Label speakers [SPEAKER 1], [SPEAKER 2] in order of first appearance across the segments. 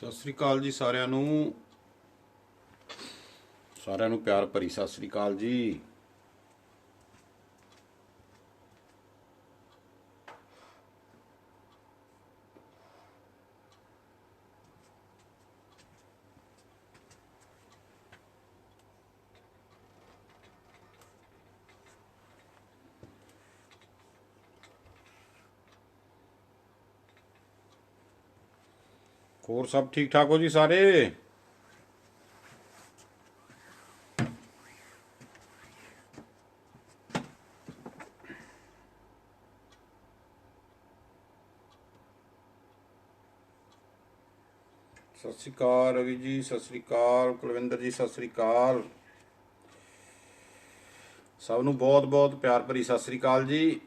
[SPEAKER 1] ਸਤਿ ਸ੍ਰੀ ਅਕਾਲ ਜੀ ਸਾਰਿਆਂ ਨੂੰ ਪਿਆਰ ਭਰੀ ਸਤਿ ਸ੍ਰੀ ਅਕਾਲ ਜੀ। ਹੋਰ ਸਭ ਠੀਕ ਠਾਕ ਹੋ ਜੀ ਸਾਰੇ। ਸਤਿ ਸ੍ਰੀ ਅਕਾਲ ਰਵੀ ਜੀ, ਸਤਿ ਸ੍ਰੀ ਅਕਾਲ ਕੁਲਵਿੰਦਰ ਜੀ, ਸਤਿ ਸ੍ਰੀ ਅਕਾਲ। ਸਭ ਨੂੰ ਬਹੁਤ ਬਹੁਤ ਪਿਆਰ ਭਰੀ ਸਤਿ ਸ੍ਰੀ ਅਕਾਲ ਜੀ।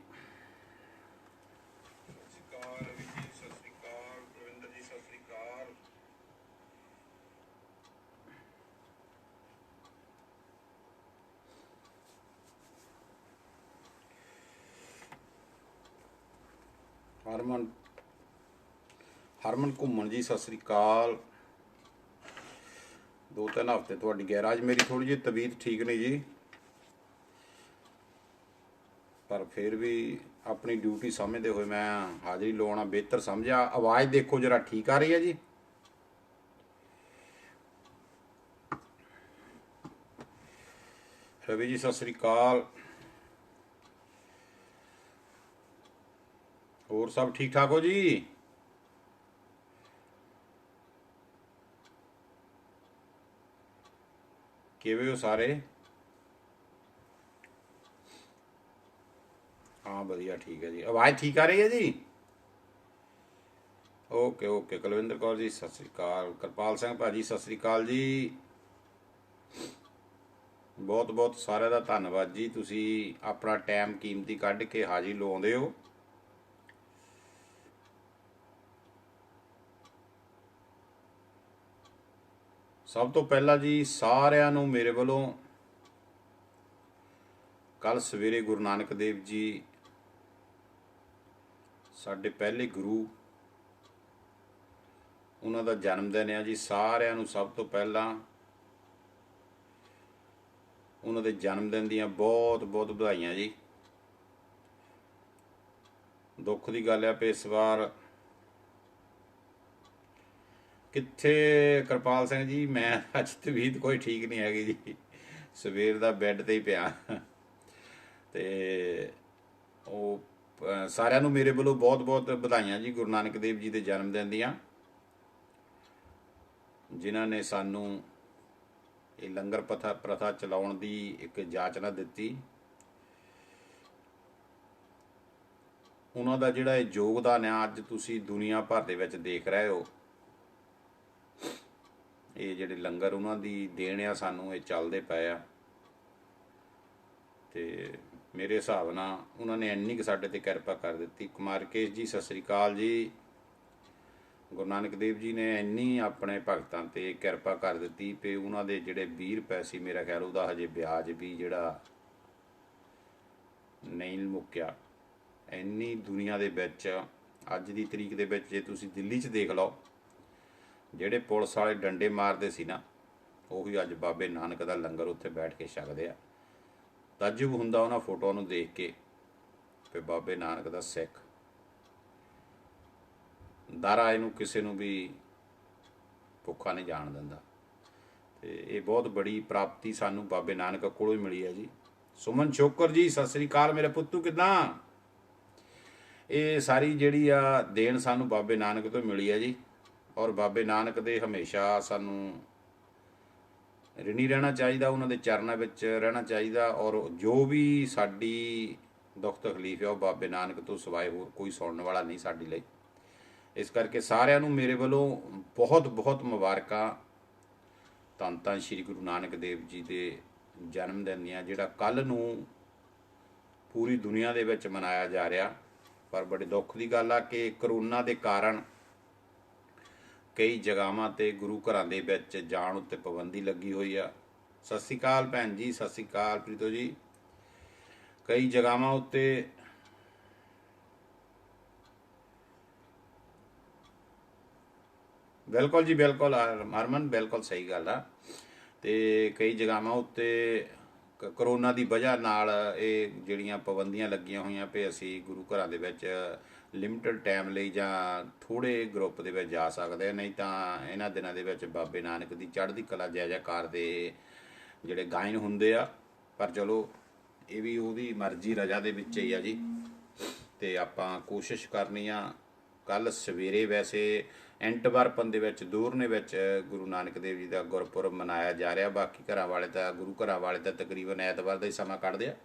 [SPEAKER 1] ਹਰਮਨ ਹਰਮਨ ਘੁੰਮਣ ਜੀ ਸਤਿ ਸ੍ਰੀ ਅਕਾਲ। 2-3 ਹਫ਼ਤੇ ਤੁਹਾਡੀ ਗੈਰ ਅੱਜ ਮੇਰੀ ਥੋੜੀ ਜਿਹੀ ਤਬੀਅਤ ਠੀਕ ਨਹੀਂ ਜੀ, ਪਰ ਫਿਰ ਵੀ ਆਪਣੀ ਡਿਊਟੀ ਸਮਝਦੇ ਹੋਏ ਮੈਂ ਹਾਜ਼ਰੀ ਲਵਾਉਣਾ ਬਿਹਤਰ ਸਮਝਿਆ। ਆਵਾਜ਼ ਦੇਖੋ ਜਰਾ ਠੀਕ ਆ ਰਹੀ ਹੈ ਜੀ। ਰਵੀ ਜੀ ਸਤਿ ਸ੍ਰੀ ਅਕਾਲ। ਹੋਰ ਸਭ ਠੀਕ ਠਾਕ ਹੋ ਜੀ। ਕਿਵੇਂ ਹੋ ਸਾਰੇ? ਹਾਂ ਵਧੀਆ ਠੀਕ ਹੈ ਜੀ। ਆਵਾਜ਼ ਠੀਕ ਆ ਰਹੀ ਹੈ ਜੀ। Okay okay. ਕੁਲਵਿੰਦਰ ਕੌਰ ਜੀ ਸਤਿ ਸ੍ਰੀ ਅਕਾਲ। ਕਿਰਪਾਲ ਸਿੰਘ ਭਾਜੀ ਸਤਿ ਸ੍ਰੀ ਅਕਾਲ ਜੀ। ਬਹੁਤ ਬਹੁਤ ਸਾਰਿਆਂ ਦਾ ਧੰਨਵਾਦ ਜੀ, ਤੁਸੀਂ ਆਪਣਾ ਟਾਈਮ ਕੀਮਤੀ ਕੱਢ ਕੇ ਹਾਜ਼ਰੀ ਲਵਾਉਂਦੇ ਹੋ। ਸਭ ਤੋਂ ਪਹਿਲਾਂ ਜੀ ਸਾਰਿਆਂ ਨੂੰ ਮੇਰੇ ਵੱਲੋਂ ਕੱਲ ਸਵੇਰੇ ਗੁਰੂ ਨਾਨਕ ਦੇਵ ਜੀ ਸਾਡੇ ਪਹਿਲੇ ਗੁਰੂ, ਉਹਨਾਂ ਦਾ ਜਨਮ ਦਿਨ ਹੈ ਜੀ। ਸਾਰਿਆਂ ਨੂੰ ਸਭ ਤੋਂ ਪਹਿਲਾਂ ਉਹਨਾਂ ਦੇ ਜਨਮ ਦਿਨ ਦੀਆਂ ਬਹੁਤ ਬਹੁਤ ਵਧਾਈਆਂ ਜੀ। ਦੁੱਖ ਦੀ ਗੱਲ ਹੈ ਕਿ ਇਸ ਵਾਰ ਕਿੱਥੇ ਕਿਰਪਾਲ ਸਿੰਘ ਜੀ, ਮੈਂ ਅੱਜ ਤਬੀਅਤ ਕੋਈ ਠੀਕ ਨਹੀਂ ਹੈਗੀ ਜੀ, ਸਵੇਰ ਦਾ ਬੈੱਡ ਤੇ ਹੀ ਪਿਆ। ਤੇ ਉਹ ਸਾਰਿਆਂ ਨੂੰ ਮੇਰੇ ਵੱਲੋਂ ਬਹੁਤ ਬਹੁਤ ਵਧਾਈਆਂ ਜੀ ਗੁਰੂ ਨਾਨਕ ਦੇਵ ਜੀ ਦੇ ਜਨਮ ਦਿਨ ਦੀਆਂ, ਜਿਨ੍ਹਾਂ ਨੇ ਸਾਨੂੰ ਇਹ ਲੰਗਰ ਪ੍ਰਥਾ ਚਲਾਉਣ ਦੀ ਇੱਕ ਜਾਚਨਾ ਦਿੱਤੀ। ਉਹਨਾਂ ਦਾ ਜਿਹੜਾ ਇਹ ਯੋਗਦਾਨ ਆ ਅੱਜ ਤੁਸੀਂ ਦੁਨੀਆ ਭਰ ਦੇ ਵਿੱਚ ਦੇਖ ਰਹੇ ਹੋ। ਇਹ ਜਿਹੜੇ ਲੰਗਰ ਉਹਨਾਂ ਦੀ ਦੇਣ ਆ ਸਾਨੂੰ, ਇਹ ਚੱਲਦੇ ਪਏ ਆ। ਤੇ ਮੇਰੇ ਹਿਸਾਬ ਨਾਲ ਉਹਨਾਂ ਨੇ ਇੰਨੀ ਕੁ ਸਾਡੇ ਤੇ ਕਿਰਪਾ ਕਰ ਦਿੱਤੀ। ਕੁਮਾਰ ਕੇਸ਼ ਜੀ ਸਤਿ ਸ੍ਰੀ ਅਕਾਲ ਜੀ। ਗੁਰੂ ਨਾਨਕ ਦੇਵ ਜੀ ਨੇ ਇੰਨੀ ਆਪਣੇ ਭਗਤਾਂ ਤੇ ਕਿਰਪਾ ਕਰ ਦਿੱਤੀ ਕਿ ਉਹਨਾਂ ਦੇ ਜਿਹੜੇ 20 ਰੁਪਏ ਸੀ, ਮੇਰਾ ਖਿਆਲ ਉਹਦਾ ਹਜੇ ਵਿਆਜ ਵੀ ਜਿਹੜਾ ਨਹੀਂ ਮੁੱਕਿਆ। ਇੰਨੀ ਦੁਨੀਆ ਦੇ ਵਿੱਚ ਅੱਜ ਦੀ ਤਰੀਕ ਦੇ ਵਿੱਚ ਜੇ ਤੁਸੀਂ ਦਿੱਲੀ 'ਚ ਦੇਖ ਲਓ, ਜਿਹੜੇ ਪੁਲਿਸ ਵਾਲੇ ਡੰਡੇ ਮਾਰਦੇ ਸੀ ਨਾ, ਉਹੀ ਅੱਜ ਬਾਬੇ ਨਾਨਕ ਦਾ ਲੰਗਰ ਉੱਥੇ ਬੈਠ ਕੇ ਛਕਦੇ ਆ। ਤਾਜੁਬ ਹੁੰਦਾ ਉਹਨਾਂ ਫੋਟੋਆਂ ਨੂੰ ਦੇਖ ਕੇ ਕਿ ਬਾਬੇ ਨਾਨਕ ਦਾ ਸਿੱਖ ਦਰ ਆਏ ਨੂੰ ਕਿਸੇ ਨੂੰ ਵੀ ਭੁੱਖਾ ਨਹੀਂ ਜਾਣ ਦਿੰਦਾ। ਤੇ ਇਹ ਬਹੁਤ ਬੜੀ ਪ੍ਰਾਪਤੀ ਸਾਨੂੰ ਬਾਬੇ ਨਾਨਕ ਕੋਲੋਂ ਹੀ ਮਿਲੀ ਹੈ ਜੀ। ਸੁਮਨ ਸ਼ੋਕਰ ਜੀ ਸਤਿ ਸ੍ਰੀ ਅਕਾਲ ਮੇਰੇ ਪੁੱਤੂ, ਕਿੱਦਾਂ? ਇਹ ਸਾਰੀ ਜਿਹੜੀ ਆ ਦੇਣ ਸਾਨੂੰ ਬਾਬੇ ਨਾਨਕ ਤੋਂ ਮਿਲੀ ਹੈ ਜੀ। ਔਰ ਬਾਬੇ ਨਾਨਕ ਦੇ ਹਮੇਸ਼ਾ ਸਾਨੂੰ ਰਿਣੀ ਰਹਿਣਾ ਚਾਹੀਦਾ, ਉਹਨਾਂ ਦੇ ਚਰਨਾਂ ਵਿੱਚ ਰਹਿਣਾ ਚਾਹੀਦਾ। ਔਰ ਜੋ ਵੀ ਸਾਡੀ ਦੁੱਖ ਤਕਲੀਫ ਹੈ ਉਹ ਬਾਬੇ ਨਾਨਕ ਤੋਂ ਸਿਵਾਏ ਹੋਰ ਕੋਈ ਸੁਣਨ ਵਾਲਾ ਨਹੀਂ ਸਾਡੀ ਲਈ। ਇਸ ਕਰਕੇ ਸਾਰਿਆਂ ਨੂੰ ਮੇਰੇ ਵੱਲੋਂ ਬਹੁਤ ਬਹੁਤ ਮੁਬਾਰਕਾਂ। ਧੰਨ ਧੰਨ ਸ਼੍ਰੀ ਗੁਰੂ ਨਾਨਕ ਦੇਵ ਜੀ ਦੇ ਜਨਮ ਦਿਨ ਦੀਆਂ, ਜਿਹੜਾ ਕੱਲ੍ਹ ਨੂੰ ਪੂਰੀ ਦੁਨੀਆ ਦੇ ਵਿੱਚ ਮਨਾਇਆ ਜਾ ਰਿਹਾ। ਪਰ ਬੜੇ ਦੁੱਖ ਦੀ ਗੱਲ ਆ ਕਿ ਕਰੋਨਾ ਦੇ ਕਾਰਨ ਕਈ ਜਗ੍ਹਾਵਾਂ 'ਤੇ ਗੁਰੂ ਘਰਾਂ ਦੇ ਵਿੱਚ ਜਾਣ ਉੱਤੇ ਪਾਬੰਦੀ ਲੱਗੀ ਹੋਈ ਆ। ਸਤਿ ਸ਼੍ਰੀ ਅਕਾਲ ਭੈਣ ਜੀ, ਸਤਿ ਸ਼੍ਰੀ ਅਕਾਲ ਪ੍ਰੀਤੋ ਜੀ। ਕਈ ਜਗ੍ਹਾਵਾਂ ਉੱਤੇ ਬਿਲਕੁਲ ਜੀ ਬਿਲਕੁਲ ਹਰਮਨ, ਬਿਲਕੁਲ ਸਹੀ ਗੱਲ ਆ। ਤੇ ਕਈ ਜਗ੍ਹਾਵਾਂ ਉੱਤੇ ਕਰੋਨਾ ਦੀ ਵਜ੍ਹਾ ਨਾਲ ਇਹ ਜਿਹੜੀਆਂ ਪਾਬੰਦੀਆਂ ਲੱਗੀਆਂ ਹੋਈਆਂ ਵੀ ਅਸੀਂ ਗੁਰੂ ਘਰਾਂ ਦੇ ਵਿੱਚ ਲਿਮਟਿਡ ਟਾਈਮ ਲਈ ਜਾਂ ਥੋੜ੍ਹੇ ਗਰੁੱਪ ਦੇ ਵਿੱਚ ਜਾ ਸਕਦੇ ਹਾਂ, ਨਹੀਂ ਤਾਂ ਇਹਨਾਂ ਦਿਨਾਂ ਦੇ ਵਿੱਚ ਬਾਬੇ ਨਾਨਕ ਦੀ ਚੜ੍ਹਦੀ ਕਲਾ ਜੈ ਜੈਕਾਰ ਦੇ ਜਿਹੜੇ ਗਾਇਨ ਹੁੰਦੇ ਆ। ਪਰ ਚਲੋ ਇਹ ਵੀ ਉਹਦੀ ਮਰਜ਼ੀ ਰਜਾ ਦੇ ਵਿੱਚ ਹੀ ਆ ਜੀ। ਤੇ ਆਪਾਂ ਕੋਸ਼ਿਸ਼ ਕਰਨੀ ਆ। ਕੱਲ੍ਹ ਸਵੇਰੇ ਵੈਸੇ ਐਂਟਵਰਪਨ ਦੇ ਵਿੱਚ ਦੂਰਨੇ ਵਿੱਚ ਗੁਰੂ ਨਾਨਕ ਦੇਵ ਜੀ ਦਾ ਗੁਰਪੁਰਬ ਮਨਾਇਆ ਜਾ ਰਿਹਾ। ਬਾਕੀ ਘਰਾਂ ਵਾਲੇ ਤਾਂ ਗੁਰੂ ਘਰਾਂ ਵਾਲੇ ਤਾਂ ਤਕਰੀਬਨ ਐਤਵਾਰ ਦਾ ਹੀ ਸਮਾਂ ਕੱਢਦੇ ਆ,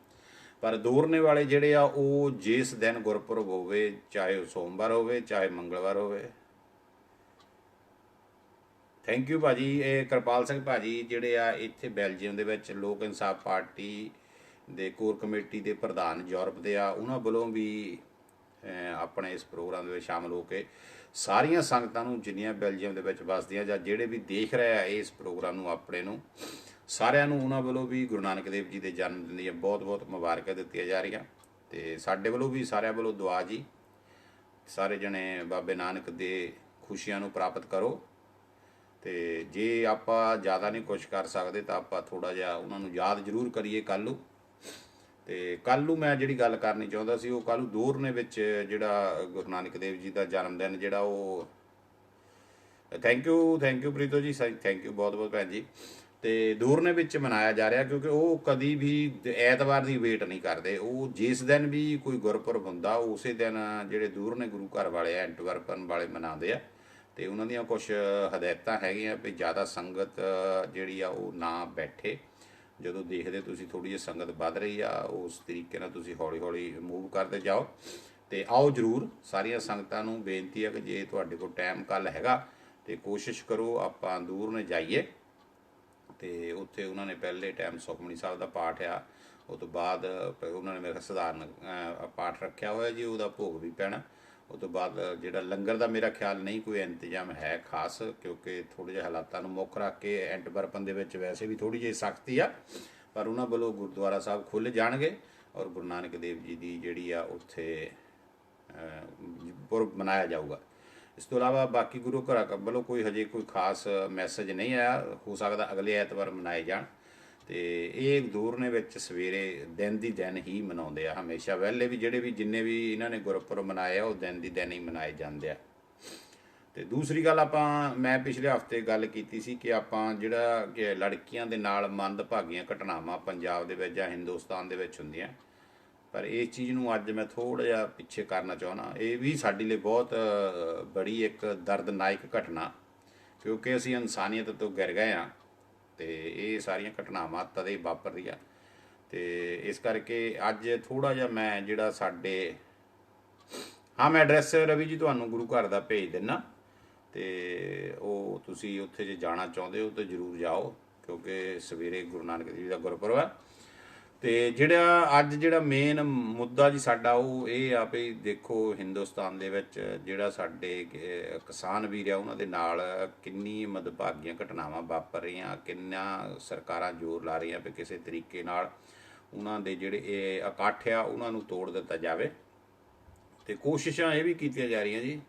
[SPEAKER 1] ਪਰ ਦੂਰਨੇ ਵਾਲੇ ਜਿਹੜੇ ਆ ਉਹ ਜਿਸ ਦਿਨ ਗੁਰਪੁਰਬ ਹੋਵੇ, ਚਾਹੇ ਉਹ ਸੋਮਵਾਰ ਹੋਵੇ ਚਾਹੇ ਮੰਗਲਵਾਰ ਹੋਵੇ। ਥੈਂਕ ਯੂ ਭਾਜੀ। ਇਹ ਕਿਰਪਾਲ ਸਿੰਘ ਭਾਜੀ ਜਿਹੜੇ ਆ ਇੱਥੇ ਬੈਲਜੀਅਮ ਦੇ ਵਿੱਚ ਲੋਕ ਇਨਸਾਫ ਪਾਰਟੀ ਦੇ ਕੋਰ ਕਮੇਟੀ ਦੇ ਪ੍ਰਧਾਨ ਯੂਰਪ ਦੇ ਆ, ਉਹਨਾਂ ਵੱਲੋਂ ਵੀ ਆਪਣੇ ਇਸ ਪ੍ਰੋਗਰਾਮ ਦੇ ਵਿੱਚ ਸ਼ਾਮਲ ਹੋ ਕੇ ਸਾਰੀਆਂ ਸੰਗਤਾਂ ਨੂੰ ਜਿੰਨੀਆਂ ਬੈਲਜੀਅਮ ਦੇ ਵਿੱਚ ਵਸਦੀਆਂ ਜਾਂ ਜਿਹੜੇ ਵੀ ਦੇਖ ਰਹੇ ਆ ਇਸ ਪ੍ਰੋਗਰਾਮ ਨੂੰ ਆਪਣੇ ਨੂੰ, ਸਾਰਿਆਂ ਨੂੰ ਉਹਨਾਂ ਵੱਲੋਂ ਵੀ ਗੁਰੂ ਨਾਨਕ ਦੇਵ ਜੀ ਦੇ ਜਨਮ ਦਿਨ ਦੀਆਂ ਬਹੁਤ ਬਹੁਤ ਮੁਬਾਰਕਾਂ ਦਿੱਤੀਆਂ ਜਾ ਰਹੀਆਂ। ਤੇ ਸਾਡੇ ਵੱਲੋਂ ਵੀ ਸਾਰਿਆਂ ਵੱਲੋਂ ਦੁਆ ਜੀ, ਸਾਰੇ ਜਣੇ ਬਾਬੇ ਨਾਨਕ ਦੇ ਖੁਸ਼ੀਆਂ ਨੂੰ ਪ੍ਰਾਪਤ ਕਰੋ। ਤੇ ਜੇ ਆਪਾਂ ਜ਼ਿਆਦਾ ਨਹੀਂ ਕੁਛ ਕਰ ਸਕਦੇ ਤਾਂ ਆਪਾਂ ਥੋੜ੍ਹਾ ਜਿਹਾ ਉਹਨਾਂ ਨੂੰ ਯਾਦ ਜ਼ਰੂਰ ਕਰੀਏ ਕੱਲ੍ਹ ਨੂੰ। ਤੇ ਕੱਲ੍ਹ ਨੂੰ ਮੈਂ ਜਿਹੜੀ ਗੱਲ ਕਰਨੀ ਚਾਹੁੰਦਾ ਸੀ ਉਹ ਕੱਲ੍ਹ ਨੂੰ ਦੂਰਨੇ ਵਿੱਚ ਜਿਹੜਾ ਗੁਰੂ ਨਾਨਕ ਦੇਵ ਜੀ ਦਾ ਜਨਮ ਦਿਨ ਜਿਹੜਾ ਉਹ ਥੈਂਕ ਯੂ ਪ੍ਰੀਤੋ ਜੀ, ਥੈਂਕ ਯੂ ਬਹੁਤ ਬਹੁਤ ਭੈਣ ਜੀ। ਤੇ ਦੂਰਨੇ ਵਿੱਚ ਮਨਾਇਆ ਜਾ ਰਿਹਾ ਕਿਉਂਕਿ ਉਹ ਕਦੀ ਵੀ ਐਤਵਾਰ ਦੀ ਵੇਟ ਨਹੀਂ ਕਰਦੇ। ਉਹ ਜਿਸ ਦਿਨ ਵੀ ਕੋਈ ਗੁਰਪੁਰਬ ਹੁੰਦਾ ਉਸੇ ਦਿਨ ਜਿਹੜੇ ਦੂਰਨੇ ਗੁਰੂ ਘਰ ਵਾਲੇ ਐਂਟਵਰਪਨ ਵਾਲੇ ਮਨਾਉਂਦੇ ਆ। ਤੇ ਉਹਨਾਂ ਦੀਆਂ ਕੁਛ ਹਦਾਇਤਾਂ ਹੈਗੀਆਂ ਵੀ ਜ਼ਿਆਦਾ ਸੰਗਤ ਜਿਹੜੀ ਆ ਉਹ ਨਾ ਬੈਠੇ। ਜਦੋਂ ਦੇਖਦੇ ਤੁਸੀਂ ਥੋੜ੍ਹੀ ਜਿਹੀ ਸੰਗਤ ਵੱਧ ਰਹੀ ਆ, ਉਸ ਤਰੀਕੇ ਨਾਲ ਤੁਸੀਂ ਹੌਲੀ ਹੌਲੀ ਮੂਵ ਕਰਦੇ ਜਾਓ। ਤੇ ਆਓ ਜ਼ਰੂਰ, ਸਾਰੀਆਂ ਸੰਗਤਾਂ ਨੂੰ ਬੇਨਤੀ ਹੈ ਕਿ ਜੇ ਤੁਹਾਡੇ ਕੋਲ ਟਾਈਮ ਕੱਲ੍ਹ ਹੈਗਾ ਤੇ ਕੋਸ਼ਿਸ਼ ਕਰੋ ਆਪਾਂ ਦੂਰਨੇ ਜਾਈਏ। ਤੇ ਉੱਥੇ ਉਹਨਾਂ ਨੇ ਪਹਿਲੇ ਟਾਈਮ ਸੁਖਮਨੀ ਸਾਹਿਬ ਦਾ ਪਾਠ ਆ, ਉਹ ਤੋਂ ਬਾਅਦ ਉਹਨਾਂ ਨੇ ਮੇਰਾ ਸਧਾਰਨ ਪਾਠ ਰੱਖਿਆ ਹੋਇਆ ਜੀ, ਉਹਦਾ ਭੋਗ ਵੀ ਪੈਣਾ। ਉਹ ਤੋਂ ਬਾਅਦ ਜਿਹੜਾ ਲੰਗਰ ਦਾ ਮੇਰਾ ਖਿਆਲ ਨਹੀਂ ਕੋਈ ਇੰਤਜ਼ਾਮ ਹੈ ਖਾਸ, ਕਿਉਂਕਿ ਥੋੜ੍ਹੇ ਜਿਹੇ ਹਾਲਾਤਾਂ ਨੂੰ ਮੁੱਖ ਰੱਖ ਕੇ ਐਂਟਵਰਪਨ ਦੇ ਵਿੱਚ ਵੈਸੇ ਵੀ ਥੋੜ੍ਹੀ ਜਿਹੀ ਸਖਤੀ ਆ, ਪਰ ਉਹਨਾਂ ਵੱਲੋਂ ਗੁਰਦੁਆਰਾ ਸਾਹਿਬ ਖੁੱਲ੍ਹ ਜਾਣਗੇ ਔਰ ਗੁਰੂ ਨਾਨਕ ਦੇਵ ਜੀ ਦੀ ਜਿਹੜੀ ਆ ਉੱਥੇ ਪੁਰਬ ਮਨਾਇਆ ਜਾਊਗਾ। ਇਸ ਤੋਂ ਇਲਾਵਾ ਬਾਕੀ ਗੁਰੂ ਘਰਾਂ ਵੱਲੋਂ ਕੋਈ ਹਜੇ ਕੋਈ ਖਾਸ ਮੈਸੇਜ ਨਹੀਂ ਆਇਆ, ਹੋ ਸਕਦਾ ਅਗਲੇ ਐਤਵਾਰ ਮਨਾਏ ਜਾਣ। ਤੇ ਇਹ ਦੂਰਨੇ ਵਿੱਚ ਸਵੇਰੇ ਦਿਨ ਦੀ ਦਿਨ ਹੀ ਮਨਾਉਂਦੇ ਆ ਹਮੇਸ਼ਾ, ਵਹਿਲੇ ਵੀ ਜਿਹੜੇ ਵੀ ਜਿੰਨੇ ਵੀ ਇਹਨਾਂ ਨੇ ਗੁਰਪੁਰਬ ਮਨਾਏ ਆ ਉਹ ਦਿਨ ਦੀ ਦਿਨ ਹੀ ਮਨਾਏ ਜਾਂਦੇ ਆ। ਤੇ ਦੂਸਰੀ ਗੱਲ ਮੈਂ ਪਿਛਲੇ ਹਫ਼ਤੇ ਗੱਲ ਕੀਤੀ ਸੀ ਕਿ ਆਪਾਂ ਜਿਹੜਾ ਕਿ ਲੜਕੀਆਂ ਦੇ ਨਾਲ ਮੰਦਭਾਗੀਆਂ ਘਟਨਾਵਾਂ ਪੰਜਾਬ ਦੇ ਵਿੱਚ ਜਾਂ ਹਿੰਦੁਸਤਾਨ ਦੇ ਵਿੱਚ ਹੁੰਦੀਆਂ, ਪਰ ਇਸ ਚੀਜ਼ ਨੂੰ ਅੱਜ ਮੈਂ ਥੋੜ੍ਹਾ ਜਿਹਾ ਪਿੱਛੇ ਕਰਨਾ ਚਾਹੁੰਦਾ। ਇਹ ਵੀ ਸਾਡੇ ਲਈ ਬਹੁਤ ਬੜੀ ਇੱਕ ਦਰਦਨਾਇਕ ਘਟਨਾ, ਕਿਉਂਕਿ ਅਸੀਂ ਇਨਸਾਨੀਅਤ ਤੋਂ ਗਿਰ ਗਏ ਹਾਂ ਤੇ ਇਹ ਸਾਰੀਆਂ ਘਟਨਾਵਾਂ ਤਦੇ ਵਾਪਰਦੀਆਂ। ਤੇ ਇਸ ਕਰਕੇ ਅੱਜ ਥੋੜ੍ਹਾ ਜਿਹਾ ਮੈਂ ਜਿਹੜਾ ਮੈਂ ਐਡਰੈਸ ਰਵੀ ਜੀ ਤੁਹਾਨੂੰ ਗੁਰੂ ਘਰ ਦਾ ਭੇਜ ਦਿੰਦਾ, ਤੇ ਉਹ ਤੁਸੀਂ ਉੱਥੇ ਜੇ ਜਾਣਾ ਚਾਹੁੰਦੇ ਹੋ ਤਾਂ ਜ਼ਰੂਰ ਜਾਓ, ਕਿਉਂਕਿ ਸਵੇਰੇ ਗੁਰੂ ਨਾਨਕ ਦੇਵ ਜੀ ਦਾ ਗੁਰਪੁਰਬ ਹੈ। ਤੇ ਜਿਹੜਾ ਮੇਨ ਮੁੱਦਾ ਜੀ ਸਾਡਾ ਉਹ ਇਹ ਆ ਵੀ ਦੇਖੋ ਹਿੰਦੁਸਤਾਨ ਦੇ ਵਿੱਚ ਜਿਹੜਾ ਸਾਡੇ ਕਿਸਾਨ ਵੀਰ ਆ ਉਹਨਾਂ ਦੇ ਨਾਲ ਕਿੰਨੀ ਮੰਦਭਾਗੀਆਂ ਘਟਨਾਵਾਂ ਵਾਪਰ ਰਹੀਆਂ, ਕਿੰਨਾ ਸਰਕਾਰਾਂ ਜ਼ੋਰ ਲਾ ਰਹੀਆਂ ਵੀ ਕਿਸੇ ਤਰੀਕੇ ਨਾਲ ਉਹਨਾਂ ਦੇ ਜਿਹੜੇ ਇਹ ਇਕੱਠ ਆ ਉਹਨਾਂ ਨੂੰ ਤੋੜ ਦਿੱਤਾ ਜਾਵੇ। ਤੇ ਕੋਸ਼ਿਸ਼ਾਂ ਇਹ ਵੀ ਕੀਤੀਆਂ ਜਾ ਰਹੀਆਂ ਜੀ।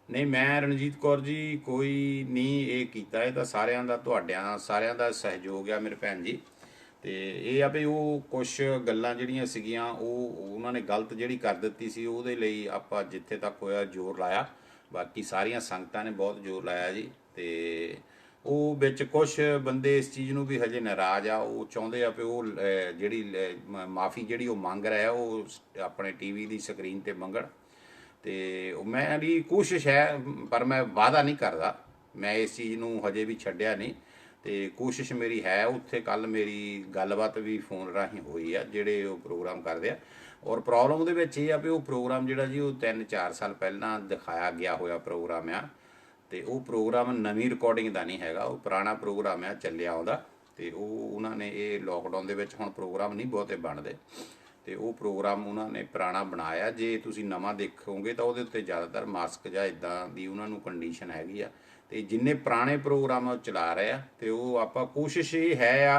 [SPEAKER 1] ਨਹੀਂ, ਮੈਂ ਰਣਜੀਤ ਕੌਰ ਜੀ ਕੋਈ ਨਹੀਂ ਇਹ ਕੀਤਾ, ਇਹ ਤਾਂ ਸਾਰਿਆਂ ਦਾ ਸਾਰਿਆਂ ਦਾ ਸਹਿਯੋਗ ਆ ਮੇਰੇ ਭੈਣ ਜੀ। ਤੇ ਇਹ ਆ ਵੀ ਉਹ ਕੁਛ ਗੱਲਾਂ ਜਿਹੜੀਆਂ ਸੀਗੀਆਂ ਉਹ ਉਹਨਾਂ ਨੇ ਗਲਤ ਜਿਹੜੀ ਕਰ ਦਿੱਤੀ ਸੀ, ਉਹਦੇ ਲਈ ਆਪਾਂ ਜਿੱਥੇ ਤੱਕ ਹੋਇਆ ਜ਼ੋਰ ਲਾਇਆ। ਬਾਕੀ ਸਾਰੀਆਂ ਸੰਗਤਾਂ ਨੇ ਬਹੁਤ ਜ਼ੋਰ ਲਾਇਆ ਜੀ। ਤੇ ਉਹ ਵਿੱਚ ਕੁਛ ਬੰਦੇ ਇਸ ਚੀਜ਼ ਨੂੰ ਵੀ ਹਜੇ ਨਾਰਾਜ਼ ਆ, ਉਹ ਚਾਹੁੰਦੇ ਆ ਵੀ ਉਹ ਜਿਹੜੀ ਮਾਫੀ ਜਿਹੜੀ ਉਹ ਮੰਗ ਰਿਹਾ ਉਹ ਆਪਣੇ ਟੀਵੀ ਦੀ ਸਕਰੀਨ 'ਤੇ ਮੰਗਣ। ਤੇ ਮੇਰੀ ਕੋਸ਼ਿਸ਼ ਹੈ, ਪਰ ਮੈਂ ਵਾਅਦਾ ਨਹੀਂ ਕਰਦਾ, ਮੈਂ ਇਸ ਚੀਜ਼ ਨੂੰ ਹਜੇ ਵੀ ਛੱਡਿਆ ਨਹੀਂ। ਤੇ ਕੋਸ਼ਿਸ਼ ਮੇਰੀ ਹੈ। ਉੱਥੇ ਕੱਲ੍ਹ ਮੇਰੀ ਗੱਲਬਾਤ ਵੀ ਫੋਨ ਰਾਹੀਂ ਹੋਈ ਆ ਜਿਹੜੇ ਉਹ ਪ੍ਰੋਗਰਾਮ ਕਰਦੇ ਆ, ਔਰ ਪ੍ਰੋਬਲਮ ਉਹਦੇ ਵਿੱਚ ਇਹ ਆ ਵੀ ਉਹ ਪ੍ਰੋਗਰਾਮ ਜਿਹੜਾ ਜੀ ਉਹ 3-4 ਸਾਲ ਪਹਿਲਾਂ ਦਿਖਾਇਆ ਗਿਆ ਹੋਇਆ ਪ੍ਰੋਗਰਾਮ ਆ। ਤੇ ਉਹ ਪ੍ਰੋਗਰਾਮ ਨਵੀਂ ਰਿਕਾਰਡਿੰਗ ਦਾ ਨਹੀਂ ਹੈਗਾ, ਉਹ ਪੁਰਾਣਾ ਪ੍ਰੋਗਰਾਮ ਆ ਚੱਲਿਆ ਆਉਂਦਾ। ਤੇ ਉਹ ਉਹਨਾਂ ਨੇ ਇਹ ਲੋਕਡਾਊਨ ਦੇ ਵਿੱਚ ਹੁਣ ਪ੍ਰੋਗਰਾਮ ਨਹੀਂ ਬਹੁਤੇ ਬਣਦੇ, ਤੇ ਉਹ ਪ੍ਰੋਗਰਾਮ ਉਹਨਾਂ ਨੇ ਪੁਰਾਣਾ ਬਣਾਇਆ। ਜੇ ਤੁਸੀਂ ਨਵਾਂ ਦੇਖੋਗੇ ਤਾਂ ਉਹਦੇ ਉੱਤੇ ਜ਼ਿਆਦਾਤਰ ਮਾਸਕ ਜਾਂ ਇੱਦਾਂ ਦੀ ਉਹਨਾਂ ਨੂੰ ਕੰਡੀਸ਼ਨ ਹੈਗੀ ਆ। ਤੇ ਜਿੰਨੇ ਪੁਰਾਣੇ ਪ੍ਰੋਗਰਾਮ ਉਹ ਚਲਾ ਰਹੇ ਆ, ਤੇ ਉਹ ਆਪਾਂ ਕੋਸ਼ਿਸ਼ ਇਹ ਹੈ ਆ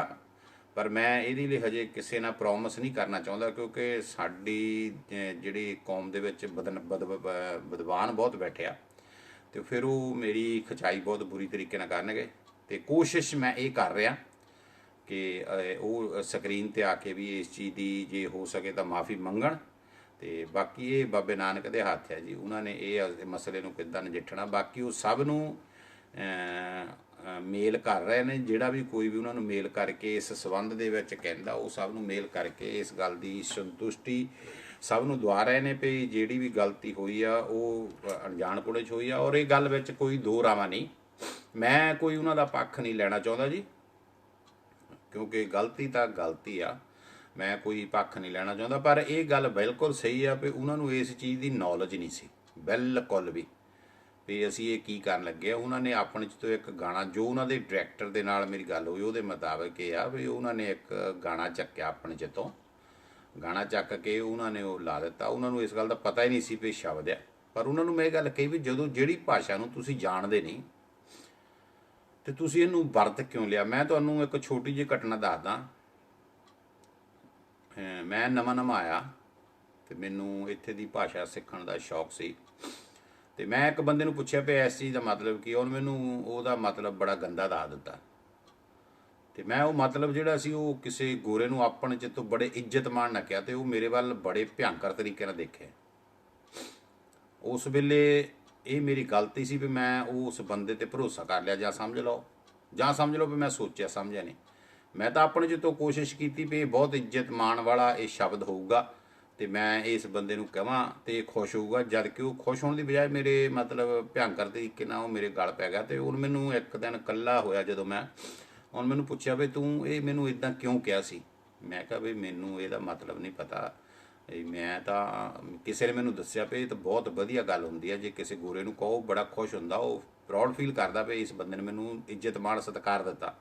[SPEAKER 1] ਪਰ ਮੈਂ ਇਹਦੇ ਲਈ ਹਜੇ ਕਿਸੇ ਨਾਲ ਪ੍ਰੋਮਿਸ ਨਹੀਂ ਕਰਨਾ ਚਾਹੁੰਦਾ, ਕਿਉਂਕਿ ਸਾਡੀ ਜਿਹੜੀ ਕੌਮ ਦੇ ਵਿੱਚ ਵਿਦਵਾਨ ਬਹੁਤ ਬੈਠਿਆ, ਤੇ ਫਿਰ ਉਹ ਮੇਰੀ ਖਿਚਾਈ ਬਹੁਤ ਬੁਰੀ ਤਰੀਕੇ ਨਾਲ ਕਰਨਗੇ। ਤੇ ਕੋਸ਼ਿਸ਼ ਮੈਂ ਇਹ ਕਰ ਰਿਹਾ ਕਿ ਉਹ ਸਕਰੀਨ ਤੇ ਆ ਕੇ ਵੀ ਇਸ ਚੀਜ਼ ਦੀ ਜੇ ਹੋ ਸਕੇ ਤਾਂ ਮਾਫੀ ਮੰਗਣ। ਤੇ ਬਾਕੀ ਇਹ ਬਾਬੇ ਨਾਨਕ ਦੇ ਹੱਥ ਹੈ ਜੀ, ਉਹਨਾਂ ਨੇ ਇਹ ਮਸਲੇ ਨੂੰ ਕਿੱਦਾਂ ਨਜਿੱਠਣਾ। ਬਾਕੀ ਉਹ ਸਭ ਨੂੰ ਮੇਲ ਕਰ ਰਹੇ ਨੇ, ਜਿਹੜਾ ਵੀ ਕੋਈ ਵੀ ਉਹਨਾਂ ਨੂੰ ਮੇਲ ਕਰਕੇ ਇਸ ਸੰਬੰਧ ਦੇ ਵਿੱਚ ਕਹਿੰਦਾ, ਉਹ ਸਭ ਨੂੰ ਮੇਲ ਕਰਕੇ ਇਸ ਗੱਲ ਦੀ ਸੰਤੁਸ਼ਟੀ ਸਭ ਨੂੰ ਦਵਾ ਰਹੇ ਨੇ ਵੀ ਜਿਹੜੀ ਵੀ ਗਲਤੀ ਹੋਈ ਆ ਉਹ ਅਣਜਾਣਪੁਣੇ 'ਚ ਹੋਈ ਆ। ਔਰ ਇਹ ਗੱਲ ਵਿੱਚ ਕੋਈ ਦੋ ਰਾਵਾਂ ਨਹੀਂ, ਮੈਂ ਕੋਈ ਉਹਨਾਂ ਦਾ ਪੱਖ ਨਹੀਂ ਲੈਣਾ ਚਾਹੁੰਦਾ ਜੀ, ਕਿਉਂਕਿ ਗਲਤੀ ਤਾਂ ਗਲਤੀ ਆ, ਮੈਂ ਕੋਈ ਪੱਖ ਨਹੀਂ ਲੈਣਾ ਚਾਹੁੰਦਾ। ਪਰ ਇਹ ਗੱਲ ਬਿਲਕੁਲ ਸਹੀ ਆ ਵੀ ਉਹਨਾਂ ਨੂੰ ਇਸ ਚੀਜ਼ ਦੀ ਨੌਲੇਜ ਨਹੀਂ ਸੀ ਬਿਲਕੁਲ ਵੀ ਅਸੀਂ ਇਹ ਕੀ ਕਰਨ ਲੱਗੇ ਆ। ਉਹਨਾਂ ਨੇ ਆਪਣੇ 'ਚ ਤੋਂ ਇੱਕ ਗਾਣਾ, ਜੋ ਉਹਨਾਂ ਦੇ ਡਾਇਰੈਕਟਰ ਦੇ ਨਾਲ ਮੇਰੀ ਗੱਲ ਹੋਈ ਉਹਦੇ ਮੁਤਾਬਕ ਇਹ ਆ ਵੀ ਉਹਨਾਂ ਨੇ ਇੱਕ ਗਾਣਾ ਚੱਕਿਆ ਆਪਣੇ 'ਚ ਤੋਂ, ਗਾਣਾ ਚੱਕ ਕੇ ਉਹਨਾਂ ਨੇ ਉਹ ਲਾ ਦਿੱਤਾ। ਉਹਨਾਂ ਨੂੰ ਇਸ ਗੱਲ ਦਾ ਪਤਾ ਹੀ ਨਹੀਂ ਸੀ ਵੀ ਸ਼ਬਦ ਆ। ਪਰ ਉਹਨਾਂ ਨੂੰ ਮੈਂ ਇਹ ਗੱਲ ਕਹੀ ਵੀ ਜਦੋਂ ਜਿਹੜੀ ਭਾਸ਼ਾ ਨੂੰ ਤੁਸੀਂ ਜਾਣਦੇ ਨਹੀਂ ਤੇ ਤੁਸੀਂ ਇਹਨੂੰ ਵਰਤ ਕਿਉਂ ਲਿਆ। ਮੈਂ ਤੁਹਾਨੂੰ ਇੱਕ ਛੋਟੀ ਜਿਹੀ ਘਟਨਾ ਦੱਸਦਾ। ਮੈਂ ਨਵਾਂ ਆਇਆ ਤੇ ਮੈਨੂੰ ਇੱਥੇ ਦੀ ਭਾਸ਼ਾ ਸਿੱਖਣ ਦਾ ਸ਼ੌਕ ਸੀ, ਤੇ ਮੈਂ ਇੱਕ ਬੰਦੇ ਨੂੰ ਪੁੱਛਿਆ ਵੀ ਇਸ ਚੀਜ਼ ਦਾ ਮਤਲਬ ਕੀ। ਉਹਨੇ ਮੈਨੂੰ ਉਹਦਾ ਮਤਲਬ ਬੜਾ ਗੰਦਾ ਦੱਸ ਦਿੱਤਾ, ਤੇ ਮੈਂ ਉਹ ਮਤਲਬ ਜਿਹੜਾ ਸੀ ਉਹ ਕਿਸੇ ਗੋਰੇ ਨੂੰ ਆਪਣੇ 'ਚ ਤੋਂ ਬੜੇ ਇੱਜ਼ਤ ਮਾਣ ਨਾਲ ਕਿਹਾ, ਤੇ ਉਹ ਮੇਰੇ ਵੱਲ ਬੜੇ ਭਿਆਨਕ ਤਰੀਕੇ ਨਾਲ ਦੇਖੇ। ਉਸ ਵੇਲੇ ਇਹ ਮੇਰੀ ਗਲਤੀ ਸੀ ਵੀ ਮੈਂ ਉਸ ਬੰਦੇ ਤੇ ਭਰੋਸਾ ਕਰ ਲਿਆ, ਜਾਂ ਸਮਝ ਲਓ ਵੀ ਮੈਂ ਸੋਚਿਆ ਸਮਝਿਆ ਨਹੀਂ। ਮੈਂ ਤਾਂ ਆਪਣੇ 'ਚ ਤੋਂ ਕੋਸ਼ਿਸ਼ ਕੀਤੀ ਵੀ ਇਹ ਬਹੁਤ ਇੱਜ਼ਤ ਮਾਣ ਵਾਲਾ ਇਹ ਸ਼ਬਦ ਹੋਊਗਾ ਤੇ ਮੈਂ ਇਸ ਬੰਦੇ ਨੂੰ ਕਹਾਂ ਤੇ ਖੁਸ਼ ਹੋਊਗਾ, ਜਦ ਕਿ ਉਹ ਖੁਸ਼ ਹੋਣ ਦੀ ਬਜਾਏ ਮੇਰੇ ਮਤਲਬ ਭਿਆਨਕ ਤਰੀਕੇ ਨਾਲ ਉਹ ਮੇਰੇ ਗਲ ਪੈ ਗਿਆ। ਤੇ ਹੁਣ ਮੈਨੂੰ ਇੱਕ ਦਿਨ ਇਕੱਲਾ ਹੋਇਆ ਜਦੋਂ ਮੈਂ, ਹੁਣ ਮੈਨੂੰ ਪੁੱਛਿਆ ਵੀ ਤੂੰ ਇਹ ਮੈਨੂੰ ਇਦਾਂ ਕਿਉਂ ਕਿਹਾ ਸੀ। ਮੈਂ ਕਿਹਾ ਵੀ ਮੈਨੂੰ ਇਹਦਾ ਮਤਲਬ ਨਹੀਂ ਪਤਾ, ਮੈਂ ਤਾਂ ਕਿਸੇ ਨੇ ਮੈਨੂੰ ਦੱਸਿਆ ਵੀ ਇਹ ਤਾਂ ਬਹੁਤ ਵਧੀਆ ਗੱਲ ਹੁੰਦੀ ਹੈ, ਜੇ ਕਿਸੇ ਗੋਰੇ ਨੂੰ ਕਹੋ ਬੜਾ ਖੁਸ਼ ਹੁੰਦਾ, ਉਹ ਪ੍ਰਾਊਡ ਫੀਲ ਕਰਦਾ ਵੀ ਇਸ ਬੰਦੇ ਨੇ ਮੈਨੂੰ ਇੱਜ਼ਤ ਮਾਣ ਸਤਿਕਾਰ ਦਿੱਤਾ।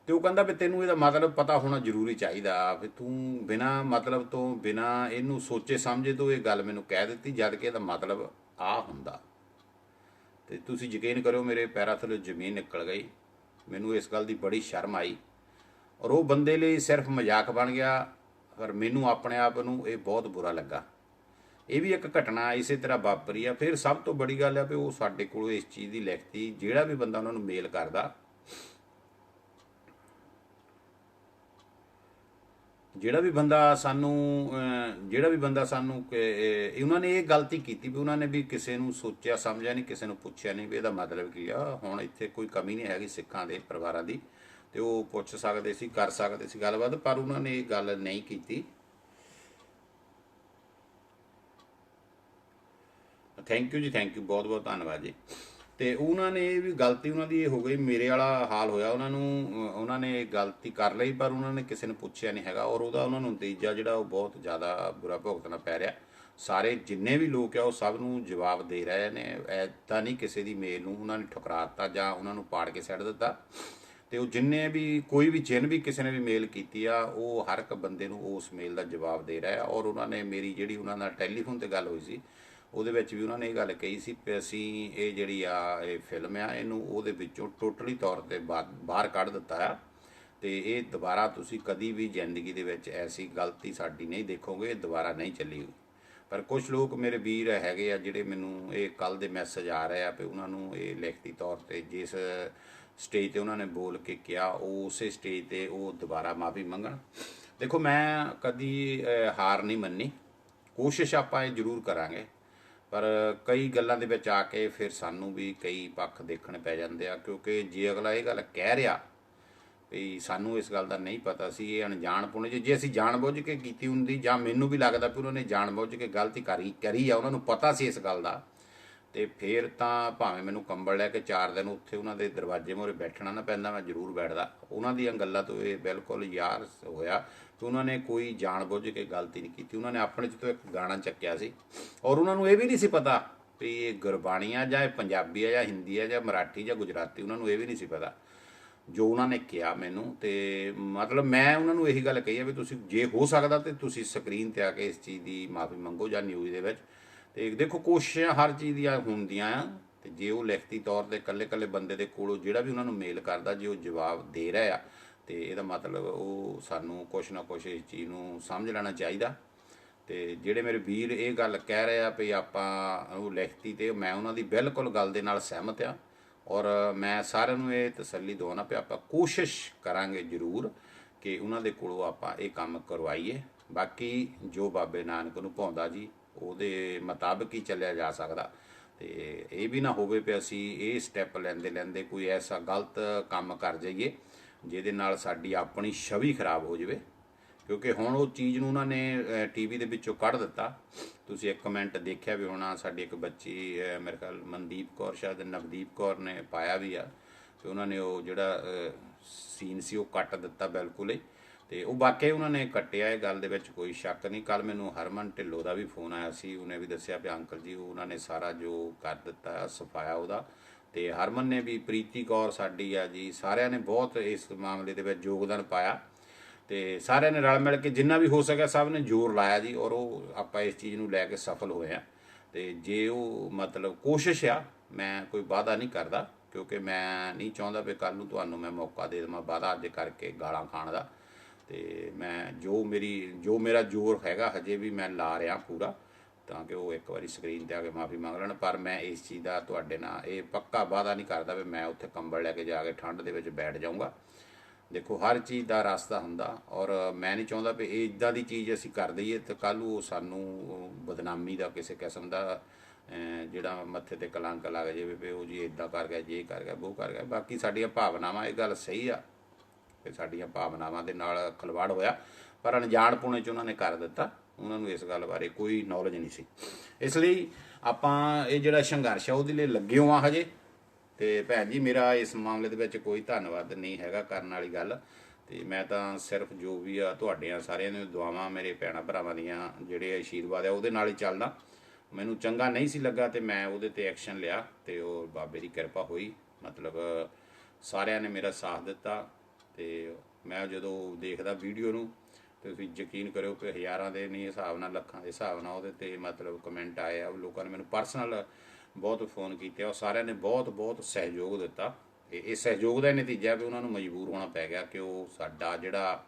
[SPEAKER 1] ਤੇ ਉਹ ਕਹਿੰਦਾ ਵੀ ਤੈਨੂੰ ਇਹਦਾ ਮਤਲਬ ਪਤਾ ਹੋਣਾ ਜ਼ਰੂਰੀ ਚਾਹੀਦਾ, ਵੀ ਤੂੰ ਬਿਨਾਂ ਮਤਲਬ ਤੋਂ ਬਿਨਾਂ ਇਹਨੂੰ ਸੋਚੇ ਸਮਝੇ ਤੋਂ ਇਹ ਗੱਲ ਮੈਨੂੰ ਕਹਿ ਦਿੱਤੀ, ਜਦ ਕਿ ਇਹਦਾ ਮਤਲਬ ਆ ਹੁੰਦਾ। ਤੇ ਤੁਸੀਂ ਯਕੀਨ ਕਰੋ ਮੇਰੇ ਪੈਰਾਂ ਥੱਲੇ ਜ਼ਮੀਨ ਨਿਕਲ ਗਈ, ਮੈਨੂੰ ਇਸ ਗੱਲ ਦੀ ਬੜੀ ਸ਼ਰਮ ਆਈ। ਔਰ ਉਹ ਬੰਦੇ ਲਈ ਸਿਰਫ ਮਜ਼ਾਕ ਬਣ ਗਿਆ, ਪਰ ਮੈਨੂੰ ਆਪਣੇ ਆਪ ਨੂੰ ਇਹ ਬਹੁਤ ਬੁਰਾ ਲੱਗਾ। ਇਹ ਵੀ ਇੱਕ ਘਟਨਾ ਇਸੇ ਤਰ੍ਹਾਂ ਵਾਪਰੀ ਆ। ਫਿਰ ਸਭ ਤੋਂ ਬੜੀ ਗੱਲ ਆ ਵੀ ਉਹ ਸਾਡੇ ਕੋਲ ਇਸ ਚੀਜ਼ ਦੀ ਲਿਖਤੀ, ਜਿਹੜਾ ਵੀ ਬੰਦਾ ਉਹਨਾਂ ਨੂੰ ਮੇਲ ਕਰਦਾ, ਜਿਹੜਾ ਵੀ ਬੰਦਾ ਸਾਨੂੰ ਉਹਨਾਂ ਨੇ ਇਹ ਗਲਤੀ ਕੀਤੀ ਵੀ ਉਹਨਾਂ ਨੇ ਵੀ ਕਿਸੇ ਨੂੰ ਸੋਚਿਆ ਸਮਝਿਆ ਨਹੀਂ, ਕਿਸੇ ਨੂੰ ਪੁੱਛਿਆ ਨਹੀਂ ਵੀ ਇਹਦਾ ਮਤਲਬ ਕੀ ਆ। ਹੁਣ ਇੱਥੇ ਕੋਈ ਕਮੀ ਨਹੀਂ ਹੈਗੀ ਸਿੱਖਾਂ ਦੇ ਪਰਿਵਾਰਾਂ ਦੀ, ਤੇ ਉਹ ਪੁੱਛ ਸਕਦੇ ਸੀ, ਕਰ ਸਕਦੇ ਸੀ ਗੱਲਬਾਤ, ਪਰ ਉਹਨਾਂ ਨੇ ਇਹ ਗੱਲ ਨਹੀਂ ਕੀਤੀ। ਥੈਂਕ ਯੂ ਜੀ, ਥੈਂਕ ਯੂ, ਬਹੁਤ ਬਹੁਤ ਧੰਨਵਾਦ ਜੀ। ਤੇ ਉਹਨਾਂ ਨੇ ਇਹ ਵੀ ਗਲਤੀ ਉਹਨਾਂ ਦੀ ਇਹ ਹੋ ਗਈ, ਮੇਰੇ ਵਾਲਾ ਹਾਲ ਹੋਇਆ ਉਹਨਾਂ ਨੇ ਗਲਤੀ ਕਰ ਲਈ, ਪਰ ਉਹਨਾਂ ਨੇ ਕਿਸੇ ਨੂੰ ਪੁੱਛਿਆ ਨਹੀਂ ਹੈਗਾ। ਔਰ ਉਹਦਾ ਉਹਨਾਂ ਨੂੰ ਨਤੀਜਾ ਜਿਹੜਾ ਉਹ ਬਹੁਤ ਜ਼ਿਆਦਾ ਬੁਰਾ ਭੁਗਤਣਾ ਪੈ ਰਿਹਾ। ਸਾਰੇ ਜਿੰਨੇ ਵੀ ਲੋਕ ਆ ਉਹ ਸਭ ਨੂੰ ਜਵਾਬ ਦੇ ਰਹੇ ਨੇ। ਐਦਾਂ ਨਹੀਂ ਕਿਸੇ ਦੀ ਮੇਲ ਨੂੰ ਉਹਨਾਂ ਨੇ ਠੁਕਰਾ ਦਿੱਤਾ ਜਾਂ ਉਹਨਾਂ ਨੂੰ ਪਾੜ ਕੇ ਸੱਟ ਦਿੱਤਾ। ਤੇ ਉਹ ਜਿੰਨੇ ਵੀ ਕੋਈ ਵੀ ਜਿਨ ਵੀ ਕਿਸੇ ਨੇ ਵੀ ਮੇਲ ਕੀਤੀ ਆ, ਉਹ ਹਰ ਇੱਕ ਬੰਦੇ ਨੂੰ ਉਸ ਮੇਲ ਦਾ ਜਵਾਬ ਦੇ ਰਿਹਾ। ਔਰ ਉਹਨਾਂ ਨੇ ਮੇਰੀ ਜਿਹੜੀ ਉਹਨਾਂ ਨਾਲ ਟੈਲੀਫੋਨ ਤੇ ਗੱਲ ਹੋਈ ਸੀ ਉਹਦੇ ਵਿੱਚ ਵੀ ਉਹਨਾਂ ਨੇ ਇਹ ਗੱਲ ਕਹੀ ਸੀ ਕਿ ਅਸੀਂ ਇਹ ਜਿਹੜੀ ਆ ਇਹ ਫਿਲਮ ਆ ਇਹਨੂੰ ਉਹਦੇ ਵਿੱਚੋਂ ਟੋਟਲੀ ਤੌਰ ਤੇ ਬਾਹਰ ਕੱਢ ਦਿੱਤਾ ਆ, ਤੇ ਇਹ ਦੁਬਾਰਾ ਤੁਸੀਂ ਕਦੀ ਵੀ ਜ਼ਿੰਦਗੀ ਦੇ ਵਿੱਚ ਐਸੀ ਗਲਤੀ ਸਾਡੀ ਨਹੀਂ ਦੇਖੋਗੇ, ਇਹ ਦੁਬਾਰਾ ਨਹੀਂ ਚੱਲੀ ਹੋਈ। ਪਰ ਕੁਝ ਲੋਕ ਮੇਰੇ ਵੀਰ ਹੈਗੇ ਆ ਜਿਹੜੇ ਮੈਨੂੰ ਇਹ ਕੱਲ ਦੇ ਮੈਸੇਜ ਆ ਰਹੇ ਆ ਵੀ ਉਹਨਾਂ ਨੂੰ ਇਹ ਲਿਖਤੀ ਤੌਰ ਤੇ ਜਿਸ ਸਟੇਜ ਤੇ ਉਹਨਾਂ ਨੇ ਬੋਲ ਕੇ ਕਿਹਾ ਉਸੇ ਸਟੇਜ ਤੇ ਉਹ ਦੁਬਾਰਾ ਮਾਫੀ ਮੰਗਣ। ਦੇਖੋ ਮੈਂ ਕਦੀ ਹਾਰ ਨਹੀਂ ਮੰਨੀ, ਕੋਸ਼ਿਸ਼ ਆਪਾਂ ਇਹ ਜ਼ਰੂਰ ਕਰਾਂਗੇ, ਪਰ ਕਈ ਗੱਲਾਂ ਦੇ ਵਿੱਚ ਆ ਕੇ ਫਿਰ ਸਾਨੂੰ ਵੀ ਕਈ ਪੱਖ ਦੇਖਣੇ ਪੈ ਜਾਂਦੇ ਆ। ਕਿਉਂਕਿ ਜੇ ਅਗਲਾ ਇਹ ਗੱਲ ਕਹਿ ਰਿਹਾ ਵੀ ਸਾਨੂੰ ਇਸ ਗੱਲ ਦਾ ਨਹੀਂ ਪਤਾ ਸੀ, ਇਹ ਅਣਜਾਣਪੁਣੇ ਜੇ ਅਸੀਂ ਜਾਣਬੁੱਝ ਕੇ ਕੀਤੀ ਹੁੰਦੀ, ਜਾਂ ਮੈਨੂੰ ਵੀ ਲੱਗਦਾ ਵੀ ਉਹਨਾਂ ਨੇ ਜਾਣਬੁੱਝ ਕੇ ਗਲਤੀ ਕਰੀ ਆ, ਉਹਨਾਂ ਨੂੰ ਪਤਾ ਸੀ ਇਸ ਗੱਲ ਦਾ, ਤੇ ਫਿਰ ਤਾਂ ਭਾਵੇਂ ਮੈਨੂੰ ਕੰਬਲ ਲੈ ਕੇ 4 ਦਿਨ ਉੱਥੇ ਉਹਨਾਂ ਦੇ ਦਰਵਾਜ਼ੇ ਮੂਹਰੇ ਬੈਠਣਾ ਨਾ ਪੈਂਦਾ, ਮੈਂ ਜ਼ਰੂਰ ਬੈਠਦਾ। ਉਹਨਾਂ ਦੀਆਂ ਗੱਲਾਂ ਤੋਂ ਇਹ ਬਿਲਕੁਲ ਯਾਰ ਹੋਇਆ ਕਿ ਉਹਨਾਂ ਨੇ ਕੋਈ ਜਾਣਬੁੱਝ ਕੇ ਗਲਤੀ ਨਹੀਂ ਕੀਤੀ। ਉਹਨਾਂ ਨੇ ਆਪਣੇ 'ਚ ਤੋਂ ਇੱਕ ਗਾਣਾ ਚੱਕਿਆ ਸੀ, ਔਰ ਉਹਨਾਂ ਨੂੰ ਇਹ ਵੀ ਨਹੀਂ ਸੀ ਪਤਾ ਵੀ ਇਹ ਗੁਰਬਾਣੀ ਆ ਜਾਂ ਇਹ ਪੰਜਾਬੀ ਆ ਜਾਂ ਹਿੰਦੀ ਆ ਜਾਂ ਮਰਾਠੀ ਜਾਂ ਗੁਜਰਾਤੀ, ਉਹਨਾਂ ਨੂੰ ਇਹ ਵੀ ਨਹੀਂ ਸੀ ਪਤਾ ਜੋ ਉਹਨਾਂ ਨੇ ਕਿਹਾ ਮੈਨੂੰ। ਤੇ ਮਤਲਬ ਮੈਂ ਉਹਨਾਂ ਨੂੰ ਇਹੀ ਗੱਲ ਕਹੀ ਆ ਵੀ ਤੁਸੀਂ ਜੇ ਹੋ ਸਕਦਾ ਤੇ ਤੁਸੀਂ ਸਕਰੀਨ ਤੇ ਆ ਕੇ ਇਸ ਚੀਜ਼ ਦੀ ਮਾਫੀ ਮੰਗੋ ਜਾਂ ਨਿਊਜ਼ ਦੇ ਵਿੱਚ। ਤੇ ਦੇਖੋ ਕੋਸ਼ਿਸ਼ਾਂ ਹਰ ਚੀਜ਼ ਦੀਆਂ ਹੁੰਦੀਆਂ ਆ, ਤੇ ਜੇ ਉਹ ਲਿਖਤੀ ਤੌਰ ਤੇ ਇਕੱਲੇ ਬੰਦੇ ਦੇ ਕੋਲੋਂ ਜਿਹੜਾ ਵੀ ਉਹਨਾਂ ਨੂੰ ਮੇਲ ਕਰਦਾ ਜੇ ਉਹ ਜਵਾਬ ਦੇ ਰਿਹਾ ਆ, ਤੇ ਇਹਦਾ ਮਤਲਬ ਉਹ ਸਾਨੂੰ ਕੁਛ ਨਾ ਕੁਛ ਇਸ ਚੀਜ਼ ਨੂੰ ਸਮਝ ਲੈਣਾ ਚਾਹੀਦਾ। ਤੇ ਜਿਹੜੇ ਮੇਰੇ ਵੀਰ ਇਹ ਗੱਲ ਕਹਿ ਰਹੇ ਆ ਵੀ ਆਪਾਂ ਉਹ ਲਿਖਤੀ, ਤੇ ਮੈਂ ਉਹਨਾਂ ਦੀ ਬਿਲਕੁਲ ਗੱਲ ਦੇ ਨਾਲ ਸਹਿਮਤ ਆ। ਔਰ ਮੈਂ ਸਾਰਿਆਂ ਨੂੰ ਇਹ ਤਸੱਲੀ ਦਵਾਉਣਾ ਵੀ ਆਪਾਂ ਕੋਸ਼ਿਸ਼ ਕਰਾਂਗੇ ਜ਼ਰੂਰ ਕਿ ਉਹਨਾਂ ਦੇ ਕੋਲੋਂ ਆਪਾਂ ਇਹ ਕੰਮ ਕਰਵਾਈਏ। ਬਾਕੀ ਜੋ ਬਾਬੇ ਨਾਨਕ ਨੂੰ ਭਾਉਂਦਾ ਜੀ ਉਹਦੇ ਮੁਤਾਬਕ ਹੀ ਚੱਲਿਆ ਜਾ ਸਕਦਾ। ਤੇ ਇਹ ਵੀ ਨਾ ਹੋਵੇ ਵੀ ਅਸੀਂ ਇਹ ਸਟੈਪ ਲੈਂਦੇ ਲੈਂਦੇ ਕੋਈ ਐਸਾ ਗਲਤ ਕੰਮ ਕਰ ਜਾਈਏ ਜਿਹਦੇ ਨਾਲ ਸਾਡੀ ਆਪਣੀ ਛਵੀ ਖਰਾਬ ਹੋ ਜਾਵੇ। ਕਿਉਂਕਿ ਹੁਣ ਉਹ ਚੀਜ਼ ਨੂੰ ਉਹਨਾਂ ਨੇ ਟੀਵੀ ਦੇ ਵਿੱਚੋਂ ਕੱਢ ਦਿੱਤਾ। ਤੁਸੀਂ ਇੱਕ ਕਮੈਂਟ ਦੇਖਿਆ ਵੀ ਹੋਣਾ, ਸਾਡੀ ਇੱਕ ਬੱਚੀ ਮੇਰੇ ਖਿਆਲ ਮਨਦੀਪ ਕੌਰ, ਸ਼ਾਇਦ ਨਵਦੀਪ ਕੌਰ ਨੇ ਪਾਇਆ ਵੀ ਆ ਕਿ ਉਹਨਾਂ ਨੇ ਉਹ ਜਿਹੜਾ ਸੀਨ ਸੀ ਉਹ ਕੱਟ ਦਿੱਤਾ ਬਿਲਕੁਲ ਹੀ। ਤੇ ਉਹ ਵਾਕਿਆ ਉਹਨਾਂ ਨੇ ਕੱਟਿਆ, ਇਹ ਗੱਲ ਦੇ ਵਿੱਚ ਕੋਈ ਸ਼ੱਕ ਨਹੀਂ। ਕੱਲ ਮੈਨੂੰ ਹਰਮਨ ਢਿੱਲੋਂ ਦਾ ਵੀ ਫੋਨ ਆਇਆ ਸੀ, ਉਹਨੇ ਵੀ ਦੱਸਿਆ ਵੀ ਅੰਕਲ ਜੀ ਉਹਨਾਂ ਨੇ ਸਾਰਾ ਜੋ ਕਰ ਦਿੱਤਾ ਸਫਾਇਆ ਉਹਦਾ। ਤੇ ਹਰਮਨ ਨੇ ਵੀ, ਪ੍ਰੀਤੀ ਕੌਰ ਸਾਡੀ ਆ ਜੀ, ਸਾਰਿਆਂ ਨੇ ਬਹੁਤ ਇਸ ਮਾਮਲੇ ਦੇ ਵਿੱਚ ਯੋਗਦਾਨ ਪਾਇਆ। ਤੇ ਸਾਰਿਆਂ ਨੇ ਰਲ ਮਿਲ ਕੇ ਜਿੰਨਾ ਵੀ ਹੋ ਸਕਿਆ ਸਭ ਨੇ ਜ਼ੋਰ ਲਾਇਆ ਜੀ, ਔਰ ਉਹ ਆਪਾਂ ਇਸ ਚੀਜ਼ ਨੂੰ ਲੈ ਕੇ ਸਫਲ ਹੋਏ ਆ। ਤੇ ਜੇ ਉਹ ਮਤਲਬ ਕੋਸ਼ਿਸ਼ ਆ, ਮੈਂ ਕੋਈ ਵਾਅਦਾ ਨਹੀਂ ਕਰਦਾ ਕਿਉਂਕਿ ਮੈਂ ਨਹੀਂ ਚਾਹੁੰਦਾ ਵੀ ਕੱਲ੍ਹ ਨੂੰ ਤੁਹਾਨੂੰ ਮੈਂ ਮੌਕਾ ਦੇ ਦੇਵਾਂ ਵਾਅਦਾ ਅੱਜ ਕਰਕੇ ਗਾਲਾਂ ਖਾਣ ਦਾ। ਤੇ ਮੈਂ ਜੋ ਮੇਰਾ ਜ਼ੋਰ ਹੈਗਾ ਹਜੇ ਵੀ ਮੈਂ ਲਾ ਰਿਹਾ ਪੂਰਾ, ਤਾਂ ਕਿ ਉਹ ਇੱਕ ਵਾਰੀ ਸਕਰੀਨ 'ਤੇ ਆ ਕੇ ਮਾਫੀ ਮੰਗ ਲੈਣ। ਪਰ ਮੈਂ ਇਸ ਚੀਜ਼ ਦਾ ਤੁਹਾਡੇ ਨਾਲ ਇਹ ਪੱਕਾ ਵਾਅਦਾ ਨਹੀਂ ਕਰਦਾ ਵੀ ਮੈਂ ਉੱਥੇ ਕੰਬਲ ਲੈ ਕੇ ਜਾ ਕੇ ਠੰਡ ਦੇ ਵਿੱਚ ਬੈਠ ਜਾਊਂਗਾ। ਦੇਖੋ ਹਰ ਚੀਜ਼ ਦਾ ਰਸਤਾ ਹੁੰਦਾ, ਔਰ ਮੈਂ ਨਹੀਂ ਚਾਹੁੰਦਾ ਵੀ ਇਹ ਇੱਦਾਂ ਦੀ ਚੀਜ਼ ਅਸੀਂ ਕਰ ਦਈਏ ਤਾਂ ਕੱਲ੍ਹ ਨੂੰ ਸਾਨੂੰ ਬਦਨਾਮੀ ਦਾ ਕਿਸੇ ਕਿਸਮ ਦਾ ਜਿਹੜਾ ਮੱਥੇ 'ਤੇ ਕਲੰਕ ਲੱਗ ਜਾਵੇ ਵੀ ਉਹ ਜੀ ਇੱਦਾਂ ਕਰ ਗਿਆ, ਜੇ ਕਰ ਗਿਆ, ਉਹ ਕਰ ਗਿਆ। ਬਾਕੀ ਸਾਡੀਆਂ ਭਾਵਨਾਵਾਂ, ਇਹ ਗੱਲ ਸਹੀ ਆ ਕਿ ਸਾਡੀਆਂ ਭਾਵਨਾਵਾਂ ਦੇ ਨਾਲ ਖਿਲਵਾੜ ਹੋਇਆ, ਪਰ ਅਣਜਾਣਪੁਣੇ 'ਚ ਉਹਨਾਂ ਨੇ ਕਰ ਦਿੱਤਾ। ਉਹਨਾਂ ਨੂੰ ਇਸ ਗੱਲ ਬਾਰੇ ਕੋਈ ਨੌਲੇਜ ਨਹੀਂ ਸੀ। ਇਸ ਲਈ ਆਪਾਂ ਇਹ ਜਿਹੜਾ ਸੰਘਰਸ਼ ਆ ਉਹਦੇ ਲਈ ਲੱਗੇ ਹੋ ਆ ਹਜੇ। ਤੇ ਭੈਣ ਜੀ ਮੇਰਾ ਇਸ ਮਾਮਲੇ ਦੇ ਵਿੱਚ ਕੋਈ ਧੰਨਵਾਦ ਨਹੀਂ ਹੈਗਾ ਕਰਨ ਵਾਲੀ ਗੱਲ। ਤੇ ਮੈਂ ਤਾਂ ਸਿਰਫ ਜੋ ਵੀ ਆ ਤੁਹਾਡੀਆਂ ਸਾਰਿਆਂ ਦੀਆਂ ਦੁਆਵਾਂ, ਮੇਰੇ ਭੈਣਾਂ ਭਰਾਵਾਂ ਦੀਆਂ ਜਿਹੜੇ ਆਸ਼ੀਰਵਾਦ ਆ ਉਹਦੇ ਨਾਲ ਹੀ ਚੱਲਦਾ। ਮੈਨੂੰ ਚੰਗਾ ਨਹੀਂ ਸੀ ਲੱਗਾ ਤੇ ਮੈਂ ਉਹਦੇ ਤੇ ਐਕਸ਼ਨ ਲਿਆ ਤੇ ਉਹ ਬਾਬੇ ਦੀ ਕਿਰਪਾ ਹੋਈ। ਮਤਲਬ ਸਾਰਿਆਂ ਨੇ ਮੇਰਾ ਸਾਥ ਦਿੱਤਾ। ਤੇ ਮੈਂ ਜਦੋਂ ਦੇਖਦਾ ਵੀਡੀਓ ਨੂੰ ਤੇ ਤੁਸੀਂ ਯਕੀਨ ਕਰਿਓ ਕਿ ਹਜ਼ਾਰਾਂ ਦੇ ਨਹੀਂ ਹਿਸਾਬ ਨਾਲ, ਲੱਖਾਂ ਦੇ ਹਿਸਾਬ ਨਾਲ ਉਹਦੇ ਤੇ ਮਤਲਬ ਕਮੈਂਟ ਆਏ ਆ। ਲੋਕਾਂ ਨੇ ਮੈਨੂੰ ਪਰਸਨਲ ਬਹੁਤ ਫੋਨ ਕੀਤੇ, ਉਹ ਸਾਰਿਆਂ ਨੇ ਬਹੁਤ ਬਹੁਤ ਸਹਿਯੋਗ ਦਿੱਤਾ। ਇਹ ਸਹਿਯੋਗ ਦਾ ਨਤੀਜਾ ਵੀ ਉਹਨਾਂ ਨੂੰ ਮਜਬੂਰ ਹੋਣਾ ਪੈ ਗਿਆ ਕਿ ਉਹ ਸਾਡਾ ਜਿਹੜਾ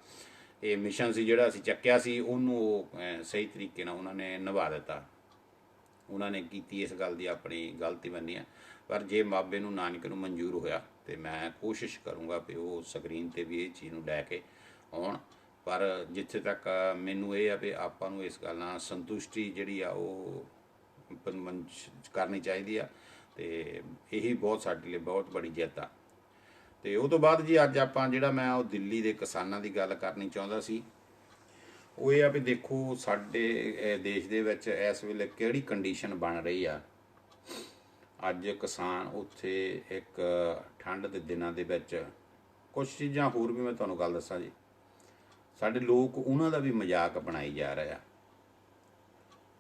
[SPEAKER 1] ਇਹ ਮਿਸ਼ਨ ਸੀ, ਜਿਹੜਾ ਅਸੀਂ ਚੱਕਿਆ ਸੀ, ਉਹਨੂੰ ਉਹ ਸਹੀ ਤਰੀਕੇ ਨਾਲ ਉਹਨਾਂ ਨੇ ਨਿਭਾ ਦਿੱਤਾ। ਉਹਨਾਂ ਨੇ ਕੀਤੀ ਇਸ ਗੱਲ ਦੀ ਆਪਣੀ ਗਲਤੀ ਮੰਨੀ ਆ। ਪਰ ਜੇ ਬਾਬੇ ਨੂੰ ਨਾਨਕ ਨੂੰ ਮਨਜ਼ੂਰ ਹੋਇਆ ਤੇ ਮੈਂ ਕੋਸ਼ਿਸ਼ ਕਰੂੰਗਾ ਵੀ ਉਹ ਸਕਰੀਨ 'ਤੇ ਵੀ ਇਹ ਚੀਜ਼ ਨੂੰ ਲੈ ਕੇ ਆਉਣ। ਪਰ ਜਿੱਥੇ ਤੱਕ ਮੈਨੂੰ ਇਹ ਆ ਵੀ ਆਪਾਂ ਨੂੰ ਇਸ ਗੱਲ ਨਾਲ ਸੰਤੁਸ਼ਟੀ ਜਿਹੜੀ ਆ ਉਹ ਕਰਨੀ ਚਾਹੀਦੀ ਆ। ਤੇ ਇਹੀ ਬਹੁਤ ਸਾਡੇ ਲਈ ਬਹੁਤ ਬੜੀ ਜਿੱਤ ਆ। ਤੇ ਉਹ ਤੋਂ ਬਾਅਦ ਜੀ ਅੱਜ ਆਪਾਂ ਜਿਹੜਾ ਮੈਂ ਉਹ ਦਿੱਲੀ ਦੇ ਕਿਸਾਨਾਂ ਦੀ ਗੱਲ ਕਰਨੀ ਚਾਹੁੰਦਾ ਸੀ। ਉਹ ਇਹ ਆ ਵੀ ਦੇਖੋ ਸਾਡੇ ਦੇਸ਼ ਦੇ ਵਿੱਚ ਇਸ ਵੇਲੇ ਕਿਹੜੀ ਕੰਡੀਸ਼ਨ ਬਣ ਰਹੀ ਆ। ਅੱਜ ਕਿਸਾਨ ਉੱਥੇ ਇੱਕ ਠੰਡ ਦੇ ਦਿਨਾਂ ਦੇ ਵਿੱਚ ਕੁਝ ਚੀਜ਼ਾਂ ਹੋਰ ਵੀ ਮੈਂ ਤੁਹਾਨੂੰ ਗੱਲ ਦੱਸਾਂ ਜੀ, ਸਾਡੇ ਲੋਕ ਉਹਨਾਂ ਦਾ ਵੀ ਮਜ਼ਾਕ ਬਣਾਈ ਜਾ ਰਿਹਾ।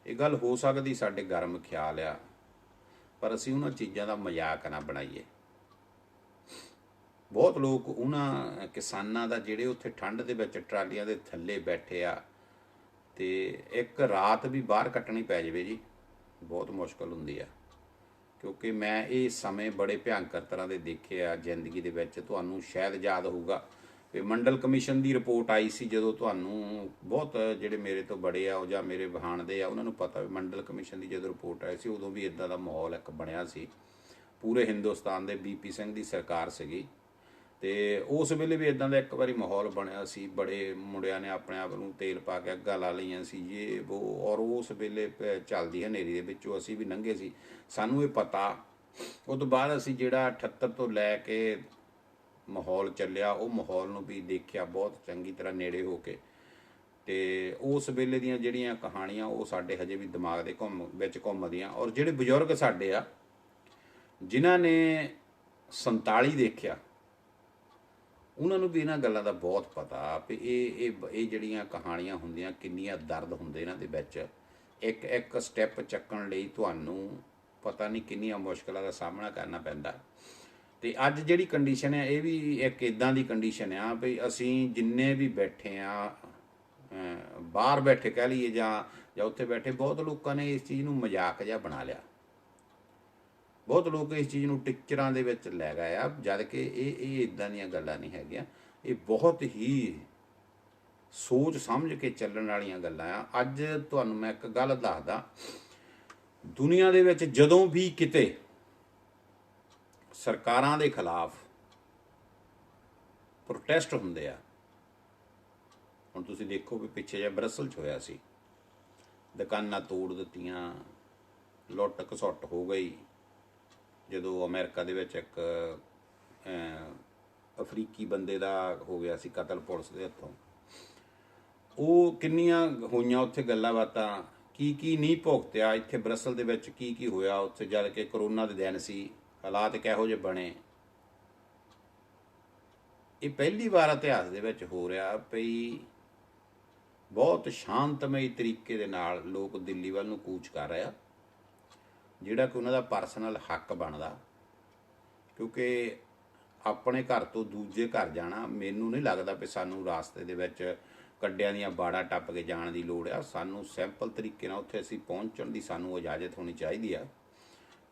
[SPEAKER 1] ਇਹ ਗੱਲ ਹੋ ਸਕਦੀ ਸਾਡੇ ਗਰਮ ਖਿਆਲ ਆ, ਪਰ ਅਸੀਂ ਉਹਨਾਂ ਚੀਜ਼ਾਂ ਦਾ ਮਜ਼ਾਕ ਨਾ ਬਣਾਈਏ। ਬਹੁਤ ਲੋਕ ਉਹਨਾਂ ਕਿਸਾਨਾਂ ਦਾ ਜਿਹੜੇ ਉੱਥੇ ਠੰਡ ਦੇ ਵਿੱਚ ਟਰਾਲੀਆਂ ਦੇ ਥੱਲੇ ਬੈਠੇ ਆ ਤੇ ਇੱਕ ਰਾਤ ਵੀ ਬਾਹਰ ਕੱਟਣੀ ਪੈ ਜਾਵੇ ਜੀ, ਬਹੁਤ ਮੁਸ਼ਕਲ ਹੁੰਦੀ ਆ। ਕਿਉਂਕਿ ਮੈਂ ਇਹ ਸਮੇਂ ਬੜੇ ਭਿਆਨਕ ਤਰ੍ਹਾਂ ਦੇ ਦੇਖੇ ਆ ਜ਼ਿੰਦਗੀ ਦੇ ਵਿੱਚ। ਤੁਹਾਨੂੰ ਸ਼ਾਇਦ ਯਾਦ ਹੋਊਗਾ ਵੀ ਮੰਡਲ ਕਮਿਸ਼ਨ ਦੀ ਰਿਪੋਰਟ ਆਈ ਸੀ, ਜਦੋਂ ਤੁਹਾਨੂੰ ਬਹੁਤ ਜਿਹੜੇ ਮੇਰੇ ਤੋਂ ਬੜੇ ਆ ਜਾਂ ਮੇਰੇ ਵਹਾਣਦੇ ਆ ਉਹਨਾਂ ਨੂੰ ਪਤਾ ਵੀ ਮੰਡਲ ਕਮਿਸ਼ਨ ਦੀ ਜਦੋਂ ਰਿਪੋਰਟ ਆਈ ਸੀ ਉਦੋਂ ਵੀ ਇੱਦਾਂ ਦਾ ਮਾਹੌਲ ਇੱਕ ਬਣਿਆ ਸੀ। ਪੂਰੇ ਹਿੰਦੁਸਤਾਨ ਦੇ BP ਸਿੰਘ ਦੀ ਸਰਕਾਰ ਸੀਗੀ ਤੇ ਉਸ ਵੇਲੇ ਵੀ ਇੱਦਾਂ ਦਾ ਇੱਕ ਵਾਰੀ ਮਾਹੌਲ ਬਣਿਆ ਸੀ। ਬੜੇ ਮੁੰਡਿਆਂ ਨੇ ਆਪਣੇ ਆਪ ਨੂੰ ਤੇਲ ਪਾ ਕੇ ਅੱਗਾਂ ਲਾ ਲਈਆਂ ਸੀ ਇਹ ਉਹ, ਔਰ ਉਸ ਵੇਲੇ ਚੱਲਦੀ ਹਨੇਰੀ ਦੇ ਵਿੱਚੋਂ ਅਸੀਂ ਵੀ ਲੰਘੇ ਸੀ, ਸਾਨੂੰ ਇਹ ਪਤਾ। ਉਹ ਤੋਂ ਬਾਅਦ ਅਸੀਂ ਜਿਹੜਾ 78 ਤੋਂ ਲੈ ਕੇ ਮਾਹੌਲ ਚੱਲਿਆ, ਉਹ ਮਾਹੌਲ ਨੂੰ ਵੀ ਦੇਖਿਆ ਬਹੁਤ ਚੰਗੀ ਤਰ੍ਹਾਂ ਨੇੜੇ ਹੋ ਕੇ। ਤੇ ਉਸ ਵੇਲੇ ਦੀਆਂ ਜਿਹੜੀਆਂ ਕਹਾਣੀਆਂ ਉਹ ਸਾਡੇ ਹਜੇ ਵੀ ਦਿਮਾਗ ਦੇ ਵਿੱਚ ਘੁੰਮਦੀਆਂ। ਔਰ ਜਿਹੜੇ ਬਜ਼ੁਰਗ ਸਾਡੇ ਆ ਜਿਨ੍ਹਾਂ ਨੇ 47 ਦੇਖਿਆ, ਉਹਨਾਂ ਨੂੰ ਵੀ ਇਹਨਾਂ ਗੱਲਾਂ ਦਾ ਬਹੁਤ ਪਤਾ ਵੀ ਇਹ ਜਿਹੜੀਆਂ ਕਹਾਣੀਆਂ ਹੁੰਦੀਆਂ ਕਿੰਨੀਆਂ ਦਰਦ ਹੁੰਦੇ ਇਹਨਾਂ ਦੇ ਵਿੱਚ। ਇੱਕ ਇੱਕ ਸਟੈਪ ਚੱਕਣ ਲਈ ਤੁਹਾਨੂੰ ਪਤਾ ਨਹੀਂ ਕਿੰਨੀਆਂ ਮੁਸ਼ਕਲਾਂ ਦਾ ਸਾਹਮਣਾ ਕਰਨਾ ਪੈਂਦਾ। ਤੇ ਅੱਜ ਜਿਹੜੀ ਕੰਡੀਸ਼ਨ ਹੈ ਇਹ ਵੀ ਇੱਕ ਇੱਦਾਂ ਦੀ ਕੰਡੀਸ਼ਨ ਆ ਵੀ ਅਸੀਂ ਜਿੰਨੇ ਵੀ ਬੈਠੇ ਆ, ਬਾਹਰ ਬੈਠੇ ਕਹਿ ਲਈਏ ਜਾਂ ਉੱਥੇ ਬੈਠੇ, ਬਹੁਤ ਲੋਕਾਂ ਨੇ ਇਸ ਚੀਜ਼ ਨੂੰ ਮਜ਼ਾਕ ਜਿਹਾ ਬਣਾ ਲਿਆ। ਬਹੁਤ ਲੋਕ ਇਸ ਚੀਜ਼ ਨੂੰ ਟਿਕਚਰਾਂ ਦੇ ਵਿੱਚ ਲੈ ਗਏ ਆ, ਜਦ ਕਿ ਇਹ ਇੱਦਾਂ ਦੀਆਂ ਗੱਲਾਂ ਨਹੀਂ ਹੈਗੀਆਂ। ਇਹ ਬਹੁਤ ਹੀ ਸੋਚ ਸਮਝ ਕੇ ਚੱਲਣ ਵਾਲੀਆਂ ਗੱਲਾਂ ਆ। ਅੱਜ ਤੁਹਾਨੂੰ ਮੈਂ ਇੱਕ ਗੱਲ ਦੱਸਦਾ, ਦੁਨੀਆ ਦੇ ਵਿੱਚ ਜਦੋਂ ਵੀ ਕਿਤੇ ਸਰਕਾਰਾਂ ਦੇ ਖਿਲਾਫ ਪ੍ਰੋਟੈਸਟ ਹੁੰਦੇ ਆ, ਹੁਣ ਤੁਸੀਂ ਦੇਖੋ ਵੀ ਪਿੱਛੇ ਜਿਹਾ ਬਰਸਲ 'ਚ ਹੋਇਆ ਸੀ, ਦੁਕਾਨਾਂ ਤੋੜ ਦਿੱਤੀਆਂ, ਲੁੱਟ ਘਸੁੱਟ ਹੋ ਗਈ ਜਦੋਂ ਅਮਰੀਕਾ ਦੇ ਵਿੱਚ ਇੱਕ ਅਫਰੀਕੀ ਬੰਦੇ ਦਾ ਹੋ ਗਿਆ ਸੀ ਕਤਲ ਪੁਲਿਸ ਦੇ ਹੱਥੋਂ। ਉਹ ਕਿੰਨੀਆਂ ਹੋਈਆਂ ਉੱਥੇ ਗੱਲਾਂ ਬਾਤਾਂ, ਕੀ ਨਹੀਂ ਭੁਗਤਿਆ ਇੱਥੇ ਬਰਸਲ ਦੇ ਵਿੱਚ, ਕੀ ਹੋਇਆ ਉੱਥੇ ਜਦ ਕਿ ਕਰੋਨਾ ਦੇ ਦਿਨ ਸੀ, ਹਾਲਾਤ ਕਿਹੋ ਜਿਹੇ ਬਣੇ। ਇਹ ਪਹਿਲੀ ਵਾਰ ਇਤਿਹਾਸ ਦੇ ਵਿੱਚ ਹੋ ਰਿਹਾ ਪਈ ਬਹੁਤ ਸ਼ਾਂਤਮਈ ਤਰੀਕੇ ਦੇ ਨਾਲ ਲੋਕ ਦਿੱਲੀ ਵੱਲ ਨੂੰ ਕੂਚ ਕਰ ਰਹੇ ਆ, ਜਿਹੜਾ ਕਿ ਉਹਨਾਂ ਦਾ ਪਰਸਨਲ ਹੱਕ ਬਣਦਾ। ਕਿਉਂਕਿ ਆਪਣੇ ਘਰ ਤੋਂ ਦੂਜੇ ਘਰ ਜਾਣਾ, ਮੈਨੂੰ ਨਹੀਂ ਲੱਗਦਾ ਵੀ ਸਾਨੂੰ ਰਾਸਤੇ ਦੇ ਵਿੱਚ ਕੱਡਿਆਂ ਦੀਆਂ ਬਾੜਾਂ ਟੱਪ ਕੇ ਜਾਣ ਦੀ ਲੋੜ ਆ। ਸਾਨੂੰ ਸਿੰਪਲ ਤਰੀਕੇ ਨਾਲ ਉੱਥੇ ਅਸੀਂ ਪਹੁੰਚਣ ਦੀ ਸਾਨੂੰ ਇਜਾਜ਼ਤ ਹੋਣੀ ਚਾਹੀਦੀ ਆ।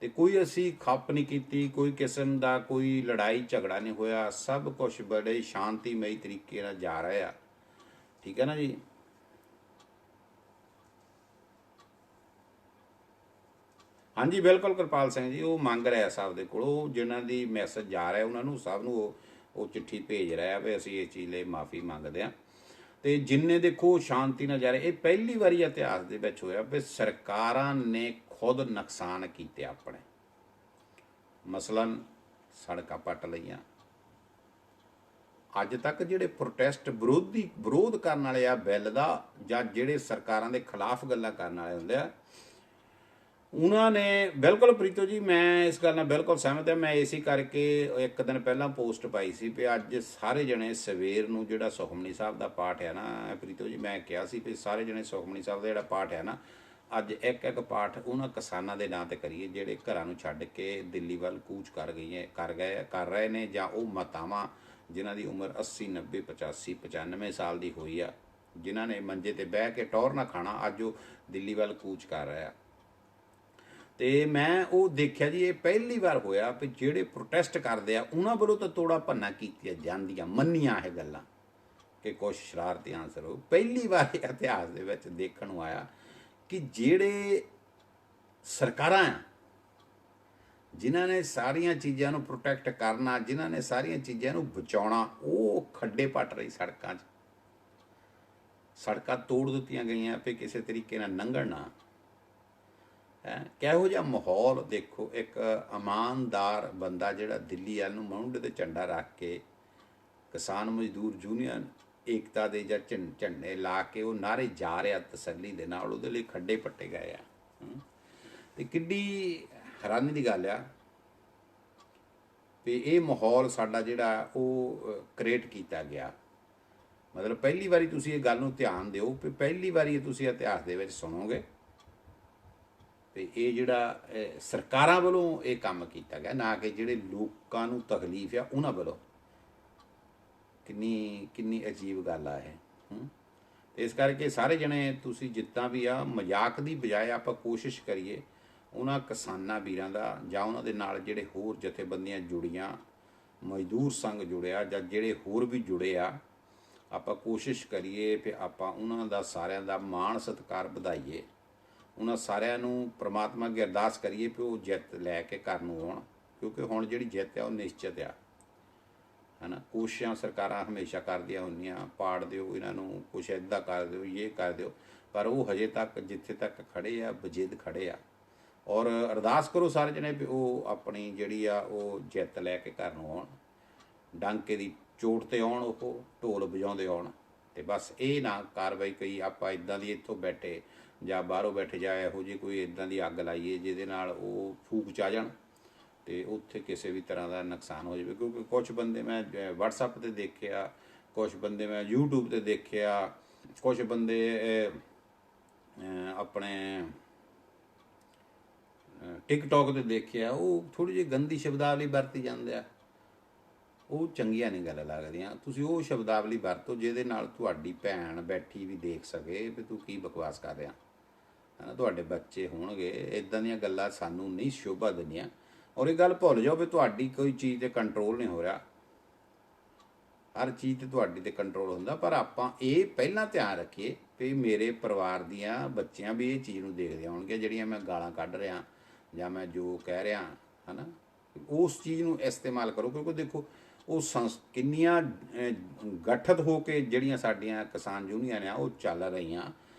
[SPEAKER 1] ਤੇ ਕੋਈ ਅਸੀਂ ਖੱਪ ਨਹੀਂ ਕੀਤੀ, ਕੋਈ ਕਿਸਮ ਦਾ ਕੋਈ ਲੜਾਈ ਝਗੜਾ ਨਹੀਂ ਹੋਇਆ, ਸਭ ਕੁਝ ਬੜੇ ਸ਼ਾਂਤੀਮਈ ਤਰੀਕੇ ਨਾਲ ਜਾ ਰਹੇ ਆ। ਠੀਕ ਹੈ ਨਾ ਜੀ। ਹਾਂਜੀ ਬਿਲਕੁਲ ਕਿਰਪਾਲ ਸਿੰਘ ਜੀ, ਉਹ ਮੰਗ ਰਿਹਾ ਸਭ ਦੇ ਕੋਲੋਂ, ਜਿਨ੍ਹਾਂ ਦੀ ਮੈਸੇਜ ਜਾ ਰਿਹਾ ਉਹਨਾਂ ਨੂੰ ਸਭ ਨੂੰ ਉਹ ਚਿੱਠੀ ਭੇਜ ਰਿਹਾ ਵੀ ਅਸੀਂ ਇਸ ਚੀਜ਼ ਲਈ ਮਾਫੀ ਮੰਗਦੇ ਹਾਂ। ਤੇ ਜਿੰਨੇ ਦੇਖੋ ਸ਼ਾਂਤੀ ਨਾਲ ਜਾ ਰਹੇ, ਇਹ ਪਹਿਲੀ ਵਾਰੀ ਇਤਿਹਾਸ ਦੇ ਵਿੱਚ ਹੋਇਆ ਵੀ ਸਰਕਾਰਾਂ ਨੇ ਖੁਦ ਨੁਕਸਾਨ ਕੀਤੇ ਆਪਣੇ। ਮਸਲਨ ਸੜਕਾਂ ਪੱਟ ਲਈਆਂ। ਅੱਜ ਤੱਕ ਜਿਹੜੇ ਪ੍ਰੋਟੈਸਟ ਵਿਰੋਧ ਕਰਨ ਵਾਲੇ ਆ ਬਿੱਲ ਦਾ, ਜਾਂ ਜਿਹੜੇ ਸਰਕਾਰਾਂ ਦੇ ਖਿਲਾਫ ਗੱਲਾਂ ਕਰਨ ਵਾਲੇ ਹੁੰਦੇ ਆ, ਉਹਨਾਂ ਨੇ ਬਿਲਕੁਲ ਪ੍ਰੀਤੋ ਜੀ ਮੈਂ ਇਸ ਗੱਲ ਨਾਲ ਬਿਲਕੁਲ ਸਹਿਮਤ ਹਾਂ। ਮੈਂ ਇਸੇ ਕਰਕੇ ਇੱਕ ਦਿਨ ਪਹਿਲਾਂ ਪੋਸਟ ਪਾਈ ਸੀ ਵੀ ਅੱਜ ਸਾਰੇ ਜਣੇ ਸਵੇਰ ਨੂੰ ਜਿਹੜਾ ਸੁਖਮਨੀ ਸਾਹਿਬ ਦਾ ਪਾਠ ਹੈ ਨਾ ਪ੍ਰੀਤੋ ਜੀ, ਮੈਂ ਕਿਹਾ ਸੀ ਵੀ ਸਾਰੇ ਜਣੇ ਸੁਖਮਨੀ ਸਾਹਿਬ ਦਾ ਜਿਹੜਾ ਪਾਠ ਹੈ ਨਾ, ਅੱਜ ਇੱਕ ਪਾਠ ਉਹਨਾਂ ਕਿਸਾਨਾਂ ਦੇ ਨਾਂ 'ਤੇ ਕਰੀਏ ਜਿਹੜੇ ਘਰਾਂ ਨੂੰ ਛੱਡ ਕੇ ਦਿੱਲੀ ਵੱਲ ਕੂਚ ਕਰ ਰਹੇ ਨੇ, ਜਾਂ ਉਹ ਮਾਤਾਵਾਂ ਜਿਨ੍ਹਾਂ ਦੀ ਉਮਰ 80 90 85 95 ਸਾਲ ਦੀ ਹੋਈ ਆ, ਜਿਨ੍ਹਾਂ ਨੇ ਮੰਜੇ 'ਤੇ ਬਹਿ ਕੇ ਟੌਰ ਨਾ ਖਾਣਾ, ਅੱਜ ਉਹ ਦਿੱਲੀ ਵੱਲ ਕੂਚ ਕਰ ਰਹੇ ਆ। ਤੇ ਮੈਂ ਉਹ ਦੇਖਿਆ ਜੀ, ਇਹ ਪਹਿਲੀ ਵਾਰ ਹੋਇਆ ਵੀ ਜਿਹੜੇ ਪ੍ਰੋਟੈਸਟ ਕਰਦੇ ਆ ਉਹਨਾਂ ਵੱਲੋਂ ਤਾਂ ਤੋੜਾ ਭੰਨਾ ਕੀਤੀਆਂ ਜਾਂਦੀਆਂ, ਮੰਨੀਆਂ ਇਹ ਗੱਲਾਂ ਕਿ ਕੁਛ ਸ਼ਰਾਰਤੀ ਆਨਸਰ ਹੋ। ਪਹਿਲੀ ਵਾਰ ਇਤਿਹਾਸ ਦੇ ਵਿੱਚ ਦੇਖਣ ਨੂੰ ਆਇਆ ਕਿ ਜਿਹੜੇ ਸਰਕਾਰਾਂ ਆ, ਜਿਨ੍ਹਾਂ ਨੇ ਸਾਰੀਆਂ ਚੀਜ਼ਾਂ ਨੂੰ ਪ੍ਰੋਟੈਕਟ ਕਰਨਾ, ਜਿਨ੍ਹਾਂ ਨੇ ਸਾਰੀਆਂ ਚੀਜ਼ਾਂ ਨੂੰ ਬਚਾਉਣਾ, ਉਹ ਖੱਡੇ ਪੱਟ ਰਹੀ ਸੜਕਾਂ 'ਚ। ਸੜਕਾਂ ਤੋੜ ਦਿੱਤੀਆਂ ਗਈਆਂ ਵੀ ਕਿਸੇ ਤਰੀਕੇ ਨਾਲ ਲੰਘਣ ਨਾ। ਕਿਹੋ ਜਿਹਾ ਮਾਹੌਲ ਦੇਖੋ, ਇੱਕ ਇਮਾਨਦਾਰ ਬੰਦਾ ਜਿਹੜਾ ਦਿੱਲੀ ਵੱਲ ਨੂੰ ਮੋਢੇ 'ਤੇ ਝੰਡਾ ਰੱਖ ਕੇ ਕਿਸਾਨ ਮਜ਼ਦੂਰ ਯੂਨੀਅਨ ਏਕਤਾ ਦੇ ਜਾਂ ਝੰਡੇ ਲਾ ਕੇ ਉਹ ਨਾਅਰੇ ਜਾ ਰਿਹਾ ਤਸੱਲੀ ਦੇ ਨਾਲ, ਉਹਦੇ ਲਈ ਖੱਡੇ ਪੱਟੇ ਗਏ ਆ। ਤੇ ਕਿੱਡੀ ਹੈਰਾਨੀ ਦੀ ਗੱਲ ਆ ਵੀ ਇਹ ਮਾਹੌਲ ਸਾਡਾ ਜਿਹੜਾ ਉਹ ਕ੍ਰੀਏਟ ਕੀਤਾ ਗਿਆ। ਮਤਲਬ ਪਹਿਲੀ ਵਾਰੀ ਤੁਸੀਂ ਇਹ ਗੱਲ ਨੂੰ ਧਿਆਨ ਦਿਓ ਵੀ ਪਹਿਲੀ ਵਾਰੀ ਇਹ ਤੁਸੀਂ ਇਤਿਹਾਸ ਦੇ ਵਿੱਚ ਸੁਣੋਗੇ ਤੇ ਇਹ ਜਿਹੜਾ ਸਰਕਾਰਾਂ ਵੱਲੋਂ ਇਹ ਕੰਮ ਕੀਤਾ ਗਿਆ, ਨਾ ਕਿ ਜਿਹੜੇ ਲੋਕਾਂ ਨੂੰ ਤਕਲੀਫ ਆ ਉਹਨਾਂ ਵੱਲੋਂ। ਕਿੰਨੀ ਅਜੀਬ ਗੱਲ ਆ ਇਹ। ਤੇ ਇਸ ਕਰਕੇ ਸਾਰੇ ਜਣੇ ਤੁਸੀਂ ਜਿੱਦਾਂ ਵੀ ਆ, ਮਜ਼ਾਕ ਦੀ ਬਜਾਏ ਆਪਾਂ ਕੋਸ਼ਿਸ਼ ਕਰੀਏ ਉਹਨਾਂ ਕਿਸਾਨਾਂ ਵੀਰਾਂ ਦਾ, ਜਾਂ ਉਹਨਾਂ ਦੇ ਨਾਲ ਜਿਹੜੇ ਹੋਰ ਜਥੇਬੰਦੀਆਂ ਜੁੜੀਆਂ, ਮਜ਼ਦੂਰ ਸੰਘ ਜੁੜਿਆ, ਜਾਂ ਜਿਹੜੇ ਹੋਰ ਵੀ ਜੁੜੇ ਆ, ਆਪਾਂ ਕੋਸ਼ਿਸ਼ ਕਰੀਏ ਵੀ ਆਪਾਂ ਉਹਨਾਂ ਦਾ ਸਾਰਿਆਂ ਦਾ ਮਾਣ ਸਤਿਕਾਰ ਵਧਾਈਏ। ਉਹਨਾਂ ਸਾਰਿਆਂ ਨੂੰ ਪ੍ਰਮਾਤਮਾ ਅੱਗੇ ਅਰਦਾਸ ਕਰੀਏ ਵੀ ਉਹ ਜਿੱਤ ਲੈ ਕੇ ਘਰ ਨੂੰ ਆਉਣ, ਕਿਉਂਕਿ ਹੁਣ ਜਿਹੜੀ ਜਿੱਤ ਆ ਉਹ ਨਿਸ਼ਚਿਤ ਆ, ਹੈ ਨਾ। ਕੋਸ਼ਿਸ਼ਾਂ ਸਰਕਾਰਾਂ ਹਮੇਸ਼ਾ ਕਰਦੀਆਂ ਹੁੰਦੀਆਂ, ਪਾੜ ਦਿਓ ਇਹਨਾਂ ਨੂੰ, ਕੁਛ ਇੱਦਾਂ ਕਰ ਦਿਓ, ਇਹ ਕਰ ਦਿਓ, ਪਰ ਉਹ ਹਜੇ ਤੱਕ ਜਿੱਥੇ ਤੱਕ ਖੜੇ ਆ ਬਜਿੱਦ ਖੜੇ ਆ। ਔਰ ਅਰਦਾਸ ਕਰੋ ਸਾਰੇ ਜਣੇ ਵੀ ਉਹ ਆਪਣੀ ਜਿਹੜੀ ਆ ਉਹ ਜਿੱਤ ਲੈ ਕੇ ਘਰ ਨੂੰ ਆਉਣ, ਡਾਂਕੇ ਦੀ ਚੋਟ 'ਤੇ ਆਉਣ, ਉਹ ਢੋਲ ਵਜਾਉਂਦੇ ਆਉਣ। ਤੇ ਬਸ ਇਹ ਨਾ ਕਾਰਵਾਈ ਕਰੀ ਆਪਾਂ ਇੱਦਾਂ ਦੀ ਇੱਥੋਂ ਬੈਠੇ ਜਾਂ ਬਾਹਰੋਂ ਬੈਠੇ ਜਾਂ ਇਹੋ ਜਿਹੀ ਕੋਈ ਇੱਦਾਂ ਦੀ ਅੱਗ ਲਾਈਏ ਜਿਹਦੇ ਨਾਲ ਉਹ ਫੂਕ 'ਚ ਆ ਜਾਣ ਤੇ ਉੱਥੇ ਕਿਸੇ ਵੀ ਤਰ੍ਹਾਂ ਦਾ ਨੁਕਸਾਨ ਹੋ ਜਾਵੇ। ਕਿਉਂਕਿ ਕੁਛ ਬੰਦੇ ਮੈਂ WhatsApp 'ਤੇ ਦੇਖਿਆ, ਕੁਛ ਬੰਦੇ ਮੈਂ YouTube 'ਤੇ ਦੇਖਿਆ, ਕੁਛ ਬੰਦੇ ਆਪਣੇ TikTok 'ਤੇ ਦੇਖਿਆ, ਉਹ ਥੋੜ੍ਹੀ ਜਿਹੀ ਗੰਦੀ ਸ਼ਬਦਾਵਲੀ ਵਰਤੀ ਜਾਂਦੇ ਆ। ਉਹ ਚੰਗੀਆਂ ਨਹੀਂ ਗੱਲ ਲੱਗਦੀਆਂ। ਤੁਸੀਂ ਉਹ ਸ਼ਬਦਾਵਲੀ ਵਰਤੋ ਜਿਹਦੇ ਨਾਲ ਤੁਹਾਡੀ ਭੈਣ ਬੈਠੀ ਵੀ ਦੇਖ ਸਕੇ ਵੀ ਤੂੰ ਕੀ ਬਕਵਾਸ ਕਰ ਰਿਹਾ, ਹੈ ਨਾ। ਤੁਹਾਡੇ ਬੱਚੇ ਹੋਣਗੇ, ਇੱਦਾਂ ਦੀਆਂ ਗੱਲਾਂ ਸਾਨੂੰ ਨਹੀਂ ਸ਼ੋਭਾ ਦਿੰਦੀਆਂ। ਔਰ ਇਹ ਗੱਲ ਭੁੱਲ ਜਾਓ ਵੀ ਤੁਹਾਡੀ ਕੋਈ ਚੀਜ਼ 'ਤੇ ਕੰਟਰੋਲ ਨਹੀਂ ਹੋ ਰਿਹਾ। ਹਰ ਚੀਜ਼ ਤੇ ਤੁਹਾਡੀ ਤੇ ਕੰਟਰੋਲ ਹੁੰਦਾ, ਪਰ ਆਪਾਂ ਇਹ ਪਹਿਲਾਂ ਧਿਆਨ ਰੱਖੀਏ ਵੀ ਮੇਰੇ ਪਰਿਵਾਰ ਦੀਆਂ ਬੱਚਿਆਂ ਵੀ ਇਹ ਚੀਜ਼ ਨੂੰ ਦੇਖਦੇ ਹੋਣਗੇ, ਜਿਹੜੀਆਂ ਮੈਂ ਗਾਲਾਂ ਕੱਢ ਰਿਹਾ ਜਾਂ ਮੈਂ ਜੋ ਕਹਿ ਰਿਹਾ ਹੈ ਨਾ, ਉਸ ਚੀਜ਼ ਨੂੰ ਇਸਤੇਮਾਲ ਕਰੋ। ਕਿਉਂਕਿ ਦੇਖੋ ਉਹ ਕਿੰਨੀਆਂ ਗਠਿਤ ਹੋ ਕੇ ਜਿਹੜੀਆਂ ਸਾਡੀਆਂ ਕਿਸਾਨ ਯੂਨੀਅਨ ਆ ਉਹ ਚੱਲ ਰਹੀਆਂ,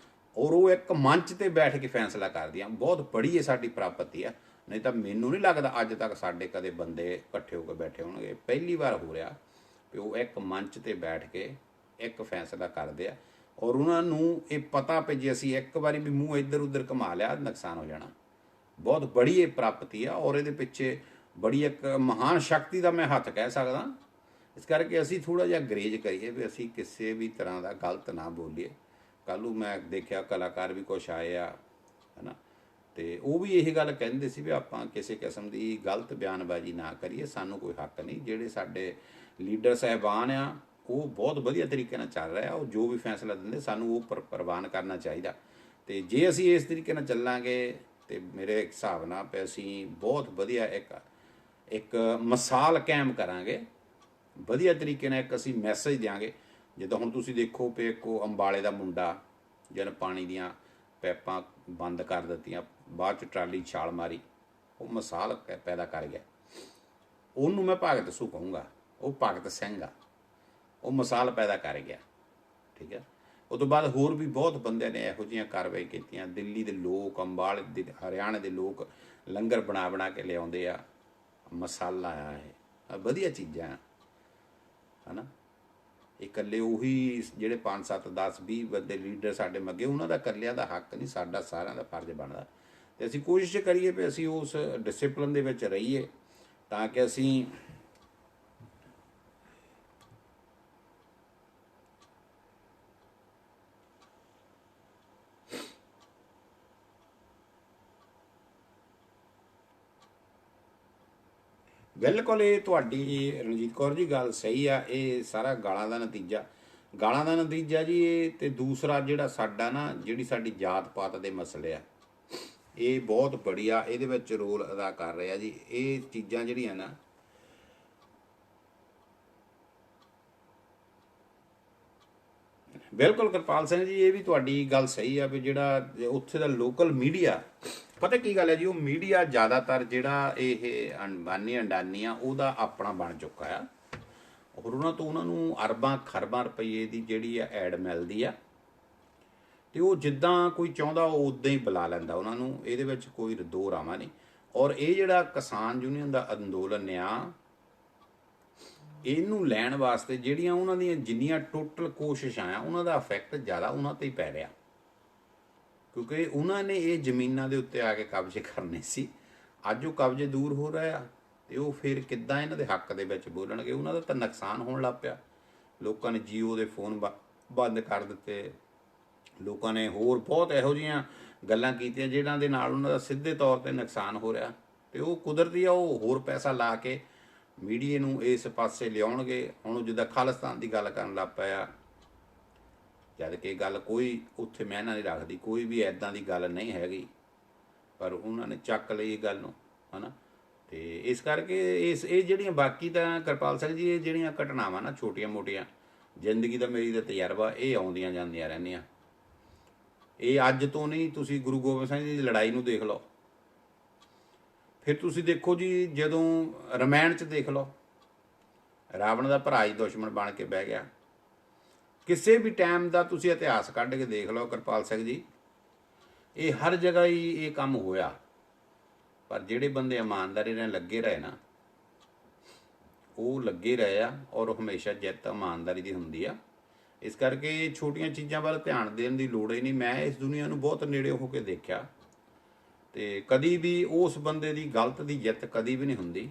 [SPEAKER 1] ਔਰ ਉਹ ਇੱਕ ਮੰਚ ਤੇ ਬੈਠ ਕੇ ਫੈਸਲਾ ਕਰਦੀਆਂ। ਬਹੁਤ ਬੜੀ ਇਹ ਸਾਡੀ ਪ੍ਰਾਪਤੀ ਆ, ਨਹੀਂ ਤਾਂ ਮੈਨੂੰ ਨਹੀਂ ਲੱਗਦਾ ਅੱਜ ਤੱਕ ਸਾਡੇ ਕਦੇ ਬੰਦੇ ਇਕੱਠੇ ਹੋ ਕੇ ਬੈਠੇ ਹੋਣਗੇ। ਪਹਿਲੀ ਵਾਰ ਹੋ ਰਿਹਾ ਵੀ ਉਹ ਇੱਕ ਮੰਚ ਤੇ ਬੈਠ ਕੇ ਇੱਕ ਫੈਸਲਾ ਕਰਦੇ ਆ, ਔਰ ਉਹਨਾਂ ਨੂੰ ਇਹ ਪਤਾ ਵੀ ਜੇ ਅਸੀਂ ਇੱਕ ਵਾਰੀ ਵੀ ਮੂੰਹ ਇੱਧਰ ਉੱਧਰ ਘੁਮਾ ਲਿਆ ਨੁਕਸਾਨ ਹੋ ਜਾਣਾ। ਬਹੁਤ ਬੜੀ ਇਹ ਪ੍ਰਾਪਤੀ ਆ, ਔਰ ਇਹਦੇ ਪਿੱਛੇ ਬੜੀ ਇੱਕ ਮਹਾਨ ਸ਼ਕਤੀ ਦਾ ਮੈਂ ਹੱਥ ਕਹਿ ਸਕਦਾ। ਇਸ ਕਰਕੇ ਅਸੀਂ ਥੋੜ੍ਹਾ ਜਿਹਾ ਗਰੇਜ ਕਰੀਏ ਵੀ ਅਸੀਂ ਕਿਸੇ ਵੀ ਤਰ੍ਹਾਂ ਦਾ ਗਲਤ ਨਾ ਬੋਲੀਏ। ਕੱਲ੍ਹ ਨੂੰ ਮੈਂ ਦੇਖਿਆ ਕਲਾਕਾਰ ਵੀ ਕੁਛ ਆਏ ਆ ਹੈ ਨਾ, ਅਤੇ ਉਹ ਵੀ ਇਹ ਗੱਲ ਕਹਿੰਦੇ ਸੀ ਵੀ ਆਪਾਂ ਕਿਸੇ ਕਿਸਮ ਦੀ ਗਲਤ ਬਿਆਨਬਾਜ਼ੀ ਨਾ ਕਰੀਏ, ਸਾਨੂੰ ਕੋਈ ਹੱਕ ਨਹੀਂ। ਜਿਹੜੇ ਸਾਡੇ ਲੀਡਰ ਸਾਹਿਬਾਨ ਆ ਉਹ ਬਹੁਤ ਵਧੀਆ ਤਰੀਕੇ ਨਾਲ ਚੱਲ ਰਿਹਾ, ਉਹ ਜੋ ਵੀ ਫੈਸਲਾ ਦਿੰਦੇ ਸਾਨੂੰ ਉਹ ਪ੍ਰਵਾਨ ਕਰਨਾ ਚਾਹੀਦਾ। ਅਤੇ ਜੇ ਅਸੀਂ ਇਸ ਤਰੀਕੇ ਨਾਲ ਚੱਲਾਂਗੇ ਤਾਂ ਮੇਰੇ ਹਿਸਾਬ ਨਾਲ ਵੀ ਅਸੀਂ ਬਹੁਤ ਵਧੀਆ ਇੱਕ ਮਿਸਾਲ ਕਾਇਮ ਕਰਾਂਗੇ, ਵਧੀਆ ਤਰੀਕੇ ਨਾਲ ਇੱਕ ਅਸੀਂ ਮੈਸੇਜ ਦਿਆਂਗੇ। ਜਿੱਦਾਂ ਹੁਣ ਤੁਸੀਂ ਦੇਖੋ ਵੀ ਇੱਕ ਉਹ ਅੰਬਾਲੇ ਦਾ ਮੁੰਡਾ ਜਿਹਨੇ ਪਾਣੀ ਦੀਆਂ ਪੈਪਾਂ ਬੰਦ ਕਰ ਦਿੱਤੀਆਂ, ਬਾਅਦ 'ਚ ਟਰਾਲੀ ਛਾਲ ਮਾਰੀ, ਉਹ ਮਿਸਾਲ ਪੈਦਾ ਕਰ ਗਿਆ। ਉਹਨੂੰ ਮੈਂ ਭਗਤ ਸੂ ਕਹੂੰਗਾ, ਉਹ ਭਗਤ ਸਿੰਘ ਆ, ਉਹ ਮਿਸਾਲ ਪੈਦਾ ਕਰ ਗਿਆ। ਠੀਕ ਹੈ, ਉਹ ਤੋਂ ਬਾਅਦ ਹੋਰ ਵੀ ਬਹੁਤ ਬੰਦਿਆਂ ਨੇ ਇਹੋ ਜਿਹੀਆਂ ਕਾਰਵਾਈ ਕੀਤੀਆਂ। ਦਿੱਲੀ ਦੇ ਲੋਕ, ਅੰਬਾਲੇ ਦੇ, ਹਰਿਆਣੇ ਦੇ ਲੋਕ ਲੰਗਰ ਬਣਾ ਕੇ ਲਿਆਉਂਦੇ ਆ, ਮਸਾਲਾ ਆ, ਇਹ ਵਧੀਆ ਚੀਜ਼ਾਂ ਹੈ ਨਾ। ਇਕੱਲੇ ਉਹੀ ਜਿਹੜੇ 5 7 10 20 ਬੰਦੇ ਲੀਡਰ ਸਾਡੇ ਮੱਗੇ, ਉਹਨਾਂ ਦਾ ਇਕੱਲਿਆਂ ਦਾ ਹੱਕ ਨਹੀਂ, ਸਾਡਾ ਸਾਰਿਆਂ ਦਾ ਫਰਜ਼ ਬਣਦਾ। ਅਤੇ ਅਸੀਂ ਕੋਸ਼ਿਸ਼ ਕਰੀਏ ਵੀ ਅਸੀਂ ਉਸ ਡਿਸਿਪਲਿਨ ਦੇ ਵਿੱਚ ਰਹੀਏ ਤਾਂ ਕਿ ਅਸੀਂ ਬਿਲਕੁਲ। ਇਹ ਤੁਹਾਡੀ ਰਣਜੀਤ ਕੌਰ ਜੀ ਗੱਲ ਸਹੀ ਆ। ਇਹ ਸਾਰਾ ਗਾਲਾਂ ਦਾ ਨਤੀਜਾ ਜੀ ਇਹ। ਅਤੇ ਦੂਸਰਾ ਜਿਹੜਾ ਸਾਡਾ ਨਾ, ਜਿਹੜੀ ਸਾਡੀ ਜਾਤ ਪਾਤ ਦੇ ਮਸਲੇ ਆ, ਇਹ ਬਹੁਤ ਬੜੀਆ ਇਹਦੇ ਵਿੱਚ ਰੋਲ ਅਦਾ ਕਰ ਰਿਹਾ ਜੀ। ਇਹ ਚੀਜ਼ਾਂ ਜਿਹੜੀਆਂ ਨਾ, ਬਿਲਕੁਲ ਕਿਰਪਾਲ ਸਿੰਘ ਜੀ, ਇਹ ਵੀ ਤੁਹਾਡੀ ਗੱਲ ਸਹੀ ਆ ਵੀ ਜਿਹੜਾ ਉੱਥੇ ਦਾ ਲੋਕਲ ਮੀਡੀਆ, ਪਤਾ ਕੀ ਗੱਲ ਹੈ ਜੀ, ਉਹ ਮੀਡੀਆ ਜ਼ਿਆਦਾਤਰ ਜਿਹੜਾ ਇਹ ਅੰਬਾਨੀ ਅਡਾਨੀ ਆ ਉਹਦਾ ਆਪਣਾ ਬਣ ਚੁੱਕਾ ਆ, ਔਰ ਉਹਨਾਂ ਨੂੰ ਅਰਬਾਂ ਖਰਬਾਂ ਰੁਪਈਏ ਦੀ ਜਿਹੜੀ ਆ ਐਡ ਮਿਲਦੀ ਆ, ਅਤੇ ਉਹ ਜਿੱਦਾਂ ਕੋਈ ਚਾਹੁੰਦਾ ਉਹ ਉੱਦਾਂ ਹੀ ਬੁਲਾ ਲੈਂਦਾ ਉਹਨਾਂ ਨੂੰ। ਇਹਦੇ ਵਿੱਚ ਕੋਈ ਦੋ ਰਾਵਾਂ ਨਹੀਂ। ਔਰ ਇਹ ਜਿਹੜਾ ਕਿਸਾਨ ਯੂਨੀਅਨ ਦਾ ਅੰਦੋਲਨ ਆ, ਇਹਨੂੰ ਲੈਣ ਵਾਸਤੇ ਜਿਹੜੀਆਂ ਉਹਨਾਂ ਦੀਆਂ ਜਿੰਨੀਆਂ ਟੋਟਲ ਕੋਸ਼ਿਸ਼ਾਂ ਆ, ਉਹਨਾਂ ਦਾ ਇਫੈਕਟ ਜ਼ਿਆਦਾ ਉਹਨਾਂ 'ਤੇ ਹੀ ਪੈ ਰਿਹਾ, ਕਿਉਂਕਿ ਉਹਨਾਂ ਨੇ ਇਹ ਜ਼ਮੀਨਾਂ ਦੇ ਉੱਤੇ ਆ ਕੇ ਕਬਜ਼ੇ ਕਰਨੇ ਸੀ। ਅੱਜ ਉਹ ਕਬਜ਼ੇ ਦੂਰ ਹੋ ਰਹੇ ਆ, ਅਤੇ ਉਹ ਫਿਰ ਕਿੱਦਾਂ ਇਹਨਾਂ ਦੇ ਹੱਕ ਦੇ ਵਿੱਚ ਬੋਲਣਗੇ। ਉਹਨਾਂ ਦਾ ਤਾਂ ਨੁਕਸਾਨ ਹੋਣ ਲੱਗ ਪਿਆ। ਲੋਕਾਂ ਨੇ ਜੀਓ ਦੇ ਫੋਨ ਬੰਦ ਕਰ ਦਿੱਤੇ, ਲੋਕਾਂ ਨੇ ਹੋਰ ਬਹੁਤ ਇਹੋ ਜਿਹੀਆਂ ਗੱਲਾਂ ਕੀਤੀਆਂ ਜਿਹਨਾਂ ਦੇ ਨਾਲ ਉਹਨਾਂ ਦਾ ਸਿੱਧੇ ਤੌਰ 'ਤੇ ਨੁਕਸਾਨ ਹੋ ਰਿਹਾ, ਅਤੇ ਉਹ ਕੁਦਰਤੀ ਆ, ਉਹ ਹੋਰ ਪੈਸਾ ਲਾ ਕੇ ਮੀਡੀਆ ਨੂੰ ਇਸ ਪਾਸੇ ਲਿਆਉਣਗੇ। ਹੁਣ ਉਹ ਜਿੱਦਾਂ ਖਾਲਿਸਤਾਨ ਦੀ ਗੱਲ ਕਰਨ ਲੱਗ ਪਿਆ, ਜਦ ਕਿ ਗੱਲ ਕੋਈ ਉੱਥੇ ਮਾਇਨਾ ਨਹੀਂ ਰੱਖਦੀ, ਕੋਈ ਵੀ ਇੱਦਾਂ ਦੀ ਗੱਲ ਨਹੀਂ ਹੈਗੀ, ਪਰ ਉਹਨਾਂ ਨੇ ਚੱਕ ਲਈ ਇਹ ਗੱਲ ਨੂੰ, ਹੈ ਨਾ। ਅਤੇ ਇਸ ਕਰਕੇ ਇਹ ਜਿਹੜੀਆਂ ਬਾਕੀ ਤਾਂ ਕਿਰਪਾਲ ਸਿੰਘ ਜੀ, ਇਹ ਜਿਹੜੀਆਂ ਘਟਨਾਵਾਂ ਨਾ ਛੋਟੀਆਂ ਮੋਟੀਆਂ, ਜ਼ਿੰਦਗੀ ਦਾ ਮੇਰੀ ਦਾ ਤਜਰਬਾ, ਇਹ ਆਉਂਦੀਆਂ ਜਾਂਦੀਆਂ ਰਹਿੰਦੀਆਂ। ਇਹ ਅੱਜ ਤੋਂ ਨਹੀਂ, ਤੁਸੀਂ ਗੁਰੂ ਗੋਬਿੰਦ ਸਿੰਘ ਜੀ ਦੀ ਲੜਾਈ ਨੂੰ ਦੇਖ ਲਓ, ਫਿਰ ਤੁਸੀਂ ਦੇਖੋ ਜੀ ਜਦੋਂ ਰਮਾਇਣ 'ਚ ਦੇਖ ਲਓ, ਰਾਵਣ ਦਾ ਭਰਾ ਹੀ ਦੁਸ਼ਮਣ ਬਣ ਕੇ ਬਹਿ ਗਿਆ। ਕਿਸੇ ਵੀ ਟਾਈਮ ਦਾ ਤੁਸੀਂ ਇਤਿਹਾਸ ਕੱਢ ਕੇ ਦੇਖ ਲਓ ਕਿਰਪਾਲ ਸਿੰਘ ਜੀ, ਇਹ ਹਰ ਜਗ੍ਹਾ ਹੀ ਇਹ ਕੰਮ ਹੋਇਆ। ਪਰ ਜਿਹੜੇ ਬੰਦੇ ਇਮਾਨਦਾਰੀ ਨਾਲ ਲੱਗੇ ਰਹੇ ਨਾ, ਉਹ ਲੱਗੇ ਰਹੇ ਆ, ਔਰ ਹਮੇਸ਼ਾ ਜਿੱਤ ਇਮਾਨਦਾਰੀ ਦੀ ਹੁੰਦੀ ਆ। ਇਸ ਕਰਕੇ ਛੋਟੀਆਂ ਚੀਜ਼ਾਂ ਵੱਲ ਧਿਆਨ ਦੇਣ ਦੀ ਲੋੜ ਹੀ ਨਹੀਂ। ਮੈਂ ਇਸ ਦੁਨੀਆ ਨੂੰ ਬਹੁਤ ਨੇੜੇ ਹੋ ਕੇ ਦੇਖਿਆ, ਅਤੇ ਕਦੀ ਵੀ ਉਸ ਬੰਦੇ ਦੀ ਗਲਤ ਦੀ ਜਿੱਤ ਕਦੀ ਵੀ ਨਹੀਂ ਹੁੰਦੀ।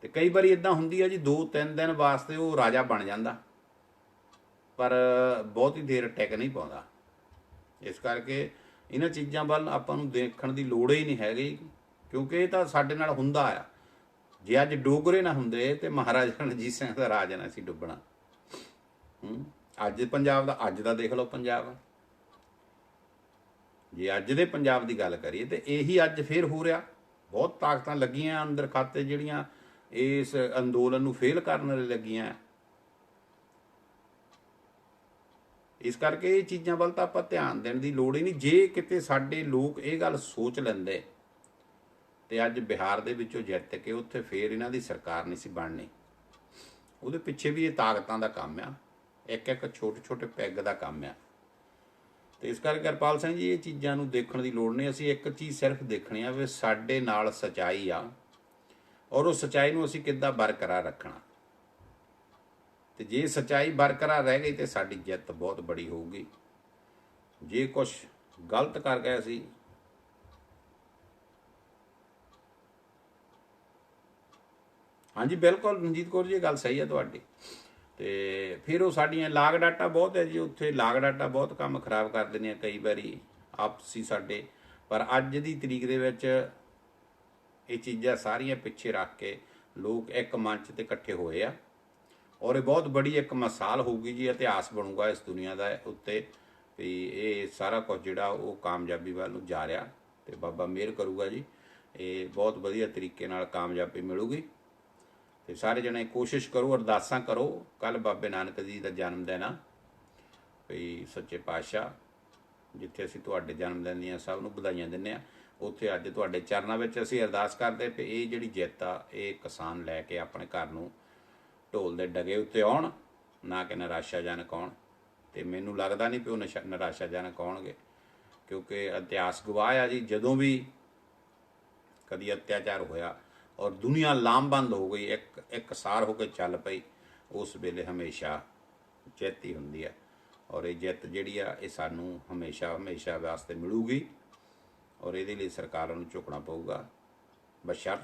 [SPEAKER 1] ਅਤੇ ਕਈ ਵਾਰੀ ਇੱਦਾਂ ਹੁੰਦੀ ਆ ਜੀ, 2-3 ਦਿਨ ਵਾਸਤੇ ਉਹ ਰਾਜਾ ਬਣ ਜਾਂਦਾ, ਪਰ ਬਹੁਤੀ ਦੇਰ ਟਿਕ ਨਹੀਂ ਪਾਉਂਦਾ। ਇਸ ਕਰਕੇ ਇਹਨਾਂ ਚੀਜ਼ਾਂ ਵੱਲ ਆਪਾਂ ਨੂੰ ਦੇਖਣ ਦੀ ਲੋੜ ਹੀ ਨਹੀਂ ਹੈਗੀ, ਕਿਉਂਕਿ ਇਹ ਤਾਂ ਸਾਡੇ ਨਾਲ ਹੁੰਦਾ ਆ। ਜੇ ਅੱਜ ਡੋਗਰੇ ਨਾ ਹੁੰਦੇ ਤੇ ਮਹਾਰਾਜਾ ਰਣਜੀਤ ਸਿੰਘ ਦਾ ਰਾਜ ਨਾ ਸੀ ਡੁੱਬਣਾ। ਅੱਜ ਪੰਜਾਬ ਦਾ, ਅੱਜ ਦਾ ਦੇਖ ਲਓ ਪੰਜਾਬ, ਜੇ ਅੱਜ ਦੇ ਪੰਜਾਬ ਦੀ ਗੱਲ ਕਰੀਏ ਤਾਂ ਇਹੀ ਅੱਜ ਫੇਰ ਹੋ ਰਿਹਾ। ਬਹੁਤ ਤਾਕਤਾਂ ਲੱਗੀਆਂ ਅੰਦਰ ਖਾਤੇ, ਜਿਹੜੀਆਂ ਇਸ ਅੰਦੋਲਨ ਨੂੰ ਫੇਲ ਕਰਨ ਲਈ ਲੱਗੀਆਂ, ਇਸ ਕਰਕੇ ਇਹ ਚੀਜ਼ਾਂ ਵੱਲ ਤਾਂ ਆਪਾਂ ਧਿਆਨ ਦੇਣ ਦੀ ਲੋੜ ਹੀ ਨਹੀਂ। ਜੇ ਕਿਤੇ ਸਾਡੇ ਲੋਕ ਇਹ ਗੱਲ ਸੋਚ ਲੈਂਦੇ ਤੇ ਅੱਜ ਬਿਹਾਰ ਦੇ ਵਿੱਚੋਂ ਜਿੱਤ ਕੇ ਉੱਥੇ ਫੇਰ ਇਹਨਾਂ ਦੀ ਸਰਕਾਰ ਨਹੀਂ ਸੀ ਬਣਨੀ। ਉਹਦੇ ਪਿੱਛੇ ਵੀ ਇਹ ਤਾਕਤਾਂ ਦਾ ਕੰਮ ਆ, ਇੱਕ ਇੱਕ ਛੋਟੇ ਛੋਟੇ ਪੈਗ ਦਾ ਕੰਮ ਆ। ਤੇ ਇਸ ਕਰਕੇ ਕਿਰਪਾਲ ਸਿੰਘ ਜੀ ਇਹ ਚੀਜ਼ਾਂ ਨੂੰ ਦੇਖਣ ਦੀ ਲੋੜ ਨਹੀਂ। ਅਸੀਂ ਇੱਕ ਚੀਜ਼ ਸਿਰਫ ਦੇਖਣੀ ਆ ਵੀ ਸਾਡੇ ਨਾਲ ਸੱਚਾਈ ਆ ਔਰ ਉਹ ਸੱਚਾਈ ਨੂੰ ਅਸੀਂ ਕਿੱਦਾਂ ਬਰਕਰਾਰ ਰੱਖਣਾ। ਤੇ ਜੇ ਸੱਚਾਈ ਬਰਕਰਾਰ ਰਹਿ ਗਈ ਤੇ ਸਾਡੀ ਜਿੱਤ ਬਹੁਤ ਬੜੀ ਹੋਊਗੀ। ਜੇ ਕੁਛ ਗਲਤ ਕਰ ਗਏ ਅਸੀਂ ਹਾਂਜੀ ਬਿਲਕੁਲ ਰਣਜੀਤ ਕੌਰ ਜੀ ਇਹ ਗੱਲ ਸਹੀ ਹੈ ਤੁਹਾਡੀ। ਤੇ ਫਿਰ ਉਹ ਸਾਡੀਆਂ ਲਾਗ ਡਾਟਾ ਬਹੁਤ ਹੈ ਜੀ, ਉੱਥੇ ਲਾਗ ਡਾਟਾ ਬਹੁਤ ਕੰਮ ਖਰਾਬ ਕਰ ਦਿੰਦੇ ਆ ਕਈ ਵਾਰੀ ਆਪਸੀ ਸਾਡੇ। ਪਰ ਅੱਜ ਦੀ ਤਰੀਕ ਦੇ ਵਿੱਚ ਇਹ ਚੀਜ਼ਾਂ ਸਾਰੀਆਂ ਪਿੱਛੇ ਰੱਖ ਕੇ ਲੋਕ ਇੱਕ ਮੰਚ ਤੇ ਇਕੱਠੇ ਹੋਏ ਆ ਔਰ ਇਹ ਬਹੁਤ ਬੜੀ ਇੱਕ ਮਿਸਾਲ ਹੋਊਗੀ ਜੀ, ਇਤਿਹਾਸ ਬਣੂਗਾ ਇਸ ਦੁਨੀਆ ਦਾ ਉੱਤੇ ਵੀ ਇਹ ਸਾਰਾ ਕੁਝ ਜਿਹੜਾ ਉਹ ਕਾਮਯਾਬੀ ਵੱਲ ਨੂੰ ਜਾ ਰਿਹਾ। ਤੇ ਬਾਬਾ ਮਿਹਰ ਕਰੂਗਾ ਜੀ, ਇਹ ਬਹੁਤ ਵਧੀਆ ਤਰੀਕੇ ਨਾਲ ਕਾਮਯਾਬੀ ਮਿਲੂਗੀ। ਤੇ ਸਾਰੇ ਜਣੇ ਕੋਸ਼ਿਸ਼ ਕਰੋ, ਅਰਦਾਸਾਂ ਕਰੋ। ਕੱਲ ਬਾਬੇ ਨਾਨਕ ਜੀ ਦਾ ਜਨਮ ਦਿਨ ਆ, ਵੀ ਸੱਚੇ ਪਾਤਸ਼ਾਹ ਜਿੱਥੇ ਅਸੀਂ ਤੁਹਾਡੇ ਜਨਮ ਦਿਨ ਦੀਆਂ ਸਭ ਨੂੰ ਵਧਾਈਆਂ ਦਿੰਦੇ ਆ, ਉੱਥੇ ਅੱਜ ਤੁਹਾਡੇ ਚਰਨਾਂ ਵਿੱਚ ਅਸੀਂ ਅਰਦਾਸ ਕਰਦੇ ਵੀ ਇਹ ਜਿਹੜੀ ਜਿੱਤ ਆ ਇਹ ਕਿਸਾਨ ਲੈ ਕੇ ਆਪਣੇ ਘਰ ਨੂੰ ਢੋਲ ਦੇ ਡਗੇ ਉੱਤੇ ਆਉਣ, ਨਾ ਕਿ ਨਿਰਾਸ਼ਾਜਨਕ ਆਉਣ। ਤੇ ਮੈਨੂੰ ਲੱਗਦਾ ਨਹੀਂ ਵੀ ਉਹ ਨਿਰਾਸ਼ਾਜਨਕ ਆਉਣਗੇ, ਕਿਉਂਕਿ ਇਤਿਹਾਸ ਗਵਾਹ ਆ ਜੀ, ਜਦੋਂ ਵੀ ਕਦੀ ਅਤਿਆਚਾਰ ਹੋਇਆ ਔਰ ਦੁਨੀਆ ਲਾਮਬੰਦ ਹੋ ਗਈ, ਇੱਕ ਸਾਰ ਹੋ ਕੇ ਚੱਲ ਪਈ, ਉਸ ਵੇਲੇ ਹਮੇਸ਼ਾ ਜਿੱਤ ਹੀ ਹੁੰਦੀ ਹੈ। ਔਰ ਇਹ ਜਿੱਤ ਜਿਹੜੀ ਆ ਇਹ ਸਾਨੂੰ ਹਮੇਸ਼ਾ ਹਮੇਸ਼ਾ ਵਾਸਤੇ ਮਿਲੂਗੀ ਔਰ ਇਹਦੇ ਲਈ ਸਰਕਾਰਾਂ ਨੂੰ ਝੁਕਣਾ ਪਊਗਾ, ਬਸ਼ਰਤ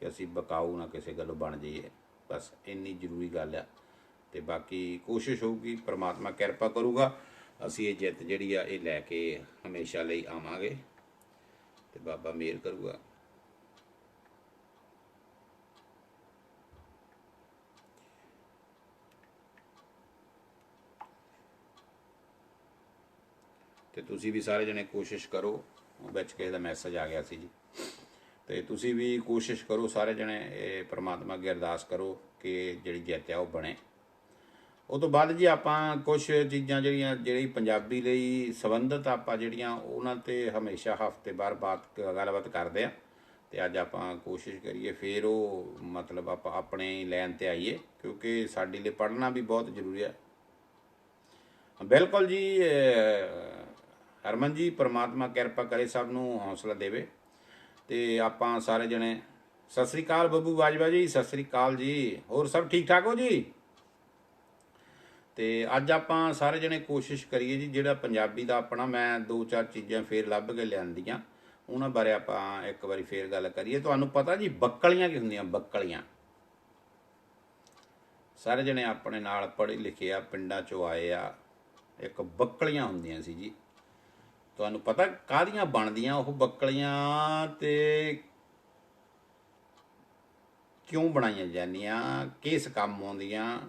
[SPEAKER 1] ਕਿ ਅਸੀਂ ਬਕਾਊ ਨਾ ਕਿਸੇ ਗੱਲੋਂ ਬਣ ਜਾਈਏ। ਬਸ ਇੰਨੀ ਜ਼ਰੂਰੀ ਗੱਲ ਆ। ਤੇ ਬਾਕੀ ਕੋਸ਼ਿਸ਼ ਹੋਊਗੀ, ਪ੍ਰਮਾਤਮਾ ਕਿਰਪਾ ਕਰੂਗਾ, ਅਸੀਂ ਇਹ ਜਿੱਤ ਜਿਹੜੀ ਆ ਇਹ ਲੈ ਕੇ ਹਮੇਸ਼ਾ ਲਈ ਆਵਾਂਗੇ ਤੇ ਬਾਬਾ ਮਿਹਰ ਕਰੂਗਾ। ਤੇ ਤੁਸੀਂ ਵੀ ਸਾਰੇ ਜਣੇ ਕੋਸ਼ਿਸ਼ ਕਰੋ। ਵਿੱਚ ਕਿਸੇ ਦਾ ਮੈਸੇਜ ਆ ਗਿਆ ਸੀ ਜੀ, ਤੇ ਤੁਸੀਂ ਵੀ ਕੋਸ਼ਿਸ਼ ਕਰੋ ਸਾਰੇ ਜਣੇ, ਇਹ ਪ੍ਰਮਾਤਮਾ ਅੱਗੇ ਅਰਦਾਸ ਕਰੋ ਕਿ ਜਿਹੜੀ ਜਿੱਤ ਆ ਉਹ ਬਣੇ। ਉਹ ਤੋਂ ਬਾਅਦ ਜੀ ਆਪਾਂ ਕੁਛ ਚੀਜ਼ਾਂ ਜਿਹੜੀ ਪੰਜਾਬੀ ਲਈ ਸੰਬੰਧਿਤ ਆਪਾਂ ਜਿਹੜੀਆਂ ਉਹਨਾਂ 'ਤੇ ਹਮੇਸ਼ਾ ਹਫ਼ਤੇ ਬਾਅਦ ਗੱਲਬਾਤ ਕਰਦੇ ਆ। ਤੇ ਅੱਜ ਆਪਾਂ ਕੋਸ਼ਿਸ਼ ਕਰੀਏ ਫਿਰ ਉਹ ਮਤਲਬ ਆਪਾਂ ਆਪਣੇ ਲਾਈਨ 'ਤੇ ਆਈਏ, ਕਿਉਂਕਿ ਸਾਡੇ ਲਈ ਪੜ੍ਹਨਾ ਵੀ ਬਹੁਤ ਜ਼ਰੂਰੀ ਹੈ। ਬਿਲਕੁਲ ਜੀ ਹਰਮਨ ਜੀ, ਪ੍ਰਮਾਤਮਾ ਕਿਰਪਾ ਕਰੇ, ਸਭ ਨੂੰ ਹੌਸਲਾ ਦੇਵੇ। ਤੇ ਆਪਾਂ ਸਾਰੇ ਜਣੇ ਸਤਿ ਸ੍ਰੀ ਅਕਾਲ ਬੱਬੂ ਬਾਜਵਾ ਜੀ, ਸਤਿ ਸ੍ਰੀ ਅਕਾਲ ਜੀ, ਹੋਰ ਸਭ ਠੀਕ ਠਾਕ ਹੋ ਜੀ। ਤੇ ਅੱਜ ਆਪਾਂ ਸਾਰੇ ਜਣੇ ਕੋਸ਼ਿਸ਼ ਕਰੀਏ ਜੀ, ਜਿਹੜਾ ਪੰਜਾਬੀ ਦਾ ਆਪਣਾ ਮੈਂ 2-4 ਚੀਜ਼ਾਂ ਫੇਰ ਲੱਭ ਕੇ ਲਿਆਂਦੀਆਂ, ਉਹਨਾਂ ਬਾਰੇ ਆਪਾਂ ਇੱਕ ਵਾਰੀ ਫੇਰ ਗੱਲ ਕਰੀਏ। ਤੁਹਾਨੂੰ ਪਤਾ ਜੀ ਬੱਕਲੀਆਂ ਕੀ ਹੁੰਦੀਆਂ? ਬੱਕਲੀਆਂ ਸਾਰੇ ਜਣੇ ਆਪਣੇ ਨਾਲ ਪੜ੍ਹੇ ਲਿਖੇ ਆ, ਪਿੰਡਾਂ 'ਚੋਂ ਆਏ ਆ। ਇੱਕ ਬੱਕਲੀਆਂ ਹੁੰਦੀਆਂ ਸੀ ਜੀ, ਤੁਹਾਨੂੰ ਪਤਾ ਕਾਹਦੀਆਂ ਬਣਦੀਆਂ ਉਹ ਬੱਕਲੀਆਂ ਤੇ ਕਿਉਂ ਬਣਾਈਆਂ ਜਾਂਦੀਆਂ, ਕਿਸ ਕੰਮ ਆਉਂਦੀਆਂ?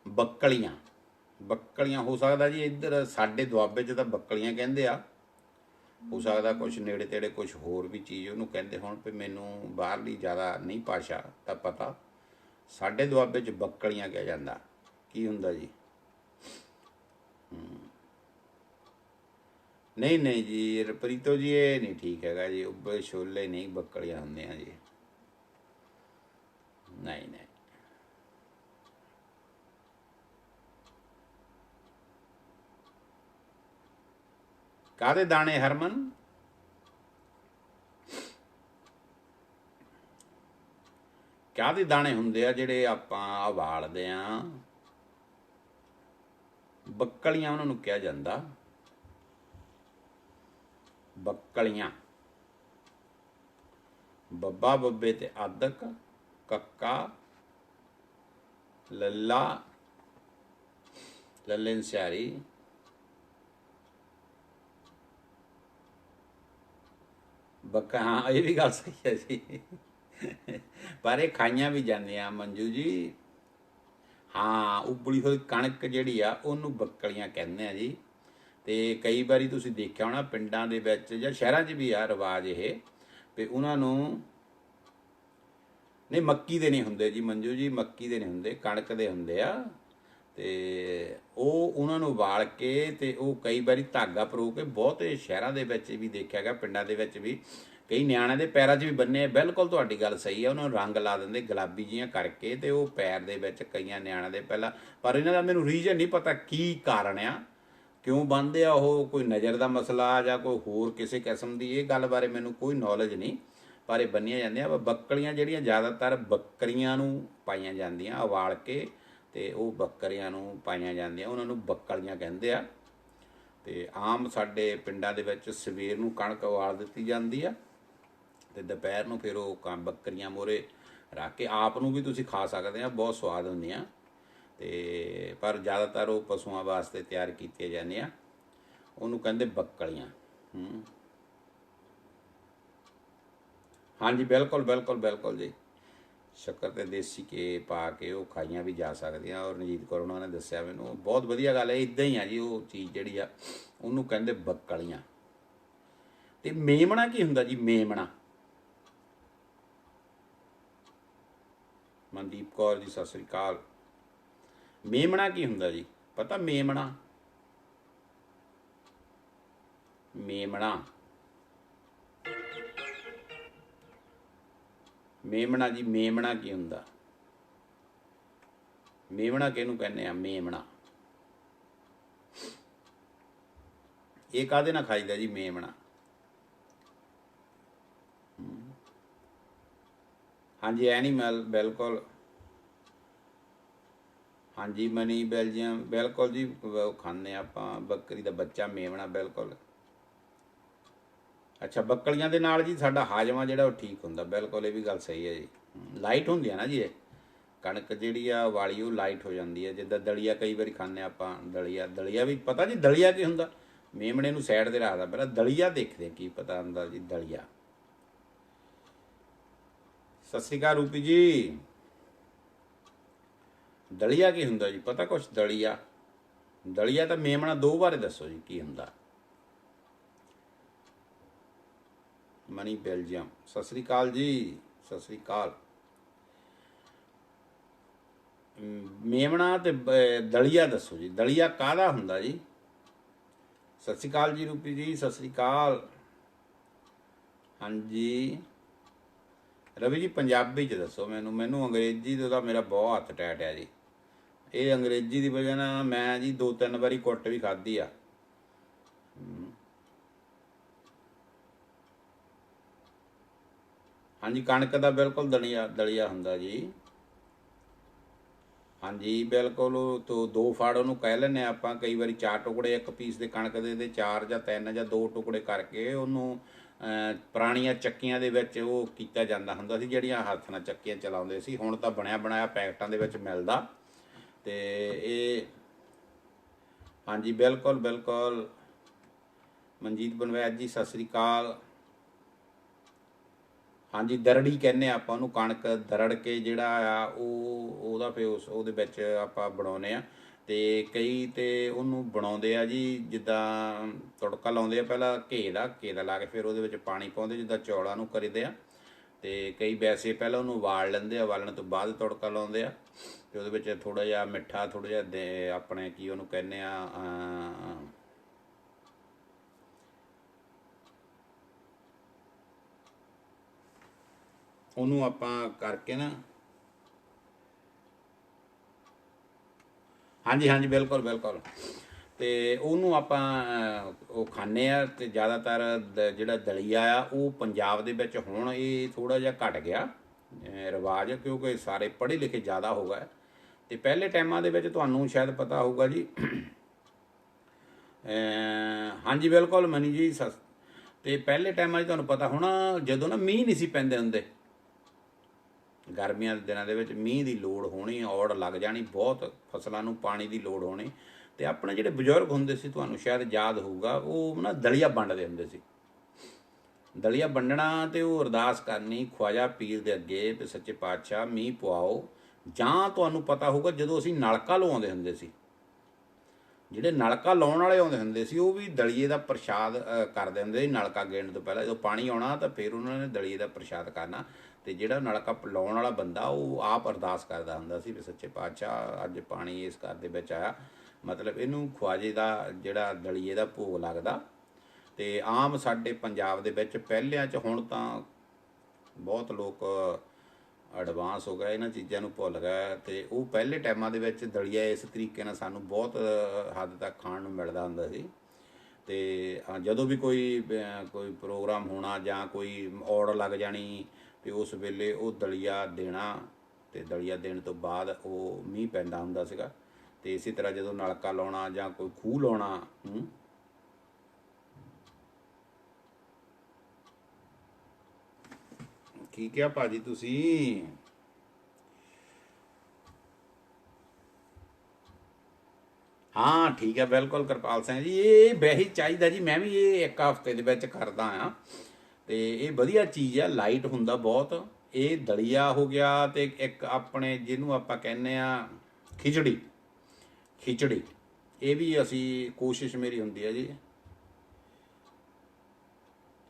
[SPEAKER 1] ਬੱਕਲੀਆਂ ਹੋ ਸਕਦਾ ਜੀ ਇੱਧਰ ਸਾਡੇ ਦੁਆਬੇ 'ਚ ਤਾਂ ਬੱਕਲੀਆਂ ਕਹਿੰਦੇ ਆ, ਹੋ ਸਕਦਾ ਕੁਛ ਨੇੜੇ ਤੇੜੇ ਕੁਛ ਹੋਰ ਵੀ ਚੀਜ਼ ਉਹਨੂੰ ਕਹਿੰਦੇ ਹੋਣ, ਵੀ ਮੈਨੂੰ ਬਾਹਰਲੀ ਜ਼ਿਆਦਾ ਨਹੀਂ ਭਾਸ਼ਾ ਤਾਂ ਪਤਾ। ਸਾਡੇ ਦੁਆਬੇ 'ਚ ਬੱਕਲੀਆਂ ਕਿਹਾ ਜਾਂਦਾ। ਕੀ ਹੁੰਦਾ ਜੀ? ਨਹੀਂ ਜੀ ਰਪ੍ਰੀਤੋ ਜੀ, ਇਹ ਨਹੀਂ ਠੀਕ ਹੈਗਾ ਜੀ। ਉੱਬੇ ਛੋਲੇ ਨਹੀਂ ਬੱਕਲੀਆਂ ਹੁੰਦੀਆਂ ਜੀ, ਨਹੀਂ। ਕਾਹਦੇ ਦਾਣੇ ਹਰਮਨ? ਕਾਹਦੇ ਦਾਣੇ ਹੁੰਦੇ ਆ ਜਿਹੜੇ ਆਪਾਂ ਉਬਾਲਦੇ ਆ? ਬੱਕਲੀਆਂ ਉਹਨਾਂ ਨੂੰ ਕਿਹਾ ਜਾਂਦਾ, ਬੱਕਲੀਆਂ। ਬੱਬਾ ਬੱਬੇ ਤੇ ਆਦਕ, ਕੱਕਾ ਲੱਲਾ ਲੱਲੇ ਸਿਆਰੀ, ਹਾਂ ਇਹ ਵੀ ਗੱਲ ਸਹੀ ਹੈ ਜੀ, ਪਰ ਇਹ ਖਾਈਆਂ ਵੀ ਜਾਂਦੀਆਂ ਮੰਜੂ ਜੀ। ਹਾਂ, ਉਬਲੀ ਹੋਈ ਕਣਕ ਜਿਹੜੀ ਆ ਉਹਨੂੰ ਬੱਕਲੀਆਂ ਕਹਿੰਦੇ ਆ ਜੀ। ਤੇ ਕਈ ਵਾਰੀ ਤੁਸੀਂ ਦੇਖਿਆ ਹੋਣਾ ਪਿੰਡਾਂ ਦੇ ਵਿੱਚ ਜਾਂ ਸ਼ਹਿਰਾਂ 'ਚ ਵੀ ਆ ਰਿਵਾਜ ਇਹ, ਵੀ ਉਹਨਾਂ ਨੂੰ ਨਹੀਂ, ਮੱਕੀ ਦੇ ਨਹੀਂ ਹੁੰਦੇ ਜੀ ਮੰਜੂ ਜੀ, ਮੱਕੀ ਦੇ ਨਹੀਂ ਹੁੰਦੇ, ਕਣਕ ਦੇ ਹੁੰਦੇ ਆ। ਤੇ ਉਹ ਉਹਨਾਂ ਨੂੰ ਉਬਾਲ ਕੇ ਤੇ ਉਹ ਕਈ ਵਾਰੀ ਧਾਗਾ ਪਰੋ ਕੇ, ਬਹੁਤੇ ਸ਼ਹਿਰਾਂ ਦੇ ਵਿੱਚ ਵੀ ਦੇਖਿਆ ਗਿਆ, ਪਿੰਡਾਂ ਦੇ ਵਿੱਚ ਵੀ ਕਈ ਨਿਆਣਿਆਂ ਦੇ ਪੈਰਾਂ 'ਚ ਵੀ ਬੰਨੇ। ਬਿਲਕੁਲ ਤੁਹਾਡੀ ਗੱਲ ਸਹੀ ਹੈ, ਉਹਨਾਂ ਨੂੰ ਰੰਗ ਲਾ ਦਿੰਦੇ ਗੁਲਾਬੀ ਜਿਹੀਆਂ ਕਰਕੇ, ਤੇ ਉਹ ਪੈਰ ਦੇ ਵਿੱਚ ਕਈਆਂ ਨਿਆਣਿਆਂ ਦੇ ਪਹਿਲਾਂ। ਪਰ ਇਹਨਾਂ ਦਾ ਮੈਨੂੰ ਰੀਜ਼ਨ ਨਹੀਂ ਪਤਾ ਕੀ ਕਾਰਨ ਆ, ਕਿਉਂ ਬੰਨ੍ਹਦੇ ਆ ਉਹ, ਕੋਈ ਨਜ਼ਰ ਦਾ ਮਸਲਾ ਜਾਂ ਕੋਈ ਹੋਰ ਕਿਸੇ ਕਿਸਮ ਦੀ, ਇਹ ਗੱਲ ਬਾਰੇ ਮੈਨੂੰ ਕੋਈ ਨੌਲੇਜ ਨਹੀਂ, ਪਰ ਇਹ ਬੰਨੀਆਂ ਜਾਂਦੀਆਂ। ਬੱਕਲੀਆਂ ਜਿਹੜੀਆਂ ਜ਼ਿਆਦਾਤਰ ਬੱਕਰੀਆਂ ਨੂੰ ਪਾਈਆਂ ਜਾਂਦੀਆਂ ਉਬਾਲ ਕੇ, ਤੇ ਉਹ ਬੱਕਰੀਆਂ ਨੂੰ ਪਾਈਆਂ ਜਾਂਦੀਆਂ, ਉਹਨਾਂ ਨੂੰ ਬੱਕਲੀਆਂ ਕਹਿੰਦੇ ਆ। ਤੇ ਆਮ ਸਾਡੇ ਪਿੰਡਾਂ ਦੇ ਵਿੱਚ ਸਵੇਰ ਨੂੰ ਕਣਕ ਉਬਾਲ ਦਿੱਤੀ ਜਾਂਦੀ ਆ, ਤੇ ਦੁਪਹਿਰ ਨੂੰ ਫਿਰ ਉਹ ਬੱਕਰੀਆਂ ਮੋਰੇ ਰੱਖ ਕੇ, ਆਪ ਨੂੰ ਵੀ ਤੁਸੀਂ ਖਾ ਸਕਦੇ ਆ, ਬਹੁਤ ਸਵਾਦ ਹੁੰਦੀਆਂ। ਤੇ ਪਰ ਜ਼ਿਆਦਾਤਰ ਉਹ ਪਸ਼ੂਆਂ ਵਾਸਤੇ ਤਿਆਰ ਕੀਤੀਆਂ ਜਾਂਦੀਆਂ, ਉਹਨੂੰ ਕਹਿੰਦੇ ਬੱਕਲੀਆਂ। ਹਾਂਜੀ ਬਿਲਕੁਲ ਬਿਲਕੁਲ ਬਿਲਕੁਲ ਜੀ, ਸ਼ੱਕਰ ਤੇ ਦੇਸੀ ਘੀ ਪਾ ਕੇ ਉਹ ਖਾਈਆਂ ਵੀ ਜਾ ਸਕਦੀਆਂ। ਔਰ ਰਣਜੀਤ ਕੌਰ ਉਹਨਾਂ ਨੇ ਦੱਸਿਆ ਮੈਨੂੰ, ਬਹੁਤ ਵਧੀਆ ਗੱਲ ਹੈ। ਇੱਦਾਂ ਹੀ ਆ ਜੀ, ਉਹ ਚੀਜ਼ ਜਿਹੜੀ ਆ ਉਹਨੂੰ ਕਹਿੰਦੇ ਬੱਕਲੀਆਂ। ਤੇ ਮੇਮਣਾ ਕੀ ਹੁੰਦਾ ਜੀ? ਮੇਮਣਾ, ਮਨਦੀਪ ਕੌਰ ਜੀ ਸਤਿ ਸ੍ਰੀ ਅਕਾਲ। ਮੇਮਣਾ ਕੀ ਹੁੰਦਾ ਜੀ, ਪਤਾ? ਮੇਮਣਾ, ਮੇਮਣਾ, ਮੇਮਣਾ ਜੀ, ਮੇਮਣਾ ਕੀ ਹੁੰਦਾ? ਮੇਮਣਾ ਕਿਹਨੂੰ ਕਹਿੰਦੇ ਆ? ਮੇਮਣਾ ਇਹ ਕਾਹਦੇ ਨਾਲ ਖਾਈਦਾ ਜੀ ਮੇਮਣਾ? ਹਾਂਜੀ ਐਨੀਮਲ, ਬਿਲਕੁਲ। ਹਾਂਜੀ ਮਨੀ ਬੈਲਜੀਅਮ, ਬਿਲਕੁਲ ਜੀ, ਉਹ ਖਾਂਦੇ ਆਪਾਂ ਬੱਕਰੀ ਦਾ ਬੱਚਾ ਮੇਮਣਾ, ਬਿਲਕੁਲ। ਅੱਛਾ, ਬੱਕਲੀਆਂ ਦੇ ਨਾਲ ਜੀ ਸਾਡਾ ਹਾਜ਼ਮਾ ਜਿਹੜਾ ਉਹ ਠੀਕ ਹੁੰਦਾ, ਬਿਲਕੁਲ, ਇਹ ਵੀ ਗੱਲ ਸਹੀ ਹੈ ਜੀ। ਲਾਈਟ ਹੁੰਦੀ ਆ ਨਾ ਜੀ ਇਹ ਕਣਕ ਜਿਹੜੀ ਆ ਵਾਲੀ, ਉਹ ਲਾਈਟ ਹੋ ਜਾਂਦੀ ਹੈ। ਜਿੱਦਾਂ ਦਲੀਆ ਕਈ ਵਾਰੀ ਖਾਂਦੇ ਆਪਾਂ, ਦਲੀਆ, ਦਲੀਆ ਵੀ ਪਤਾ ਜੀ ਦਲੀਆ ਕੀ ਹੁੰਦਾ? ਮੇਮਣੇ ਨੂੰ ਸਾਈਡ 'ਤੇ ਰੱਖਦਾ, ਪਹਿਲਾਂ ਦਲੀਆ ਦੇਖਦੇ ਕੀ ਪਤਾ ਹੁੰਦਾ ਜੀ। ਦਲੀਆ, ਸਤਿ ਸ਼੍ਰੀ ਅਕਾਲ ਰੂਪੀ ਜੀ। ਦਲੀਆ ਕੀ ਹੁੰਦਾ ਜੀ, ਪਤਾ ਕੁਛ? ਦਲੀਆ, ਦਲੀਆ ਤਾਂ ਮੇਮਣਾ ਦੋ ਬਾਰੇ ਦੱਸੋ ਜੀ ਕੀ ਹੁੰਦਾ? ਮਨੀ ਬੈਲਜੀਅਮ, ਸਤਿ ਸ਼੍ਰੀ ਅਕਾਲ ਜੀ, ਸਤਿ ਸ਼੍ਰੀ ਅਕਾਲ। ਮੇਮਣਾ ਤੇ ਦਲੀਆ ਦੱਸੋ ਜੀ, ਦਲੀਆ ਕਾਹਦਾ ਹੁੰਦਾ ਜੀ? ਸਤਿ ਸ਼੍ਰੀ ਅਕਾਲ ਜੀ ਰੂਪੀ ਜੀ, ਸਤਿ ਸ਼੍ਰੀ ਅਕਾਲ। ਹਾਂਜੀ ਰਵੀ ਜੀ, ਪੰਜਾਬੀ 'ਚ ਦੱਸੋ ਮੈਨੂੰ, ਮੈਨੂੰ ਅੰਗਰੇਜ਼ੀ ਦਾ ਮੇਰਾ ਬਹੁਤ ਹੱਥ ਟੈਟ ਹੈ ਜੀ। ਇਹ ਅੰਗਰੇਜ਼ੀ ਦੀ ਵਜ੍ਹਾ ਨਾਲ ਮੈਂ ਜੀ 2-3 ਵਾਰੀ ਕੁੱਟ ਵੀ ਖਾਧੀ ਆ। ਹਾਂਜੀ ਕਣਕ ਦਾ ਬਿਲਕੁਲ ਦਲੀਆ, ਦਲੀਆ ਹੁੰਦਾ ਜੀ। ਹਾਂਜੀ ਬਿਲਕੁਲ, ਤੋਂ 2 ਫਾੜ ਉਹਨੂੰ ਕਹਿ ਲੈਂਦੇ ਆਪਾਂ, ਕਈ ਵਾਰੀ 4 ਟੁਕੜੇ ਇੱਕ ਪੀਸ ਦੇ ਕਣਕ ਦੇ 4 ਜਾਂ 3 ਜਾਂ 2 ਟੁਕੜੇ ਕਰਕੇ ਉਹਨੂੰ ਪੁਰਾਣੀਆਂ ਚੱਕੀਆਂ ਦੇ ਵਿੱਚ ਉਹ ਕੀਤਾ ਜਾਂਦਾ ਹੁੰਦਾ ਸੀ, ਜਿਹੜੀਆਂ ਹੱਥ ਨਾਲ ਚੱਕੀਆਂ ਚਲਾਉਂਦੇ ਸੀ। ਹੁਣ ਤਾਂ ਬਣਿਆ ਬਣਾਇਆ ਪੈਕਟਾਂ ਦੇ ਵਿੱਚ ਮਿਲਦਾ। ਤੇ ਇਹ ਹਾਂਜੀ ਬਿਲਕੁਲ ਬਿਲਕੁਲ। ਮਨਜੀਤ ਬਨਵੈਦ ਜੀ ਸਤਿ ਸ਼੍ਰੀ ਅਕਾਲ। ਹਾਂਜੀ ਦਰੜੀ ਕਹਿੰਦੇ ਆਪਾਂ ਉਹਨੂੰ, ਕਣਕ ਦਰੜ ਕੇ ਜਿਹੜਾ ਆ ਉਹ ਉਹਦਾ ਫਿਰ ਉਹਦੇ ਵਿੱਚ ਆਪਾਂ ਬਣਾਉਂਦੇ ਆ। ਤੇ ਕਈ ਤੇ ਉਹਨੂੰ ਬਣਾਉਂਦੇ ਆ ਜੀ, ਜਿੱਦਾਂ ਤੜਕਾ ਲਾਉਂਦੇ ਆ ਪਹਿਲਾਂ ਘੇ ਦਾ ਲਾ ਕੇ, ਫਿਰ ਉਹਦੇ ਵਿੱਚ ਪਾਣੀ ਪਾਉਂਦੇ ਜਿੱਦਾਂ ਚੌਲਾਂ ਨੂੰ ਕਰੀਦੇ ਆ। ਤੇ ਕਈ ਵੈਸੇ ਪਹਿਲਾਂ ਉਹਨੂੰ ਉਬਾਲ ਲੈਂਦੇ ਆ, ਉਬਾਲਣ ਤੋਂ ਬਾਅਦ ਤੜਕਾ ਲਾਉਂਦੇ ਆ। ਤੇ ਉਹਦੇ ਵਿੱਚ ਥੋੜ੍ਹਾ ਜਿਹਾ ਮਿੱਠਾ, ਥੋੜ੍ਹਾ ਜਿਹਾ ਆਪਣੇ ਕੀ ਉਹਨੂੰ ਕਹਿੰਦੇ ਆ, ਉਹਨੂੰ ਆਪਾਂ ਕਰਕੇ ਨਾ, ਹਾਂਜੀ ਹਾਂਜੀ ਬਿਲਕੁਲ ਬਿਲਕੁਲ। ਤੇ ਉਹਨੂੰ ਆਪਾਂ ਉਹ ਖਾਂਦੇ ਆ। ਤੇ ਜ਼ਿਆਦਾਤਰ ਜਿਹੜਾ ਦਲੀਆ ਆ ਉਹ ਪੰਜਾਬ ਦੇ ਵਿੱਚ ਹੁਣ ਇਹ ਥੋੜ੍ਹਾ ਜਿਹਾ ਘਟ ਗਿਆ ਰਿਵਾਜ, ਕਿਉਂਕਿ ਸਾਰੇ ਪੜ੍ਹੇ ਲਿਖੇ ਜ਼ਿਆਦਾ ਹੋ ਗਏ। ਤੇ ਪਹਿਲੇ ਟਾਈਮਾਂ ਦੇ ਵਿੱਚ ਤੁਹਾਨੂੰ ਸ਼ਾਇਦ ਪਤਾ ਹੋਊਗਾ ਜੀ, ਹਾਂਜੀ ਬਿਲਕੁਲ ਮਨੀ ਜੀ ਤੇ ਪਹਿਲੇ ਟਾਈਮਾਂ 'ਚ ਤੁਹਾਨੂੰ ਪਤਾ ਹੋਣਾ, ਜਦੋਂ ਨਾ ਮੀਂਹ ਨਹੀਂ ਸੀ ਪੈਂਦੇ ਹੁੰਦੇ, ਗਰਮੀਆਂ ਦੇ ਦਿਨਾਂ ਦੇ ਵਿੱਚ ਮੀਂਹ ਦੀ ਲੋੜ ਹੋਣੀ, ਔੜ ਲੱਗ ਜਾਣੀ, ਬਹੁਤ ਫਸਲਾਂ ਨੂੰ ਪਾਣੀ ਦੀ ਲੋੜ ਹੋਣੀ। ਤੇ ਆਪਣੇ ਜਿਹੜੇ ਬਜ਼ੁਰਗ ਹੁੰਦੇ ਸੀ, ਤੁਹਾਨੂੰ ਸ਼ਾਇਦ ਯਾਦ ਹੋਊਗਾ, ਉਹ ਨਾ ਦਲੀਆ ਵੰਡਦੇ ਹੁੰਦੇ ਸੀ। ਦਲੀਆ ਵੰਡਣਾ ਤੇ ਉਹ ਅਰਦਾਸ ਕਰਨੀ ਖਵਾਜਾ ਪੀਰ ਦੇ ਅੱਗੇ ਵੀ ਸੱਚੇ ਪਾਤਸ਼ਾਹ ਮੀਂਹ ਪਵਾਓ। ਜਾਂ ਤੁਹਾਨੂੰ ਪਤਾ ਹੋਊਗਾ ਜਦੋਂ ਅਸੀਂ ਨਲਕਾ ਲਵਾਉਂਦੇ ਹੁੰਦੇ ਸੀ, ਜਿਹੜੇ ਨਲਕਾ ਲਾਉਣ ਵਾਲੇ ਆਉਂਦੇ ਹੁੰਦੇ ਸੀ ਉਹ ਵੀ ਦਲੀਏ ਦਾ ਪ੍ਰਸ਼ਾਦ ਕਰਦੇ ਹੁੰਦੇ ਸੀ। ਨਲਕਾ ਗੇੜਨ ਤੋਂ ਪਹਿਲਾਂ ਜਦੋਂ ਪਾਣੀ ਆਉਣਾ ਤਾਂ ਫਿਰ ਉਹਨਾਂ ਨੇ ਦਲੀਏ ਦਾ ਪ੍ਰਸ਼ਾਦ ਕਰਨਾ, ਤੇ ਜਿਹੜਾ ਨਲਕਾ ਲਾਉਣ ਵਾਲਾ ਬੰਦਾ ਉਹ ਆਪ ਅਰਦਾਸ ਕਰਦਾ ਹੁੰਦਾ ਸੀ ਵੀ ਸੱਚੇ ਪਾਤਸ਼ਾਹ ਅੱਜ ਪਾਣੀ ਇਸ ਘਰ ਦੇ ਵਿੱਚ ਆਇਆ, ਮਤਲਬ ਇਹਨੂੰ ਖਵਾਜੇ ਦਾ ਜਿਹੜਾ ਦਲੀਏ ਦਾ ਭੋਗ ਲੱਗਦਾ। ਤੇ ਆਮ ਸਾਡੇ ਪੰਜਾਬ ਦੇ ਵਿੱਚ ਪਹਿਲਿਆਂ 'ਚ, ਹੁਣ ਤਾਂ ਬਹੁਤ ਲੋਕ ਐਡਵਾਂਸ ਹੋ ਗਏ, ਇਹਨਾਂ ਚੀਜ਼ਾਂ ਨੂੰ ਭੁੱਲ ਗਏ, ਤੇ ਉਹ ਪਹਿਲੇ ਟਾਈਮਾਂ ਦੇ ਵਿੱਚ ਦਲੀਆ ਇਸ ਤਰੀਕੇ ਨਾਲ ਸਾਨੂੰ ਬਹੁਤ ਹੱਦ ਤੱਕ ਖਾਣ ਨੂੰ ਮਿਲਦਾ ਹੁੰਦਾ ਸੀ। ਤੇ ਜਦੋਂ ਵੀ ਕੋਈ ਪ੍ਰੋਗਰਾਮ ਹੋਣਾ ਜਾਂ ਕੋਈ ਔੜ ਲੱਗ ਜਾਣੀ ਤੇ ਉਸ ਵੇਲੇ ਉਹ ਦਲੀਆ ਦੇਣਾ, ਤੇ ਦਲੀਆ ਦੇਣ ਤੋਂ ਬਾਅਦ ਉਹ ਮੀਂਹ ਪੈਂਦਾ ਹੁੰਦਾ ਸੀਗਾ। ਤੇ ਇਸੇ ਤਰ੍ਹਾਂ ਜਦੋਂ ਨਲਕਾ ਲਾਉਣਾ ਜਾਂ ਕੋਈ ਖੂਹ ਲਾਉਣਾ, ਕੀ ਕਿਹਾ ਭਾਜੀ ਤੁਸੀਂ? ਹਾਂ ਠੀਕ ਹੈ, ਬਿਲਕੁਲ ਕਿਰਪਾਲ ਸਿੰਘ ਜੀ, ਇਹ ਵੈਸੇ ਚਾਹੀਦਾ ਜੀ, ਮੈਂ ਵੀ ਇਹ ਇੱਕ ਹਫ਼ਤੇ ਦੇ ਵਿੱਚ ਕਰਦਾ ਆ, ਤੇ ਇਹ ਵਧੀਆ ਚੀਜ਼ ਆ, ਲਾਈਟ ਹੁੰਦਾ ਬਹੁਤ। ਇਹ ਦਲੀਆ ਹੋ ਗਿਆ, ਤੇ ਇੱਕ ਆਪਣੇ ਜਿਹਨੂੰ ਆਪਾਂ ਕਹਿੰਦੇ ਆ ਖਿਚੜੀ, ਇਹ ਵੀ ਅਸੀਂ ਕੋਸ਼ਿਸ਼ ਮੇਰੀ ਹੁੰਦੀ ਹੈ ਜੀ।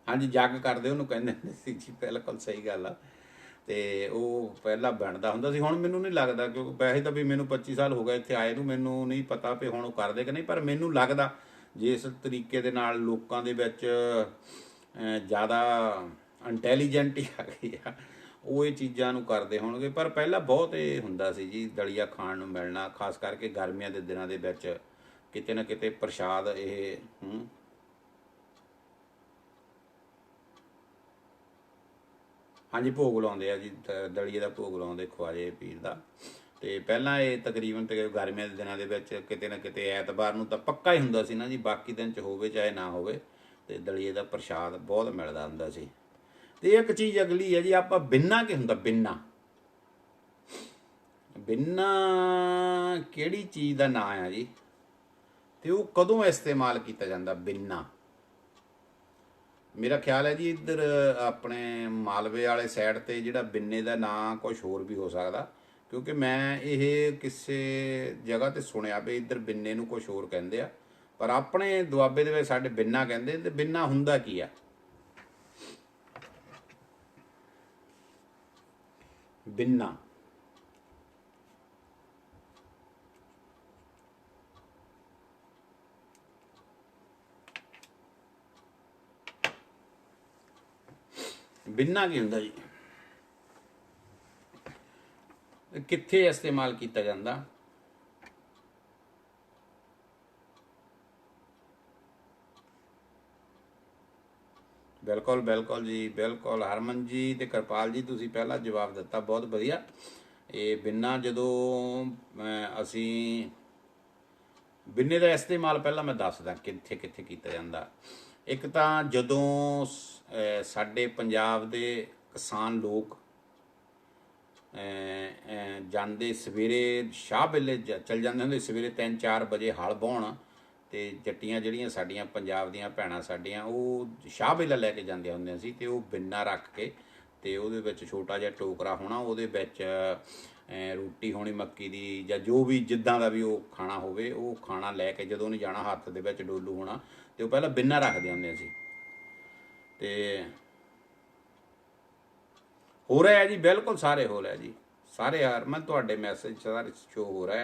[SPEAKER 1] ਹਾਂਜੀ, ਜੱਗ ਕਰਦੇ ਉਹਨੂੰ ਕਹਿੰਦੇ ਹੁੰਦੇ ਸੀ ਜੀ, ਬਿਲਕੁਲ ਸਹੀ ਗੱਲ ਆ। ਤੇ ਉਹ ਪਹਿਲਾਂ ਬਣਦਾ ਹੁੰਦਾ ਸੀ, ਹੁਣ ਮੈਨੂੰ ਨਹੀਂ ਲੱਗਦਾ, ਕਿਉਂਕਿ ਵੈਸੇ ਤਾਂ ਵੀ ਮੈਨੂੰ 25 ਸਾਲ ਹੋ ਗਏ ਇੱਥੇ ਆਏ ਨੂੰ, ਮੈਨੂੰ ਨਹੀਂ ਪਤਾ ਵੀ ਹੁਣ ਉਹ ਕਰਦੇ ਕਿ ਨਹੀਂ, ਪਰ ਮੈਨੂੰ ਲੱਗਦਾ ਜਿਸ ਤਰੀਕੇ ਦੇ ਨਾਲ ਲੋਕਾਂ ਦੇ ਵਿੱਚ ਜ਼ਿਆਦਾ ਇੰਟੈਲੀਜੈਂਟ ਹੀ ਆ ਗਈ ਆ, ਉਹ ਇਹ ਚੀਜ਼ਾਂ ਨੂੰ ਕਰਦੇ ਹੋਣਗੇ। ਪਰ ਪਹਿਲਾਂ ਬਹੁਤ ਇਹ ਹੁੰਦਾ ਸੀ ਜੀ, ਦਲੀਆ ਖਾਣ ਨੂੰ ਮਿਲਣਾ, ਖਾਸ ਕਰਕੇ ਗਰਮੀਆਂ ਦੇ ਦਿਨਾਂ ਦੇ ਵਿੱਚ ਕਿਤੇ ਨਾ ਕਿਤੇ ਪ੍ਰਸ਼ਾਦ ਇਹ ਹਾਂਜੀ ਭੋਗ ਲਾਉਂਦੇ ਆ ਜੀ, ਦਲੀਏ ਦਾ ਭੋਗ ਲਾਉਂਦੇ ਖਵਾਜੇ ਪੀਰ ਦਾ। ਤੇ ਪਹਿਲਾਂ ਇਹ ਤਕਰੀਬਨ ਤੇ ਗਰਮੀਆਂ ਦੇ ਦਿਨਾਂ ਦੇ ਵਿੱਚ ਕਿਤੇ ਨਾ ਕਿਤੇ ਐਤਵਾਰ ਨੂੰ ਤਾਂ ਪੱਕਾ ਹੀ ਹੁੰਦਾ ਸੀ ਨਾ ਜੀ, ਬਾਕੀ ਦਿਨ 'ਚ ਹੋਵੇ ਚਾਹੇ ਨਾ ਹੋਵੇ, ਤੇ ਦਲੀਏ ਦਾ ਪ੍ਰਸ਼ਾਦ ਬਹੁਤ ਮਿਲਦਾ ਹੁੰਦਾ ਸੀ। ਤੇ ਇੱਕ ਚੀਜ਼ ਅਗਲੀ ਹੈ ਜੀ, ਆਪਾਂ ਬਿੰਨਾ ਕੀ ਹੁੰਦਾ? ਬਿੰਨਾ ਕਿਹੜੀ ਚੀਜ਼ ਦਾ ਨਾਂ ਆ ਜੀ, ਤੇ ਉਹ ਕਦੋਂ ਇਸਤੇਮਾਲ ਕੀਤਾ ਜਾਂਦਾ? ਬਿੰਨਾ ਮੇਰਾ ਖਿਆਲ ਹੈ ਜੀ ਇੱਧਰ ਆਪਣੇ ਮਾਲਵੇ ਵਾਲੇ ਸਾਈਡ ਤੇ ਜਿਹੜਾ ਬਿੰਨੇ ਦਾ ਨਾਂ ਕੁਝ ਹੋਰ ਵੀ ਹੋ ਸਕਦਾ, ਕਿਉਂਕਿ ਮੈਂ ਇਹ ਕਿਸੇ ਜਗ੍ਹਾ ਤੇ ਸੁਣਿਆ ਵੀ ਇੱਧਰ ਬਿੰਨੇ ਨੂੰ ਕੁਝ ਹੋਰ ਕਹਿੰਦੇ ਆ, ਪਰ ਆਪਣੇ ਦੁਆਬੇ ਦੇ ਵਿੱਚ ਸਾਡੇ ਬਿੰਨਾ ਕਹਿੰਦੇ। ਤੇ ਬਿੰਨਾ ਹੁੰਦਾ ਕੀ ਆ? ਬਿੰਨਾ ਬਿੰਨਾ ਕੀ ਹੁੰਦਾ ਜੀ? ਕਿੱਥੇ ਇਸਤੇਮਾਲ ਕੀਤਾ ਜਾਂਦਾ? ਬਿਲਕੁਲ ਬਿਲਕੁਲ ਜੀ, ਬਿਲਕੁਲ ਹਰਮਨ ਜੀ ਤੇ ਕਿਰਪਾਲ ਜੀ, ਤੁਸੀਂ ਪਹਿਲਾਂ ਜਵਾਬ ਦਿੱਤਾ, ਬਹੁਤ ਵਧੀਆ। ਇਹ ਬਿੰਨਾ ਜਦੋਂ ਅਸੀਂ ਬਿੰਨੇ ਦਾ ਇਸਤੇਮਾਲ ਪਹਿਲਾਂ ਮੈਂ ਦੱਸਦਾ ਕਿੱਥੇ ਕਿੱਥੇ ਕੀਤਾ ਜਾਂਦਾ। ਇੱਕ ਤਾਂ ਜਦੋਂ ਸਾਡੇ ਪੰਜਾਬ ਦੇ ਕਿਸਾਨ ਲੋਕ ਜਾਂਦੇ ਸਵੇਰੇ ਸ਼ਾਹ ਵੇਲੇ ਚੱਲ ਜਾਂਦੇ ਹੁੰਦੇ, ਸਵੇਰੇ 3-4 ਵਜੇ ਹਲ ਵਾਹੁਣ, ਤੇ ਜੱਟੀਆਂ ਜਿਹੜੀਆਂ ਸਾਡੀਆਂ ਪੰਜਾਬ ਦੀਆਂ ਭੈਣਾਂ ਸਾਡੀਆਂ, ਉਹ ਸ਼ਾਹ ਵੇਲਾ ਲੈ ਕੇ ਜਾਂਦੀਆਂ ਹੁੰਦੀਆਂ ਸੀ, ਤੇ ਉਹ ਬਿੰਨਾ ਰੱਖ ਕੇ, ਤੇ ਉਹਦੇ ਵਿੱਚ ਛੋਟਾ ਜਿਹਾ ਟੋਕਰਾ ਹੋਣਾ, ਉਹਦੇ ਵਿੱਚ ਰੋਟੀ ਹੋਣੀ ਮੱਕੀ ਦੀ, ਜਾਂ ਜੋ ਵੀ ਜਿੱਦਾਂ ਦਾ ਵੀ ਉਹ ਖਾਣਾ ਹੋਵੇ, ਉਹ ਖਾਣਾ ਲੈ ਕੇ ਜਦੋਂ ਉਹਨੇ ਜਾਣਾ, ਹੱਥ ਦੇ ਵਿੱਚ ਡੋਲੂ ਹੋਣਾ, ਤੇ ਉਹ ਪਹਿਲਾਂ ਬਿੰਨਾ ਰੱਖਦੇ ਹੁੰਦੇ ਸੀ। ਤੇ ਹੋ ਰਿਹਾ ਜੀ, ਬਿਲਕੁਲ ਸਾਰੇ ਹੋ ਰਿਹਾ ਜੀ, ਸਾਰੇ ਹਰਮਨ ਤੁਹਾਡੇ ਮੈਸੇਜ ਸਾਰੇ ਸ਼ੋ ਹੋ ਰਿਹਾ।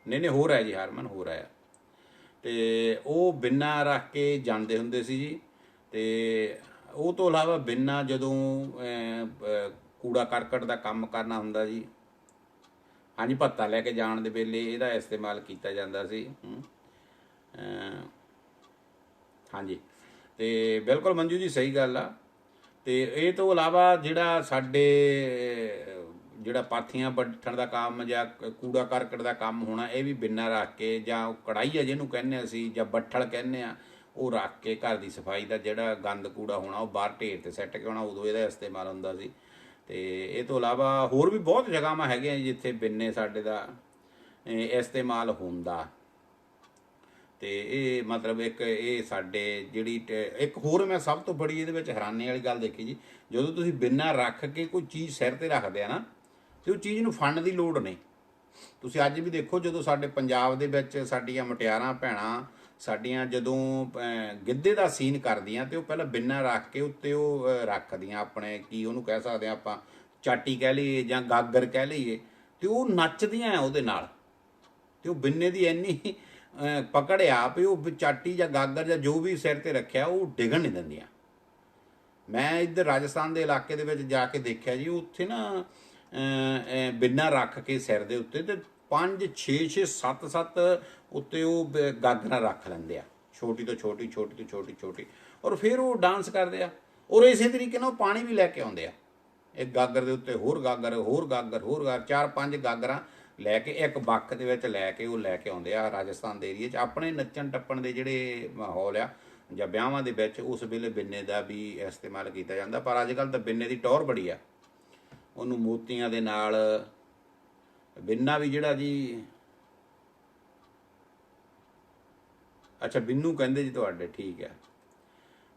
[SPEAKER 1] ਨਹੀਂ ਹੋ ਰਿਹਾ ਜੀ ਹਰਮਨ, ਹੋ ਰਿਹਾ। ਤੇ ਉਹ ਬਿੰਨਾ ਰੱਖ ਕੇ ਜਾਂਦੇ ਹੁੰਦੇ ਸੀ ਜੀ। ਤੇ ਉਹ ਤੋਂ ਇਲਾਵਾ ਬਿੰਨਾ ਜਦੋਂ ਕੂੜਾ ਕਰਕਟ ਦਾ ਕੰਮ ਕਰਨਾ ਹੁੰਦਾ ਜੀ, ਹਾਂਜੀ ਭੱਤਾ ਲੈ ਕੇ ਜਾਣ ਦੇ ਵੇਲੇ ਇਹਦਾ ਇਸਤੇਮਾਲ ਕੀਤਾ ਜਾਂਦਾ ਸੀ। ਹਾਂਜੀ, ਤੇ ਬਿਲਕੁਲ ਮੰਜੂ ਜੀ ਸਹੀ ਗੱਲ ਆ। ਤੇ ਇਹ ਤੋਂ ਇਲਾਵਾ ਜਿਹੜਾ ਸਾਡੇ ਜਿਹੜਾ ਪਾਥੀਆਂ ਬੱਠਣ ਦਾ ਕੰਮ ਜਾਂ ਕੂੜਾ ਕਰਕਟ ਦਾ ਕੰਮ ਹੋਣਾ, ਇਹ ਵੀ ਬਿੰਨਾ ਰੱਖ ਕੇ, ਜਾਂ ਕੜਾਈ ਆ ਜਿਹਨੂੰ ਕਹਿੰਦੇ ਅਸੀਂ, ਜਾਂ ਬੱਠਲ ਕਹਿੰਦੇ ਆ, ਉਹ ਰੱਖ ਕੇ ਘਰ ਦੀ ਸਫਾਈ ਦਾ ਜਿਹੜਾ ਗੰਦ ਕੂੜਾ ਹੋਣਾ ਉਹ ਬਾਹਰ ਢੇਰ ਤੇ ਸੱਟ ਕੇ ਆਉਣਾ, ਉਦੋਂ ਇਹਦਾ ਇਸਤੇਮਾਲ ਹੁੰਦਾ ਸੀ। ਤੇ ਇਹ ਤੋਂ ਇਲਾਵਾ ਹੋਰ ਵੀ ਬਹੁਤ ਜਗ੍ਹਾਵਾਂ ਹੈਗੀਆਂ ਜਿੱਥੇ ਬਿੰਨੇ ਸਾਡੇ ਦਾ ਇਸਤੇਮਾਲ ਹੁੰਦਾ। ਤੇ ਇਹ ਮਤਲਬ ਇੱਕ ਇਹ ਸਾਡੇ ਜਿਹੜੀ ਇੱਕ ਹੋਰ ਮੈਂ ਸਭ ਤੋਂ ਬੜੀ ਇਹਦੇ ਵਿੱਚ ਹੈਰਾਨੀ ਵਾਲੀ ਗੱਲ ਦੇਖੀ ਜੀ, ਜਦੋਂ ਤੁਸੀਂ ਬਿੰਨਾ ਰੱਖ ਕੇ ਕੋਈ ਚੀਜ਼ ਸਿਰ ਤੇ ਰੱਖਦੇ ਆ ਨਾ, ਤੇ ਉਹ ਚੀਜ਼ ਨੂੰ ਫੜਨ ਦੀ ਲੋੜ ਨਹੀਂ, ਤੁਸੀਂ ਅੱਜ ਵੀ ਦੇਖੋ, ਜਦੋਂ ਸਾਡੇ ਪੰਜਾਬ ਦੇ ਵਿੱਚ ਸਾਡੀਆਂ ਮੁਟਿਆਰਾਂ ਭੈਣਾਂ ਸਾਡੀਆਂ ਜਦੋਂ ਗਿੱਧੇ ਦਾ ਸੀਨ ਕਰਦੀਆਂ, ਤੇ ਉਹ ਪਹਿਲਾਂ ਬਿੰਨਾ ਰੱਖ ਕੇ ਉੱਤੇ ਉਹ ਰੱਖਦੀਆਂ ਆਪਣੇ, ਕੀ ਉਹਨੂੰ ਕਹਿ ਸਕਦੇ ਹਾਂ ਆਪਾਂ, ਚਾਟੀ ਕਹਿ ਲਈਏ ਜਾਂ ਗਾਗਰ ਕਹਿ ਲਈਏ, ਤੇ ਉਹ ਨੱਚਦੀਆਂ ਉਹਦੇ ਨਾਲ। ਤੇ ਉਹ ਬਿੰਨੇ ਦੀ ਇੰਨੀ ਪਕੜ ਆ ਵੀ ਉਹ ਚਾਟੀ ਜਾਂ ਗਾਗਰ ਜਾਂ ਜੋ ਵੀ ਸਿਰ ਤੇ ਰੱਖਿਆ ਉਹ ਡਿੱਗਣ ਨਹੀਂ ਦਿੰਦੀਆਂ। ਮੈਂ ਇੱਧਰ ਰਾਜਸਥਾਨ ਦੇ ਇਲਾਕੇ ਦੇ ਵਿੱਚ ਜਾ ਕੇ ਦੇਖਿਆ ਜੀ, ਉੱਥੇ ਨਾ ਬਿੰਨਾ ਰੱਖ ਕੇ ਸਿਰ ਦੇ ਉੱਤੇ, ਤੇ 5 6 6 7 7 ਉੱਤੇ ਉਹ ਗਾਗਰਾਂ ਰੱਖ ਲੈਂਦੇ ਆ, ਛੋਟੀ ਤੋਂ ਛੋਟੀ, ਛੋਟੀ ਤੋਂ ਛੋਟੀ, ਛੋਟੀ, ਔਰ ਫਿਰ ਉਹ ਡਾਂਸ ਕਰਦੇ ਆ। ਔਰ ਇਸੇ ਤਰੀਕੇ ਨਾਲ ਉਹ ਪਾਣੀ ਵੀ ਲੈ ਕੇ ਆਉਂਦੇ ਆ, ਇੱਕ ਗਾਗਰ ਦੇ ਉੱਤੇ ਹੋਰ ਗਾਗਰ, ਹੋਰ ਗਾਗਰ, ਹੋਰ ਗਾਗਰ, 4-5 ਗਾਗਰਾਂ ਲੈ ਕੇ ਇੱਕ ਬੱਕ ਦੇ ਵਿੱਚ ਲੈ ਕੇ ਉਹ ਲੈ ਕੇ ਆਉਂਦੇ ਆ ਰਾਜਸਥਾਨ ਦੇ ਏਰੀਏ 'ਚ। ਆਪਣੇ ਨੱਚਣ ਟੱਪਣ ਦੇ ਜਿਹੜੇ ਮਾਹੌਲ ਆ ਜਾਂ ਵਿਆਹਾਂ ਦੇ ਵਿੱਚ, ਉਸ ਵੇਲੇ ਬਿੰਨੇ ਦਾ ਵੀ ਇਸਤੇਮਾਲ ਕੀਤਾ ਜਾਂਦਾ। ਪਰ ਅੱਜ ਕੱਲ੍ਹ ਤਾਂ ਬਿੰਨੇ ਦੀ ਟੌਰ ਬੜੀ ਆ, ਉਹਨੂੰ ਮੋਤੀਆਂ ਦੇ ਨਾਲ ਬਿੰਨਾ ਵੀ ਜਿਹੜਾ ਜੀ, ਅੱਛਾ ਬਿੰਨੂ ਕਹਿੰਦੇ ਜੀ ਤੁਹਾਡੇ, ਠੀਕ ਹੈ।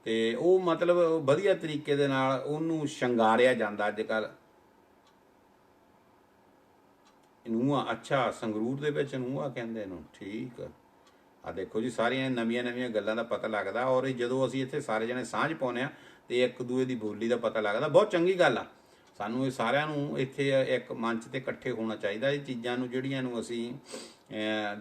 [SPEAKER 1] ਤੇ ਉਹ ਮਤਲਬ ਵਧੀਆ ਤਰੀਕੇ ਦੇ ਨਾਲ ਉਹਨੂੰ ਸ਼ਿੰਗਾਰਿਆ ਜਾਂਦਾ ਅੱਜ ਕੱਲ੍ਹ। ਨੂੰਹਾਂ, ਅੱਛਾ ਸੰਗਰੂਰ ਦੇ ਵਿੱਚ ਨੂੰਹਾਂ ਕਹਿੰਦੇ ਇਹਨੂੰ, ਠੀਕ ਆ। ਦੇਖੋ ਜੀ, ਸਾਰੀਆਂ ਨਵੀਆਂ ਨਵੀਆਂ ਗੱਲਾਂ ਦਾ ਪਤਾ ਲੱਗਦਾ। ਔਰ ਜਦੋਂ ਅਸੀਂ ਇੱਥੇ ਸਾਰੇ ਜਣੇ ਸਾਂਝ ਪਾਉਂਦੇ ਹਾਂ ਤੇ ਇੱਕ ਦੂਏ ਦੀ ਬੋਲੀ ਦਾ ਪਤਾ ਲੱਗਦਾ, ਬਹੁਤ ਚੰਗੀ ਗੱਲ ਆ। ਸਾਨੂੰ ਇਹ ਸਾਰਿਆਂ ਨੂੰ ਇੱਥੇ ਇੱਕ ਮੰਚ ਤੇ ਇਕੱਠੇ ਹੋਣਾ ਚਾਹੀਦਾ, ਇਹ ਚੀਜ਼ਾਂ ਨੂੰ ਜਿਹੜੀਆਂ ਨੂੰ ਅਸੀਂ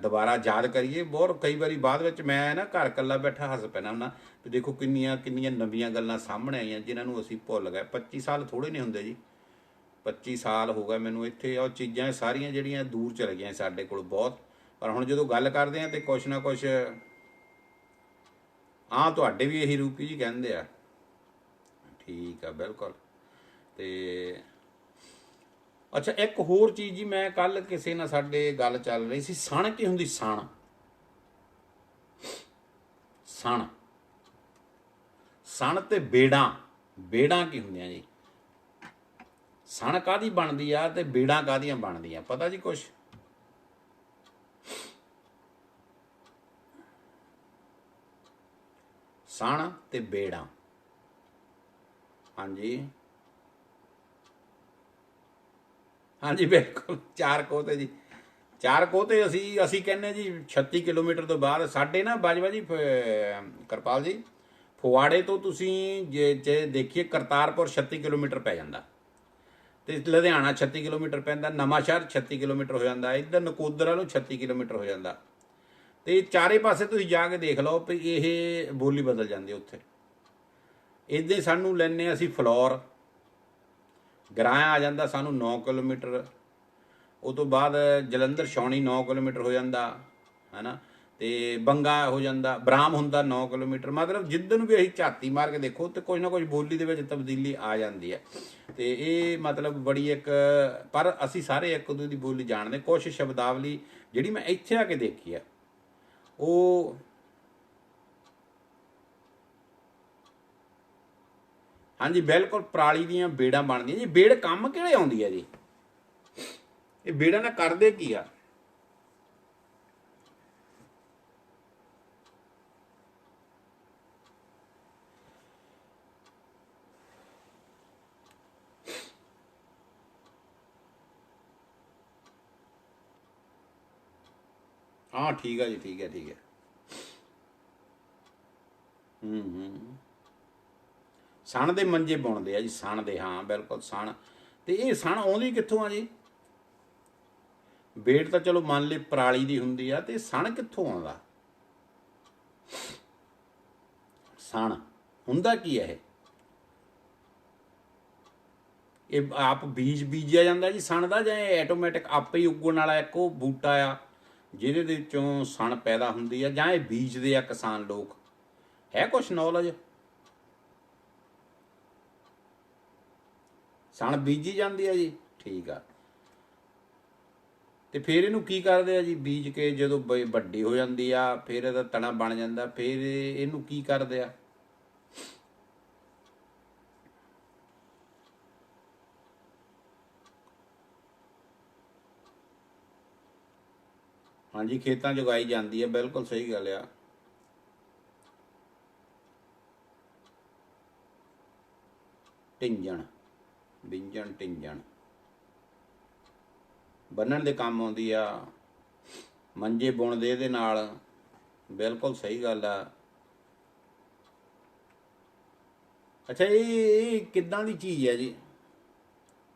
[SPEAKER 1] ਦੁਬਾਰਾ ਯਾਦ ਕਰੀਏ। ਬਹੁਤ ਕਈ ਵਾਰੀ ਬਾਅਦ ਵਿੱਚ ਮੈਂ ਨਾ ਘਰ ਇਕੱਲਾ ਬੈਠਾ ਹੱਸ ਪੈਣਾ ਹੁੰਦਾ ਵੀ ਦੇਖੋ ਕਿੰਨੀਆਂ ਕਿੰਨੀਆਂ ਨਵੀਆਂ ਗੱਲਾਂ ਸਾਹਮਣੇ ਆਈਆਂ ਜਿਨ੍ਹਾਂ ਨੂੰ ਅਸੀਂ ਭੁੱਲ ਗਏ। 25 ਸਾਲ ਥੋੜ੍ਹੇ ਨਹੀਂ ਹੁੰਦੇ ਜੀ, 25 ਸਾਲ ਹੋ ਗਏ ਮੈਨੂੰ ਇੱਥੇ। ਉਹ ਚੀਜ਼ਾਂ ਸਾਰੀਆਂ ਜਿਹੜੀਆਂ ਦੂਰ ਚਲੇ ਗਈਆਂ ਸਾਡੇ ਕੋਲ ਬਹੁਤ। ਪਰ ਹੁਣ ਜਦੋਂ ਗੱਲ ਕਰਦੇ ਹਾਂ ਤੇ ਕੁਛ ਨਾ ਕੁਛ, ਹਾਂ ਤੁਹਾਡੇ ਵੀ ਇਹੀ ਰੂਪੀ ਜੀ ਕਹਿੰਦੇ ਆ, ਠੀਕ ਆ ਬਿਲਕੁਲ। ਤੇ ਅੱਛਾ, ਇੱਕ ਹੋਰ ਚੀਜ਼ ਜੀ, ਮੈਂ ਕੱਲ ਕਿਸੇ ਨਾਲ ਸਾਡੇ ਗੱਲ ਚੱਲ ਰਹੀ ਸੀ, ਸਣ ਕੀ ਹੁੰਦੀ? ਸਣ, ਸਣ, ਸਣ ਤੇ ਬੇੜਾਂ, ਬੇੜਾਂ ਕੀ ਹੁੰਦੀਆਂ ਜੀ? ਸਣ ਕਾਹਦੀ ਬਣਦੀ ਆ ਤੇ ਬੇੜਾਂ ਕਾਹਦੀਆਂ ਬਣਦੀਆਂ, ਪਤਾ ਜੀ ਕੁਛ? ਸਣ ਤੇ ਬੇੜਾਂ, ਹਾਂਜੀ ਹਾਂਜੀ ਬਿਲਕੁਲ। ਚਾਰ ਕੋਤੇ ਜੀ, ਚਾਰ ਕੋਤੇ ਅਸੀਂ ਕਹਿੰਦੇ ਜੀ 36 ਕਿਲੋਮੀਟਰ ਤੋਂ ਬਾਅਦ। ਸਾਡੇ ਨਾ ਬਾਜਵਾ ਜੀ, ਕਿਰਪਾਲ ਜੀ, ਫਗਵਾੜੇ ਤੋਂ ਤੁਸੀਂ ਜੇ ਦੇਖੀਏ ਕਰਤਾਰਪੁਰ 36 ਕਿਲੋਮੀਟਰ ਪੈ ਜਾਂਦਾ, ਤੇ ਲੁਧਿਆਣਾ 36 ਕਿਲੋਮੀਟਰ ਪੈਂਦਾ, ਨਵਾਂਸ਼ਹਿਰ 36 ਕਿਲੋਮੀਟਰ ਹੋ ਜਾਂਦਾ, ਇੱਧਰ ਨਕੋਦਰ ਵੱਲੋਂ 36 ਕਿਲੋਮੀਟਰ ਹੋ ਜਾਂਦਾ। ਤੇ ਚਾਰੇ ਪਾਸੇ ਤੁਸੀਂ ਜਾ ਕੇ ਦੇਖ ਲਓ ਵੀ ਇਹ ਬੋਲੀ ਬਦਲ ਜਾਂਦੀ ਉੱਥੇ। ਇੱਦਾਂ ਹੀ ਸਾਨੂੰ ਲੈਂਦੇ ਅਸੀਂ ਫਲੋਰ, ਗਰਾਇਆ ਆ ਜਾਂਦਾ ਸਾਨੂੰ 9 ਕਿਲੋਮੀਟਰ। ਉਹ ਤੋਂ ਬਾਅਦ ਜਲੰਧਰ ਛਾਉਣੀ 9 ਕਿਲੋਮੀਟਰ ਹੋ ਜਾਂਦਾ ਹੈ ਨਾ, ਤੇ ਬੰਗਾ ਹੋ ਜਾਂਦਾ, ਬਰਾਮ ਹੁੰਦਾ 9 ਕਿਲੋਮੀਟਰ। ਮਤਲਬ ਜਿੱਦਣ ਨੂੰ ਵੀ ਅਸੀਂ ਝਾਤੀ ਮਾਰ ਕੇ ਦੇਖੋ ਤੇ ਕੁਝ ਨਾ ਕੁਝ ਬੋਲੀ ਦੇ ਵਿੱਚ ਤਬਦੀਲੀ ਆ ਜਾਂਦੀ ਹੈ। ਤੇ ਇਹ ਮਤਲਬ ਬੜੀ ਇੱਕ, ਪਰ ਅਸੀਂ ਸਾਰੇ ਇੱਕ ਦੂਜੇ ਦੀ ਬੋਲੀ ਜਾਣਦੇ। ਕੁਛ ਸ਼ਬਦਾਵਲੀ ਜਿਹੜੀ ਮੈਂ ਇੱਥੇ ਆ ਕੇ ਦੇਖੀ ਆ, ਉਹ ਹਾਂਜੀ ਬਿਲਕੁਲ ਪਰਾਲੀ ਦੀਆਂ ਬੇੜਾਂ ਬਣਦੀਆਂ ਜੀ। ਬੇੜ ਕੰਮ ਕਿਹੜੇ ਆਉਂਦੀ ਹੈ ਜੀ? ਇਹ ਬੇੜਾਂ ਨਾਲ ਕਰਦੇ ਕੀ ਆ? ਹਾਂ ਠੀਕ ਆ ਜੀ, ਠੀਕ ਹੈ, ਠੀਕ ਹੈ। ਸਣ ਦੇ ਮੰਜੇ ਬੁਣਦੇ ਆ ਜੀ, ਸਣ ਦੇ, ਹਾਂ ਬਿਲਕੁਲ ਸਣ। ਤੇ ਇਹ ਸਣ ਆਉਂਦੀ ਕਿੱਥੋਂ ਆ ਜੀ? ਬੇੜ ਤਾਂ ਚਲੋ ਮੰਨ ਲਈ ਪਰਾਲੀ ਦੀ ਹੁੰਦੀ ਆ, ਤੇ ਸਣ ਕਿੱਥੋਂ ਆਉਂਦਾ? ਸਣ ਹੁੰਦਾ ਕੀ ਹੈ ਇਹ? ਇਹ ਆਪ ਬੀਜ ਬੀਜਿਆ ਜਾਂਦਾ ਜੀ ਸਣ ਦਾ, ਜਾਂ ਇਹ ਆਟੋਮੈਟਿਕ ਆਪੇ ਹੀ ਉੱਗਣ ਵਾਲਾ ਇੱਕ ਉਹ ਬੂਟਾ ਆ ਜਿਹਦੇ ਦੇ ਵਿੱਚੋਂ ਸਣ ਪੈਦਾ ਹੁੰਦੀ ਆ, ਜਾਂ ਇਹ ਬੀਜਦੇ ਆ ਕਿਸਾਨ ਲੋਕ? ਹੈ ਕੁਛ ਨੌਲੇਜ? ਸਣ ਬੀਜੀ ਜਾਂਦੀ ਆ ਜੀ, ਠੀਕ ਆ। ਤੇ ਫਿਰ ਇਹਨੂੰ ਕੀ ਕਰਦੇ ਆ ਜੀ? ਬੀਜ ਕੇ ਜਦੋਂ ਵੱਡੀ ਹੋ ਜਾਂਦੀ ਆ, ਫਿਰ ਇਹਦਾ ਤਣਾ ਬਣ ਜਾਂਦਾ, ਫਿਰ ਇਹਨੂੰ ਕੀ ਕਰਦੇ ਆ? ਹਾਂਜੀ ਖੇਤਾਂ 'ਚ ਉਗਾਈ ਜਾਂਦੀ ਹੈ, ਬਿਲਕੁਲ ਸਹੀ ਗੱਲ ਆ। ਢਿੰਜਣ, ਬਿੰਜਣ, ਢਿੰਜਣ, ਬੰਨਣ ਦੇ ਕੰਮ ਆਉਂਦੀ ਆ, ਮੰਜੇ ਬੁਣਦੇ ਇਹਦੇ ਨਾਲ। ਬਿਲਕੁਲ ਸਹੀ ਗੱਲ ਆ। ਅੱਛਾ, ਇਹ ਕਿੱਦਾਂ ਦੀ ਚੀਜ਼ ਹੈ ਜੀ?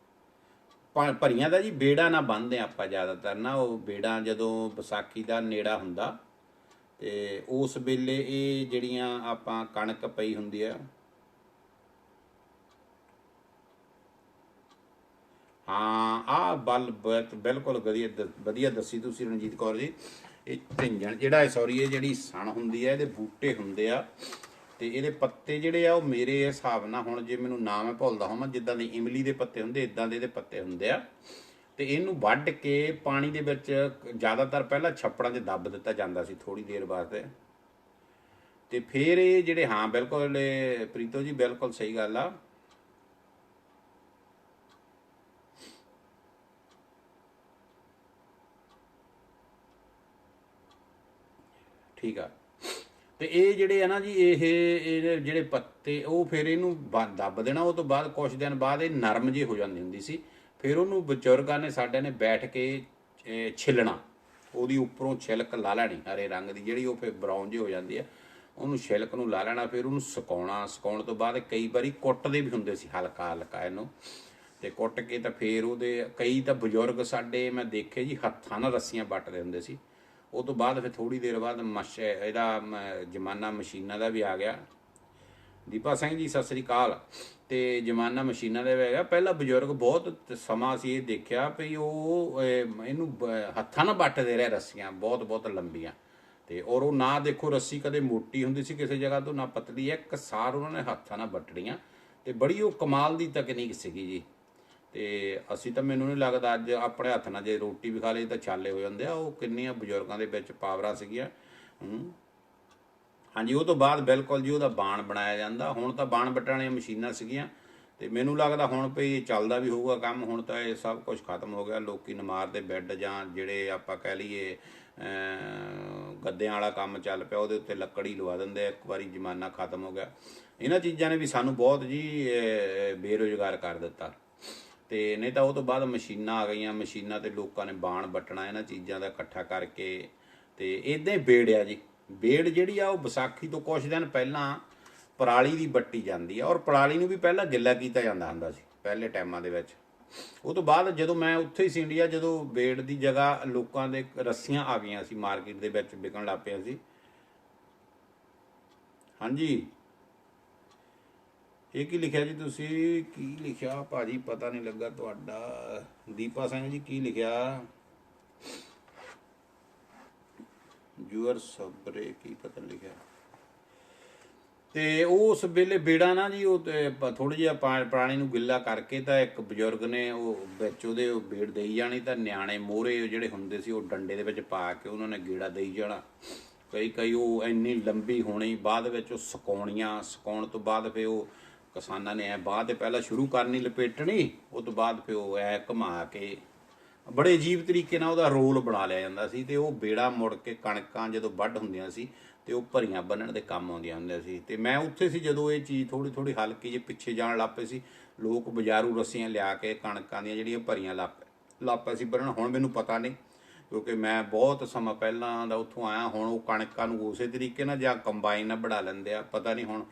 [SPEAKER 1] ਭਰੀਆਂ ਦਾ ਜੀ ਬੇੜਾ ਨਾ ਬੰਨ੍ਹਦੇ ਆਪਾਂ ਜ਼ਿਆਦਾਤਰ ਨਾ। ਉਹ ਬੇੜਾ ਜਦੋਂ ਵਿਸਾਖੀ ਦਾ ਨੇੜਾ ਹੁੰਦਾ ਤੇ ਉਸ ਵੇਲੇ ਇਹ ਜਿਹੜੀਆਂ ਆਪਾਂ ਕਣਕ ਪਈ ਹੁੰਦੀ ਆ। ਹਾਂ, ਆਹ ਬਿਲਕੁਲ ਵਧੀਆ ਦੱਸੀ ਤੁਸੀਂ ਰਣਜੀਤ ਕੌਰ ਜੀ। ਇਹ ਝਿੰਜਣ ਜਿਹੜਾ, ਸੌਰੀ, ਇਹ ਜਿਹੜੀ ਸਣ ਹੁੰਦੀ ਆ, ਇਹਦੇ ਬੂਟੇ ਹੁੰਦੇ ਆ ਤੇ ਇਹਦੇ ਪੱਤੇ ਜਿਹੜੇ ਆ ਉਹ ਮੇਰੇ ਹਿਸਾਬ ਨਾਲ, ਹੁਣ ਜੇ ਮੈਨੂੰ ਨਾਮ ਮੈਂ ਭੁੱਲਦਾ ਹੋਵਾਂ, ਜਿੱਦਾਂ ਦੇ ਇਮਲੀ ਦੇ ਪੱਤੇ ਹੁੰਦੇ ਇੱਦਾਂ ਦੇ ਇਹਦੇ ਪੱਤੇ ਹੁੰਦੇ ਆ। ਤੇ ਇਹਨੂੰ ਵੱਢ ਕੇ ਪਾਣੀ ਦੇ ਵਿੱਚ ਜ਼ਿਆਦਾਤਰ ਪਹਿਲਾਂ ਛੱਪੜਾਂ 'ਚ ਦੱਬ ਦਿੱਤਾ ਜਾਂਦਾ ਸੀ ਥੋੜ੍ਹੀ ਦੇਰ ਵਾਸਤੇ, ਤੇ ਫਿਰ ਇਹ ਜਿਹੜੇ, ਹਾਂ ਬਿਲਕੁਲ ਪ੍ਰੀਤੋ ਜੀ, ਬਿਲਕੁਲ ਸਹੀ ਗੱਲ ਆ। ਠੀਕ ਆ। ਤੇ ਇਹ ਜਿਹੜੇ ਆ ਨਾ ਜੀ, ਇਹ ਜਿਹੜੇ ਪੱਤੇ, ਉਹ ਫਿਰ ਇਹਨੂੰ ਦੱਬ ਦੇਣਾ। ਉਹ ਤੋਂ ਬਾਅਦ ਕੁਛ ਦਿਨ ਬਾਅਦ ਇਹ ਨਰਮ ਜਿਹੀ ਹੋ ਜਾਂਦੀ ਹੁੰਦੀ ਸੀ। ਫਿਰ ਉਹਨੂੰ ਬਜ਼ੁਰਗਾਂ ਨੇ ਸਾਡੇ ਨੇ ਬੈਠ ਕੇ ਛਿੱਲਣਾ, ਉਹਦੀ ਉੱਪਰੋਂ ਛਿਲਕ ਲਾ ਲੈਣੀ ਹਰੇ ਰੰਗ ਦੀ, ਜਿਹੜੀ ਉਹ ਫਿਰ ਬਰਾਊਨ ਜਿਹੀ ਹੋ ਜਾਂਦੀ ਆ। ਉਹਨੂੰ ਛਿਲਕ ਨੂੰ ਲਾ ਲੈਣਾ, ਫਿਰ ਉਹਨੂੰ ਸੁਕਾਉਣਾ। ਸੁਕਾਉਣ ਤੋਂ ਬਾਅਦ ਕਈ ਵਾਰੀ ਕੁੱਟਦੇ ਵੀ ਹੁੰਦੇ ਸੀ ਹਲਕਾ ਹਲਕਾ ਇਹਨੂੰ, ਤੇ ਕੁੱਟ ਕੇ ਤਾਂ ਫਿਰ ਉਹਦੇ, ਕਈ ਤਾਂ ਬਜ਼ੁਰਗ ਸਾਡੇ ਮੈਂ ਦੇਖੇ ਜੀ ਹੱਥਾਂ ਨਾਲ ਰੱਸੀਆਂ ਵੱਟਦੇ ਹੁੰਦੇ ਸੀ। ਉਹ ਤੋਂ ਬਾਅਦ ਫਿਰ ਥੋੜ੍ਹੀ ਦੇਰ ਬਾਅਦ ਇਹਦਾ ਜ਼ਮਾਨਾ ਮਸ਼ੀਨਾਂ ਦਾ ਵੀ ਆ ਗਿਆ। ਦੀਪਾ ਸਿੰਘ ਜੀ ਸਤਿ ਸ੍ਰੀ ਅਕਾਲ। ਤੇ ਜ਼ਮਾਨਾ ਮਸ਼ੀਨਾਂ ਦਾ ਵੀ ਆ ਗਿਆ। ਪਹਿਲਾਂ ਬਜ਼ੁਰਗ ਬਹੁਤ ਸਮਾਂ ਅਸੀਂ ਇਹ ਦੇਖਿਆ ਵੀ ਉਹ ਇਹਨੂੰ ਹੱਥਾਂ ਨਾਲ ਵੱਟਦੇ ਰਹੇ ਰੱਸੀਆਂ, ਬਹੁਤ ਬਹੁਤ ਲੰਬੀਆਂ। ਤੇ ਔਰ ਉਹ ਨਾ ਦੇਖੋ ਰੱਸੀ ਕਦੇ ਮੋਟੀ ਹੁੰਦੀ ਸੀ ਕਿਸੇ ਜਗ੍ਹਾ ਤੋਂ, ਨਾ ਪਤਲੀ। ਇੱਕ ਸਾਰ ਉਹਨਾਂ ਨੇ ਹੱਥਾਂ ਨਾਲ ਵੱਟਣੀਆਂ, ਤੇ ਬੜੀ ਉਹ ਕਮਾਲ ਦੀ ਤਕਨੀਕ ਸੀਗੀ ਜੀ। ਤੇ ਅਸੀਂ ਤਾਂ, ਮੈਨੂੰ ਨਹੀਂ ਲੱਗਦਾ ਅੱਜ ਆਪਣੇ ਹੱਥ ਨਾਲ ਜੇ ਰੋਟੀ ਵੀ ਖਾ ਲਈ ਤਾਂ ਛਾਲੇ ਹੋ ਜਾਂਦੇ ਆ। ਉਹ ਕਿੰਨੀਆਂ ਬਜ਼ੁਰਗਾਂ ਦੇ ਵਿੱਚ ਪਾਵਰਾਂ ਸੀਗੀਆਂ। ਹਾਂਜੀ, ਉਹ ਤੋਂ ਬਾਅਦ ਬਿਲਕੁਲ ਜੀ ਉਹਦਾ ਬਾਣ ਬਣਾਇਆ ਜਾਂਦਾ। ਹੁਣ ਤਾਂ ਬਾਣ ਵੱਟਣ ਵਾਲੀਆਂ ਮਸ਼ੀਨਾਂ ਸੀਗੀਆਂ, ਤੇ ਮੈਨੂੰ ਲੱਗਦਾ ਹੁਣ ਵੀ ਚੱਲਦਾ ਵੀ ਹੋਊਗਾ ਕੰਮ। ਹੁਣ ਤਾਂ ਇਹ ਸਭ ਕੁਝ ਖਤਮ ਹੋ ਗਿਆ। ਲੋਕੀ ਨਮਾਰ ਦੇ ਬੈੱਡ, ਜਾਂ ਜਿਹੜੇ ਆਪਾਂ ਕਹਿ ਲਈਏ ਗੱਦਿਆਂ ਵਾਲਾ ਕੰਮ ਚੱਲ ਪਿਆ, ਉਹਦੇ ਉੱਤੇ ਲੱਕੜੀ ਲਵਾ ਦਿੰਦੇ ਆ। ਇੱਕ ਵਾਰੀ ਜ਼ਮਾਨਾ ਖਤਮ ਹੋ ਗਿਆ। ਇਹਨਾਂ ਚੀਜ਼ਾਂ ਨੇ ਵੀ ਸਾਨੂੰ ਬਹੁਤ ਜੀ ਬੇਰੁਜ਼ਗਾਰ ਕਰ ਦਿੱਤਾ। ਤੇ ਨਹੀਂ ਤਾਂ ਉਹ ਤੋਂ ਬਾਅਦ ਮਸ਼ੀਨਾਂ ਆ ਗਈਆਂ। ਮਸ਼ੀਨਾਂ ਤੇ ਲੋਕਾਂ ਨੇ ਬਾਣ ਵੱਟਣਾ, ਇਹਨਾਂ ਚੀਜ਼ਾਂ ਦਾ ਇਕੱਠਾ ਕਰਕੇ। ਤੇ ਇੱਦਾਂ ਹੀ ਬੇੜ ਆ ਜੀ। ਬੇੜ ਜਿਹੜੀ ਆ ਉਹ ਵਿਸਾਖੀ ਤੋਂ ਕੁਛ ਦਿਨ ਪਹਿਲਾਂ ਪਰਾਲੀ ਦੀ ਵੱਟੀ ਜਾਂਦੀ ਆ, ਔਰ ਪਰਾਲੀ ਨੂੰ ਵੀ ਪਹਿਲਾਂ ਗਿੱਲਾ ਕੀਤਾ ਜਾਂਦਾ ਹੁੰਦਾ ਸੀ ਪਹਿਲੇ ਟਾਈਮਾਂ ਦੇ ਵਿੱਚ। ਉਹ ਤੋਂ ਬਾਅਦ ਜਦੋਂ ਮੈਂ ਉੱਥੇ ਹੀ ਸੀ ਇੰਡੀਆ, ਜਦੋਂ ਬੇੜ ਦੀ ਜਗ੍ਹਾ ਲੋਕਾਂ ਦੇ ਰੱਸੀਆਂ ਆ ਗਈਆਂ ਸੀ, ਮਾਰਕੀਟ ਦੇ ਵਿੱਚ ਵਿਕਣ ਲੱਗ ਪਿਆ ਸੀ। ਹਾਂਜੀ, ਇਹ ਕੀ ਲਿਖਿਆ ਜੀ ਤੁਸੀਂ? ਕੀ ਲਿਖਿਆ ਭਾਜੀ, ਪਤਾ ਨਹੀਂ ਲੱਗਾ ਤੁਹਾਡਾ। ਦੀਪਾ ਸਿੰਘ ਜੀ ਕੀ ਲਿਖਿਆ? ਜੂਅਰ ਸਬਰੇ, ਕੀ ਪਤਾ ਲਿਖਿਆ। ਤੇ ਉਸ ਵੇਲੇ ਬੇੜਾ ਨਾ ਜੀ, ਉਹ ਥੋੜ੍ਹੀ ਜਿਹੀ ਪਾਣੀ ਨੂੰ ਗਿੱਲਾ ਕਰਕੇ ਤਾਂ ਇੱਕ ਬਜ਼ੁਰਗ ਨੇ ਉਹ ਵਿੱਚ ਉਹਦੇ ਬੇੜ ਦੇਈ ਜਾਣੀ। ਤਾਂ ਨਿਆਣੇ ਮੋਹਰੇ ਜਿਹੜੇ ਹੁੰਦੇ ਸੀ, ਉਹ ਡੰਡੇ ਦੇ ਵਿੱਚ ਪਾ ਕੇ ਉਹਨਾਂ ਨੇ ਗੇੜਾ ਦੇਈ ਜਾਣਾ। ਕਈ ਉਹ ਇੰਨੀ ਲੰਬੀ ਹੋਣੀ, ਬਾਅਦ ਵਿੱਚ ਉਹ ਸੁਕਾਉਣੀਆਂ। ਸੁਕਾਉਣ ਤੋਂ ਬਾਅਦ ਫਿਰ ਉਹ ਕਿਸਾਨਾਂ ਨੇ ਐ ਬਾਅਦ ਪਹਿਲਾਂ ਸ਼ੁਰੂ ਕਰਨੀ ਲਪੇਟਣੀ, ਉਹ ਤੋਂ ਬਾਅਦ ਫਿਰ ਉਹ ਐ ਘੁਮਾ ਕੇ ਬੜੇ ਅਜੀਬ ਤਰੀਕੇ ਨਾਲ ਉਹਦਾ ਰੋਲ ਬਣਾ ਲਿਆ ਜਾਂਦਾ ਸੀ। ਤੇ ਉਹ ਬੇੜਾ ਮੁੜ ਕੇ ਕਣਕਾਂ ਜਦੋਂ ਵੱਢ ਹੁੰਦੀਆਂ ਸੀ ਤੇ ਉਹ ਭਰੀਆਂ ਬੰਨਣ ਦੇ ਕੰਮ ਆਉਂਦੀਆਂ ਹੁੰਦੀਆਂ ਸੀ। ਤੇ ਮੈਂ ਉੱਥੇ ਸੀ ਜਦੋਂ ਇਹ ਚੀਜ਼ ਥੋੜ੍ਹੀ ਥੋੜ੍ਹੀ ਹਲਕੀ ਜਿਹੀ ਪਿੱਛੇ ਜਾਣ ਲੱਗ ਪਏ ਸੀ। ਲੋਕ ਬਾਜ਼ਾਰੂ ਰੱਸੀਆਂ ਲਿਆ ਕੇ ਕਣਕਾਂ ਦੀਆਂ ਜਿਹੜੀਆਂ ਭਰੀਆਂ ਲੱਗ ਪਏ ਸੀ ਬੰਨਣ। ਹੁਣ ਮੈਨੂੰ ਪਤਾ ਨਹੀਂ, ਕਿਉਂਕਿ ਮੈਂ ਬਹੁਤ ਸਮਾਂ ਪਹਿਲਾਂ ਦਾ ਉੱਥੋਂ ਆਇਆ। ਹੁਣ ਉਹ ਕਣਕਾਂ ਨੂੰ ਉਸੇ ਤਰੀਕੇ ਨਾਲ ਜਾਂ ਕੰਬਾਈਨ ਨਾਲ ਵਢਾ ਲੈਂਦੇ ਆ, ਪਤਾ ਨਹੀਂ ਹੁਣ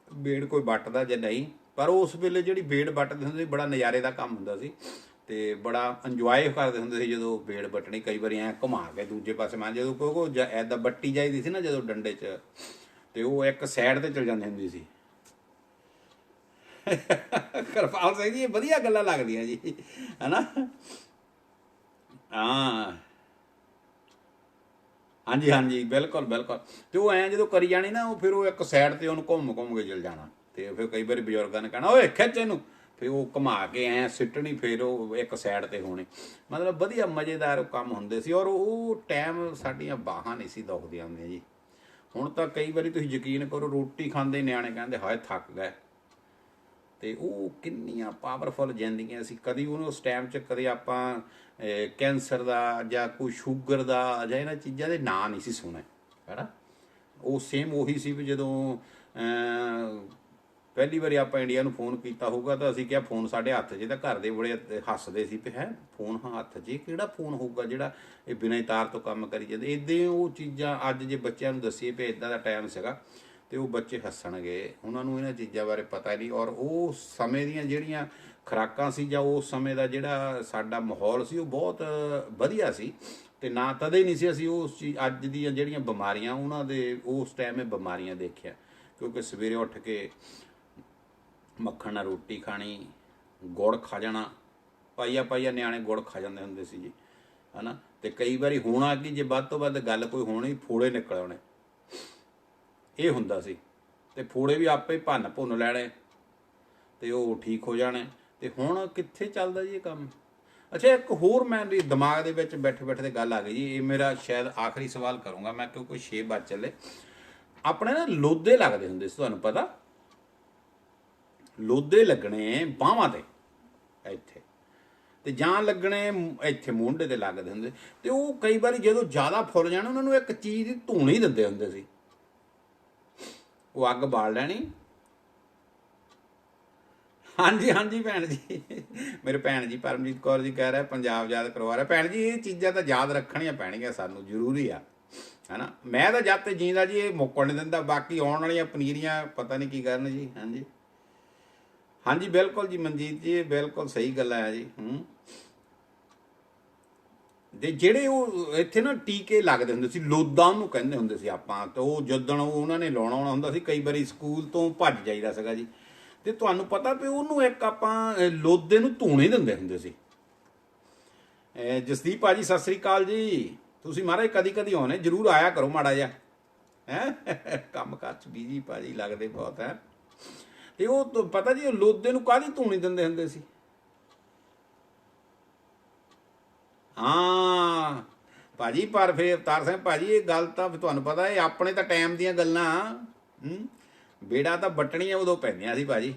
[SPEAKER 1] ਬੇੜ ਕੋਈ ਵੱਟਦਾ ਜਾਂ ਨਹੀਂ। ਪਰ ਉਸ ਵੇਲੇ ਜਿਹੜੀ ਬੇੜ ਵੱਟਦੇ ਹੁੰਦੇ ਸੀ, ਬੜਾ ਨਜ਼ਾਰੇ ਦਾ ਕੰਮ ਹੁੰਦਾ ਸੀ। ਤੇ ਬੜਾ ਇੰਜੋਏ ਕਰਦੇ ਹੁੰਦੇ ਸੀ ਜਦੋਂ ਬੇੜ ਵੱਟਣੀ। ਕਈ ਵਾਰੀ ਐਂ ਘੁਮਾ ਕੇ ਦੂਜੇ ਪਾਸੇ, ਮੈਂ ਜਦੋਂ ਕਿਉਂਕਿ ਐਦਾਂ ਵੱਟੀ ਜਾਈਦੀ ਸੀ ਨਾ ਜਦੋਂ ਡੰਡੇ 'ਚ, ਤੇ ਉਹ ਇੱਕ ਸਾਈਡ ਤੇ ਚਲ ਜਾਂਦੀ ਹੁੰਦੀ ਸੀ। ਕਿਰਪਾਲ ਸਿੰਘ ਜੀ, ਇਹ ਵਧੀਆ ਗੱਲਾਂ ਲੱਗਦੀਆਂ ਜੀ, ਹਨਾ? ਹਾਂ, ਹਾਂਜੀ ਹਾਂਜੀ, ਬਿਲਕੁਲ ਬਿਲਕੁਲ। ਤੇ ਉਹ ਐਂ ਜਦੋਂ ਕਰੀ ਜਾਣੀ ਨਾ, ਉਹ ਫਿਰ ਉਹ ਇੱਕ ਸਾਈਡ ਤੇ ਉਹਨੂੰ ਘੁੰਮ ਘੁੰਮ ਕੇ ਚਲ ਜਾਣਾ। ਤੇ ਫਿਰ ਕਈ ਵਾਰੀ ਬਜ਼ੁਰਗਾਂ ਨੇ ਕਹਿਣਾ, ਓਏ ਖਿੱਚ ਇਹਨੂੰ। ਫਿਰ ਉਹ ਘੁਮਾ ਕੇ ਐਂ ਸਿੱਟਣੀ, ਫਿਰ ਉਹ ਇੱਕ ਸਾਈਡ ਤੇ ਹੋਣੀ। ਮਤਲਬ ਵਧੀਆ ਮਜ਼ੇਦਾਰ ਕੰਮ ਹੁੰਦੇ ਸੀ। ਔਰ ਉਹ ਟਾਈਮ ਸਾਡੀਆਂ ਬਾਹਾਂ ਨਹੀਂ ਸੀ ਦੁਖਦੀਆਂ ਹੁੰਦੀਆਂ ਜੀ। ਹੁਣ ਤਾਂ ਕਈ ਵਾਰੀ ਤੁਸੀਂ ਯਕੀਨ ਕਰੋ, ਰੋਟੀ ਖਾਂਦੇ ਨਿਆਣੇ ਕਹਿੰਦੇ ਹਾਏ ਥੱਕ ਗਏ। ਤੇ ਉਹ ਕਿੰਨੀਆਂ ਪਾਵਰਫੁਲ ਜ਼ਿੰਦਗੀਆਂ ਸੀ। ਕਦੀ ਉਹਨੂੰ ਉਸ ਟਾਈਮ 'ਚ ਕਦੇ ਆਪਾਂ ਕੈਂਸਰ ਦਾ ਜਾਂ ਕੋਈ ਸ਼ੂਗਰ ਦਾ ਜਾਂ ਇਹਨਾਂ ਚੀਜ਼ਾਂ ਦੇ ਨਾਂ ਨਹੀਂ ਸੀ ਸੁਣੇ, ਹੈ ਨਾ? ਉਹ ਸੇਮ ਉਹੀ ਸੀ ਵੀ ਜਦੋਂ ਪਹਿਲੀ ਵਾਰੀ ਆਪਾਂ ਇੰਡੀਆ ਨੂੰ ਫੋਨ ਕੀਤਾ ਹੋਊਗਾ ਤਾਂ ਅਸੀਂ ਕਿਹਾ ਫੋਨ ਸਾਡੇ ਹੱਥ 'ਚ, ਤਾਂ ਘਰ ਦੇ ਬੜੇ ਹੱਸਦੇ ਸੀ ਵੀ ਹੈ ਫੋਨ ਹੱਥ 'ਚ, ਕਿਹੜਾ ਫੋਨ ਹੋਊਗਾ ਜਿਹੜਾ ਇਹ ਬਿਨਾਂ ਤਾਰ ਤੋਂ ਕੰਮ ਕਰੀ ਜਾਂਦੇ। ਇੱਦਾਂ ਉਹ ਚੀਜ਼ਾਂ ਅੱਜ ਜੇ ਬੱਚਿਆਂ ਨੂੰ ਦੱਸੀਏ ਵੀ ਇੱਦਾਂ ਦਾ ਟਾਈਮ ਸੀਗਾ ਤੇ ਉਹ ਬੱਚੇ ਹੱਸਣਗੇ, ਉਹਨਾਂ ਨੂੰ ਇਹਨਾਂ ਚੀਜ਼ਾਂ ਬਾਰੇ ਪਤਾ ਨਹੀਂ। ਔਰ ਉਹ ਸਮੇਂ ਦੀਆਂ ਜਿਹੜੀਆਂ ਖੁਰਾਕਾਂ ਸੀ ਜਾਂ ਉਸ ਸਮੇਂ ਦਾ ਜਿਹੜਾ ਸਾਡਾ ਮਾਹੌਲ ਸੀ ਉਹ ਬਹੁਤ ਵਧੀਆ ਸੀ। ਤੇ ਨਾ ਤਦੇ ਨਹੀਂ ਸੀ ਅਸੀਂ ਉਸ ਚੀਜ਼ ਅੱਜ ਦੀਆਂ ਜਿਹੜੀਆਂ ਬਿਮਾਰੀਆਂ ਉਹਨਾਂ ਦੇ ਉਸ ਟਾਈਮ ਇਹ ਬਿਮਾਰੀਆਂ ਦੇਖਿਆ, ਕਿਉਂਕਿ ਸਵੇਰੇ ਉੱਠ ਕੇ ਮੱਖਣ ਨਾਲ ਰੋਟੀ ਖਾਣੀ, ਗੁੜ ਖਾ ਜਾਣਾ, ਪਾਈਆ ਪਾਈਆ ਨਿਆਣੇ ਗੁੜ ਖਾ ਜਾਂਦੇ ਹੁੰਦੇ ਸੀ ਜੀ, ਹੈ ਨਾ। ਅਤੇ ਕਈ ਵਾਰੀ ਹੋਣਾ ਕਿ ਜੇ ਵੱਧ ਤੋਂ ਵੱਧ ਗੱਲ ਕੋਈ ਹੋਣੀ, ਫੋੜੇ ਨਿਕਲ ਆਉਣੇ, ਇਹ ਹੁੰਦਾ ਸੀ। ਅਤੇ ਫੋੜੇ ਵੀ ਆਪੇ ਭੰਨ ਭੁੰਨ ਲੈਣੇ ਅਤੇ ਉਹ ਠੀਕ ਹੋ ਜਾਣੇ। ਅਤੇ ਹੁਣ ਕਿੱਥੇ ਚੱਲਦਾ ਜੀ ਇਹ ਕੰਮ। ਅੱਛਾ, ਇੱਕ ਹੋਰ ਮੇਰੇ ਦਿਮਾਗ ਦੇ ਵਿੱਚ ਬੈਠੇ ਬੈਠੇ ਤੇ ਗੱਲ ਆ ਗਈ ਜੀ, ਇਹ ਮੇਰਾ ਸ਼ਾਇਦ ਆਖਰੀ ਸਵਾਲ ਕਰੂੰਗਾ ਮੈਂ, ਕਿਉਂਕਿ 6 ਵੱਜ ਚੱਲੇ। ਆਪਣੇ ਨਾ ਲੋਦੇ ਲੱਗਦੇ ਹੁੰਦੇ ਸੀ, ਤੁਹਾਨੂੰ ਪਤਾ, ਲੋਦੇ ਲੱਗਣੇ ਬਾਹਾਂ ਤੇ ਇੱਥੇ, ਤੇ ਜਾਂ ਲੱਗਣੇ ਇੱਥੇ ਮੋਢੇ ਤੇ ਲੱਗਦੇ ਹੁੰਦੇ। ਤੇ ਉਹ ਕਈ ਵਾਰੀ ਜਦੋਂ ਜ਼ਿਆਦਾ ਫੁੱਲ ਜਾਣ ਉਹਨਾਂ ਨੂੰ ਇੱਕ ਚੀਜ਼ ਦੀ ਧੂਣੀ ਦਿੰਦੇ ਹੁੰਦੇ ਸੀ। ਉਹ ਅੱਗ ਬਾਲ ਲੈਣੀ। ਹਾਂਜੀ ਹਾਂਜੀ ਭੈਣ ਜੀ, ਮੇਰੇ ਭੈਣ ਜੀ ਪਰਮਜੀਤ ਕੌਰ ਜੀ ਕਹਿ ਰਿਹਾ ਪੰਜਾਬ ਯਾਦ ਕਰਵਾ ਰਿਹਾ। ਭੈਣ ਜੀ ਇਹ ਚੀਜ਼ਾਂ ਤਾਂ ਯਾਦ ਰੱਖਣੀਆਂ ਪੈਣਗੀਆਂ ਸਾਨੂੰ, ਜ਼ਰੂਰੀ ਆ, ਹੈ ਨਾ। ਮੈਂ ਤਾਂ ਜਦ ਤੇ ਜੀਂਦਾ ਜੀ ਇਹ ਮੁੱਕਣ ਨਹੀਂ ਦਿੰਦਾ, ਬਾਕੀ ਆਉਣ ਵਾਲੀਆਂ ਪਨੀਰੀਆਂ ਪਤਾ ਨਹੀਂ ਕੀ ਕਰਨ ਜੀ। ਹਾਂਜੀ ਹਾਂਜੀ ਬਿਲਕੁਲ ਜੀ ਮਨਜੀਤ ਜੀ, ਇਹ ਬਿਲਕੁਲ ਸਹੀ ਗੱਲਾਂ ਆ ਜੀ। ਤੇ ਜਿਹੜੇ ਉਹ ਇੱਥੇ ਨਾ ਟੀਕੇ ਲੱਗਦੇ ਹੁੰਦੇ ਸੀ, ਲੋਦਾਂ ਉਹਨੂੰ ਕਹਿੰਦੇ ਹੁੰਦੇ ਸੀ ਆਪਾਂ, ਤੇ ਉਹ ਜਦੋਂ ਉਹਨਾਂ ਨੇ ਲਾਉਣਾ ਆਉਣਾ ਹੁੰਦਾ ਸੀ, ਕਈ ਵਾਰੀ ਸਕੂਲ ਤੋਂ ਭੱਜ ਜਾਈਦਾ ਸੀਗਾ ਜੀ। ਤੇ ਤੁਹਾਨੂੰ ਪਤਾ ਵੀ ਉਹਨੂੰ ਇੱਕ ਆਪਾਂ ਲੋਦੇ ਨੂੰ ਧੂਣੇ ਦਿੰਦੇ ਹੁੰਦੇ ਸੀ। ਜਸਦੀਪ ਭਾਜੀ ਸਤਿ ਸ੍ਰੀ ਅਕਾਲ ਜੀ, ਤੁਸੀਂ ਮਹਾਰਾਜ ਕਦੀ ਕਦੀ ਆਉਣੇ, ਜ਼ਰੂਰ ਆਇਆ ਕਰੋ ਮਾੜਾ ਜਿਹਾ, ਹੈ ਕੰਮ ਕਾਰ 'ਚ ਬਿਜੀ ਭਾਜੀ ਲੱਗਦੇ ਬਹੁਤ ਹੈ। ਤੇ ਉਹ ਪਤਾ ਜੀ ਉਹ ਲੋਦੇ ਨੂੰ ਕਾਹਦੀ ਧੂਣੀ ਦਿੰਦੇ ਹੁੰਦੇ ਸੀ। ਹਾਂ ਭਾਜੀ, ਪਰ ਫਿਰ ਅਵਤਾਰ ਸਿੰਘ ਭਾਜੀ ਇਹ ਗੱਲ ਤਾਂ ਤੁਹਾਨੂੰ ਪਤਾ ਇਹ ਆਪਣੇ ਤਾਂ ਟਾਈਮ ਦੀਆਂ ਗੱਲਾਂ। ਬੇੜਾ ਤਾਂ ਵੱਟਣੀਆਂ ਉਦੋਂ ਪੈਂਦੀਆਂ ਸੀ ਭਾਜੀ।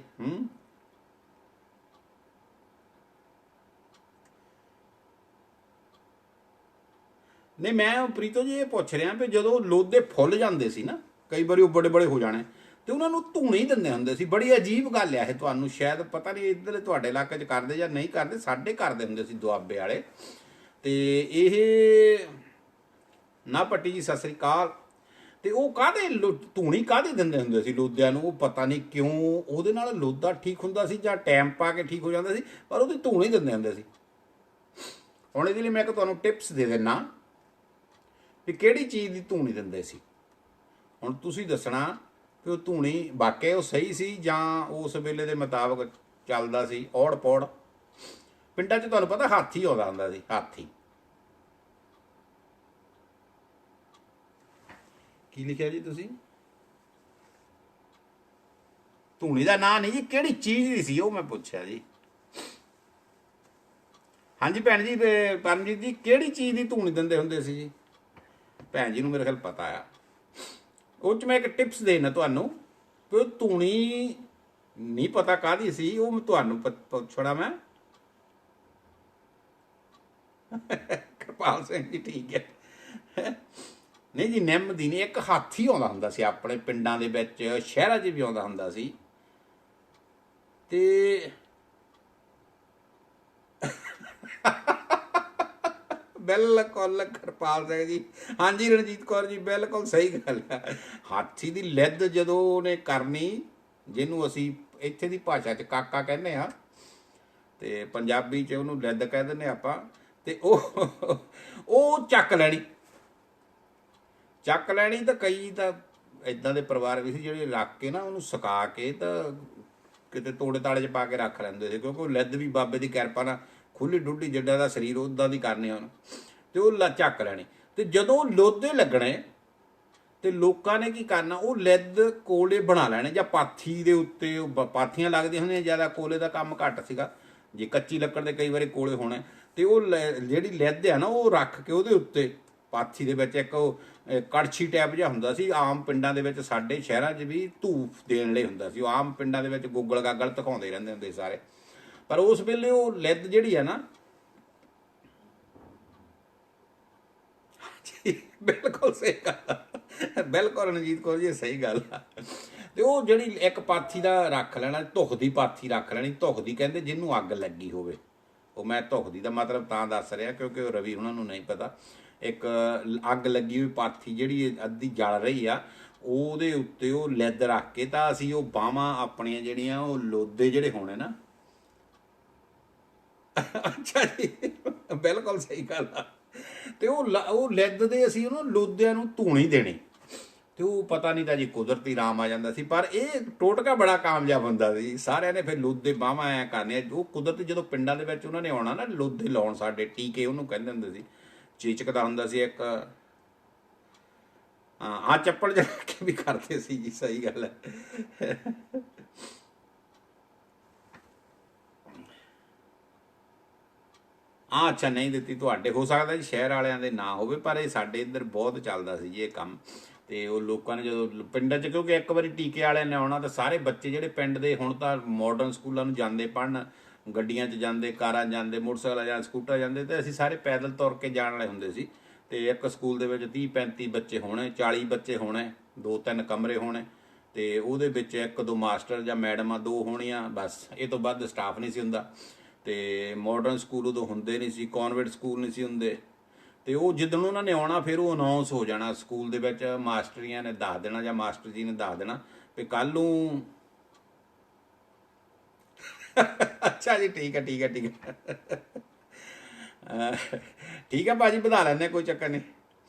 [SPEAKER 1] ਨਹੀਂ ਮੈਂ ਪ੍ਰੀਤੋ ਜੀ ਇਹ ਪੁੱਛ ਰਿਹਾ ਵੀ ਜਦੋਂ ਲੋਦੇ ਫੁੱਲ ਜਾਂਦੇ ਸੀ ਨਾ, ਕਈ ਵਾਰੀ ਉਹ ਬੜੇ ਬੜੇ ਹੋ ਜਾਣੇ, ਤੇ ਉਹਨਾਂ ਨੂੰ ਧੂਣੀ ਦਿੰਦੇ ਹੁੰਦੇ ਸੀ। ਬੜੀ ਅਜੀਬ ਗੱਲ ਆ ਇਹ, ਤੁਹਾਨੂੰ ਸ਼ਾਇਦ ਪਤਾ ਨਹੀਂ ਇੱਧਰ ਤੁਹਾਡੇ ਇਲਾਕੇ 'ਚ ਕਰਦੇ ਜਾਂ ਨਹੀਂ ਕਰਦੇ, ਸਾਡੇ ਕਰਦੇ ਹੁੰਦੇ ਸੀ ਦੁਆਬੇ ਵਾਲੇ। ਤੇ ਇਹ ਨਾ ਪੱਟੀ ਜੀ ਸਤਿ ਸ੍ਰੀ ਅਕਾਲ। ਤੇ ਉਹ ਕਾਹਦੇ ਧੂਣੀ ਕਾਹਦੇ ਦਿੰਦੇ ਹੁੰਦੇ ਸੀ ਲੋਦਿਆਂ ਨੂੰ, ਉਹ ਪਤਾ ਨਹੀਂ ਕਿਉਂ, ਉਹਦੇ ਨਾਲ ਲੋਦਾ ਠੀਕ ਹੁੰਦਾ ਸੀ ਜਾਂ ਟਾਈਮ ਪਾ ਕੇ ਠੀਕ ਹੋ ਜਾਂਦਾ ਸੀ, ਪਰ ਉਹਦੀ ਧੂਣੀ ਦਿੰਦੇ ਹੁੰਦੇ ਸੀ। ਹੁਣ ਇਹਦੇ ਲਈ ਮੈਂ ਇੱਕ ਤੁਹਾਨੂੰ ਟਿਪਸ ਦੇ ਦਿੰਦਾ ਵੀ ਕਿਹੜੀ ਚੀਜ਼ ਦੀ ਧੂਣੀ ਦਿੰਦੇ ਸੀ। ਹੁਣ ਤੁਸੀਂ ਦੱਸਣਾ ਕਿ ਉਹ ਧੂਣੀ ਵਾਕਿਆ ਉਹ ਸਹੀ ਸੀ ਜਾਂ ਉਸ ਵੇਲੇ ਦੇ ਮੁਤਾਬਕ ਚੱਲਦਾ ਸੀ ਔੜ ਪੌੜ। ਪਿੰਡਾਂ 'ਚ ਤੁਹਾਨੂੰ ਪਤਾ ਹਾਥੀ ਆਉਂਦਾ ਹੁੰਦਾ ਸੀ, ਹਾਥੀ। ਕੀ ਲਿਖਿਆ ਜੀ ਤੁਸੀਂ? ਧੂਣੀ ਦਾ ਨਾਂ ਨਹੀਂ ਜੀ, ਕਿਹੜੀ ਚੀਜ਼ ਦੀ ਸੀ ਉਹ ਮੈਂ ਪੁੱਛਿਆ ਜੀ। ਹਾਂਜੀ ਭੈਣ ਜੀ ਪਰਮਜੀਤ ਜੀ, ਕਿਹੜੀ ਚੀਜ਼ ਦੀ ਧੂਣੀ ਦਿੰਦੇ ਹੁੰਦੇ ਸੀ ਜੀ? ਭੈਣ ਜੀ ਨੂੰ ਮੇਰੇ ਖਿਆਲ ਪਤਾ ਆ। ਉਹ 'ਚ ਮੈਂ ਇੱਕ ਟਿਪਸ ਦੇਣਾ ਤੁਹਾਨੂੰ ਕਿ ਉਹ ਧੂਣੀ ਨਹੀਂ ਪਤਾ ਕਾਹਦੀ ਸੀ, ਉਹ ਤੁਹਾਨੂੰ ਪੁੱਛਣਾ ਮੈਂ। ਕਿਰਪਾਲ ਸਿੰਘ ਜੀ ਠੀਕ ਹੈ। ਨਹੀਂ ਜੀ ਨਿੰਮ ਦੀ ਨਹੀਂ, ਇੱਕ ਹਾਥੀ ਆਉਂਦਾ ਹੁੰਦਾ ਸੀ ਆਪਣੇ ਪਿੰਡਾਂ ਦੇ ਵਿੱਚ, ਸ਼ਹਿਰਾਂ 'ਚ ਵੀ ਆਉਂਦਾ ਹੁੰਦਾ ਸੀ। ਤੇ ਬਿਲਕੁਲ ਕਿਰਪਾਲ ਸਿੰਘ ਜੀ, ਹਾਂਜੀ ਰਣਜੀਤ ਕੌਰ ਜੀ ਬਿਲਕੁਲ ਸਹੀ ਗੱਲ ਹੈ। ਹਾਥੀ ਦੀ ਲਿੱਦ ਜਦੋਂ ਉਹਨੇ ਕਰਨੀ, ਜਿਹਨੂੰ ਅਸੀਂ ਇੱਥੇ ਦੀ ਭਾਸ਼ਾ 'ਚ ਕਾਕਾ ਕਹਿੰਦੇ ਹਾਂ ਤੇ ਪੰਜਾਬੀ 'ਚ ਉਹਨੂੰ ਲਿੱਦ ਕਹਿ ਦਿੰਦੇ ਆਪਾਂ। ਤੇ ਉਹ ਚੱਕ ਲੈਣੀ, ਚੱਕ ਲੈਣੀ। ਤਾਂ ਕਈ ਤਾਂ ਇੱਦਾਂ ਦੇ ਪਰਿਵਾਰ ਵੀ ਸੀ ਜਿਹੜੇ ਰੱਖ ਕੇ ਨਾ ਉਹਨੂੰ ਸੁਕਾ ਕੇ ਤਾਂ ਕਿਤੇ ਤੋੜੇ ਤਾੜੇ 'ਚ ਪਾ ਕੇ ਰੱਖ ਲੈਂਦੇ ਸੀ, ਕਿਉਂਕਿ ਉਹ ਲਿੱਦ ਵੀ ਬਾਬੇ ਦੀ ਕਿਰਪਾ ਨਾਲ ਖੁੱਲ੍ਹੀ ਡੁੱਡੀ ਜਿੱਦਾਂ ਦਾ ਸਰੀਰ ਉੱਦਾਂ ਦੀ ਕਰਨੀ ਉਹਨੂੰ, ਤੇ ਉਹ ਚੱਕ ਲੈਣੀ। ਤੇ ਜਦੋਂ ਲੋਦੇ ਲੱਗਣੇ ਤੇ ਲੋਕਾਂ ਨੇ ਕੀ ਕਰਨਾ, ਉਹ ਲਿੱਦ ਕੋਲੇ ਬਣਾ ਲੈਣੇ ਜਾਂ ਪਾਥੀ ਦੇ ਉੱਤੇ, ਉਹ ਪਾਥੀਆਂ ਲੱਗਦੀਆਂ ਹੁੰਦੀਆਂ ਜ਼ਿਆਦਾ, ਕੋਲੇ ਦਾ ਕੰਮ ਘੱਟ ਸੀਗਾ, ਜੇ ਕੱਚੀ ਲੱਕੜ ਦੇ ਕਈ ਵਾਰੀ ਕੋਲੇ ਹੋਣੇ। ਤੇ ਉਹ ਜਿਹੜੀ ਲਿੱਦ ਆ ਨਾ ਉਹ ਰੱਖ ਕੇ ਉਹਦੇ ਉੱਤੇ ਪਾਥੀ ਦੇ ਵਿੱਚ ਇੱਕ ਉਹ ਕੜਛੀ ਟੈਪ ਜਿਹਾ ਹੁੰਦਾ ਸੀ, ਆਮ ਪਿੰਡਾਂ ਦੇ ਵਿੱਚ, ਸਾਡੇ ਸ਼ਹਿਰਾਂ 'ਚ ਵੀ ਧੂਫ ਦੇਣ ਲਈ ਹੁੰਦਾ ਸੀ। ਉਹ ਆਮ ਪਿੰਡਾਂ ਦੇ ਵਿੱਚ ਗੋਗਲ ਗਾਗਲ ਧਕਾਉਂਦੇ ਰਹਿੰਦੇ ਹੁੰਦੇ ਸਾਰੇ। ਪਰ ਉਸ ਵੇਲੇ ਉਹ ਲਿੱਦ ਜਿਹੜੀ ਆ ਨਾ, ਬਿਲਕੁਲ ਸਹੀ ਗੱਲ, ਬਿਲਕੁਲ ਰਣਜੀਤ ਕੌਰ ਜੀ ਸਹੀ ਗੱਲ ਆ। ਤੇ ਉਹ ਜਿਹੜੀ ਇੱਕ ਪਾਥੀ ਦਾ ਰੱਖ ਲੈਣਾ, ਧੁਖ ਦੀ ਪਾਥੀ ਰੱਖ ਲੈਣੀ। ਧੁਖ ਦੀ ਕਹਿੰਦੇ ਜਿਹਨੂੰ ਅੱਗ ਲੱਗੀ ਹੋਵੇ। ਉਹ ਮੈਂ ਧੁਖ ਦੀ ਦਾ ਮਤਲਬ ਤਾਂ ਦੱਸ ਰਿਹਾ ਕਿਉਂਕਿ ਉਹ ਰਵੀ ਉਹਨਾਂ ਨੂੰ ਨਹੀਂ ਪਤਾ। ਇੱਕ ਅੱਗ ਲੱਗੀ ਹੋਈ ਪਾਥੀ ਜਿਹੜੀ ਅੱਧੀ ਜਲ ਰਹੀ ਆ, ਉਹਦੇ ਉੱਤੇ ਉਹ ਲਿੱਦ ਰੱਖ ਕੇ ਤਾਂ ਅਸੀਂ ਉਹ ਬਾਹਾਂ ਆਪਣੀਆਂ ਜਿਹੜੀਆਂ ਉਹ ਲੋਦੇ ਜਿਹੜੇ ਹੋਣੇ ਨਾ। ਅੱਛਾ ਜੀ, ਬਿਲਕੁਲ ਸਹੀ ਗੱਲ ਆ। ਤੇ ਉਹ ਲਿੱਦ ਦੇ ਅਸੀਂ ਉਹਨੂੰ ਲੋਦਿਆਂ ਨੂੰ ਧੂਣੀ ਦੇਣੀ। ਤੇ ਉਹ ਪਤਾ ਨਹੀਂ ਤਾਂ ਜੀ ਕੁਦਰਤੀ ਰਾਮ ਆ ਜਾਂਦਾ ਸੀ। ਪਰ ਇਹ ਟੋਟਕਾ ਬੜਾ ਕਾਮਯਾਬ ਹੁੰਦਾ ਸੀ। ਸਾਰਿਆਂ ਨੇ ਫਿਰ ਲੋਦੇ ਬਾਹਾਂ ਐ ਕਰਨੇ। ਉਹ ਕੁਦਰਤੀ ਜਦੋਂ ਪਿੰਡਾਂ ਦੇ ਵਿੱਚ ਉਹਨਾਂ ਨੇ ਆਉਣਾ ਨਾ ਲੋਦੇ ਲਾਉਣ, ਸਾਡੇ ਟੀਕੇ ਉਹਨੂੰ ਕਹਿੰਦੇ ਹੁੰਦੇ ਸੀ। ਚੀਚਕਦਾ ਹੁੰਦਾ ਸੀ ਇੱਕ। ਹਾਂ, ਚੱਪਲ ਜਾ ਕੇ ਵੀ ਕਰਦੇ ਸੀ ਜੀ, ਸਹੀ ਗੱਲ ਹੈ। ਅੱਛਾ, ਨਹੀਂ ਦਿੱਤੀ ਤੁਹਾਡੇ, ਹੋ ਸਕਦਾ ਜੀ ਸ਼ਹਿਰ ਵਾਲਿਆਂ ਦੇ ਨਾ ਹੋਵੇ, ਪਰ ਇਹ ਸਾਡੇ ਇੱਧਰ ਬਹੁਤ ਚੱਲਦਾ ਸੀ ਜੀ ਇਹ ਕੰਮ। ਤੇ ਉਹ ਲੋਕਾਂ ਨੇ ਜਦੋਂ ਪਿੰਡਾਂ 'ਚ, ਕਿਉਂਕਿ ਇੱਕ ਵਾਰੀ ਟੀਕੇ ਵਾਲਿਆਂ ਨੇ ਆਉਣਾ ਤਾਂ ਸਾਰੇ ਬੱਚੇ ਜਿਹੜੇ ਪਿੰਡ ਦੇ, ਹੁਣ ਤਾਂ ਮਾਡਰਨ ਸਕੂਲਾਂ ਨੂੰ ਜਾਂਦੇ ਪੜ੍ਹਨ, ਗੱਡੀਆਂ 'ਚ ਜਾਂਦੇ, ਕਾਰਾਂ ਜਾਂਦੇ, ਮੋਟਰਸਾਈਕਲ ਜਾਂ ਸਕੂਟਰ ਜਾਂਦੇ, ਤੇ ਅਸੀਂ ਸਾਰੇ ਪੈਦਲ ਤੁਰ ਕੇ ਜਾਣ ਵਾਲੇ ਹੁੰਦੇ ਸੀ। ਤੇ ਇੱਕ ਸਕੂਲ ਦੇ ਵਿੱਚ 30-35 ਬੱਚੇ ਹੋਣੇ, 40 ਬੱਚੇ ਹੋਣੇ, 2-3 ਕਮਰੇ ਹੋਣੇ, ਤੇ ਉਹਦੇ ਵਿੱਚ 1-2 ਮਾਸਟਰ ਜਾਂ ਮੈਡਮਾਂ 2 ਹੋਣੀਆਂ, ਬਸ। ਇਹ ਤੋਂ ਵੱਧ ਸਟਾਫ ਨਹੀਂ ਸੀ ਹੁੰਦਾ। ਤੇ ਮਾਡਰਨ ਸਕੂਲ ਉਦੋਂ ਹੁੰਦੇ ਨਹੀਂ ਸੀ, ਕੌਨਵੈਂਟ ਸਕੂਲ ਨਹੀਂ ਸੀ ਹੁੰਦੇ। ਤੇ ਉਹ ਜਿੱਦਣ ਉਹਨਾਂ ਨੇ ਆਉਣਾ, ਫਿਰ ਉਹ ਅਨਾਉਂਸ ਹੋ ਜਾਣਾ ਸਕੂਲ ਦੇ ਵਿੱਚ, ਮਾਸਟਰੀਆਂ ਨੇ ਦੱਸ ਦੇਣਾ ਜਾਂ ਮਾਸਟਰ ਜੀ ਨੇ ਦੱਸ ਦੇਣਾ ਵੀ ਕੱਲ੍ਹ ਨੂੰ। ਅੱਛਾ ਜੀ, ਠੀਕ ਹੈ ਠੀਕ ਹੈ ਠੀਕ ਹੈ। ਠੀਕ ਹੈ ਭਾਜੀ, ਵਧਾ ਲੈਂਦੇ, ਕੋਈ ਚੱਕਰ ਨਹੀਂ।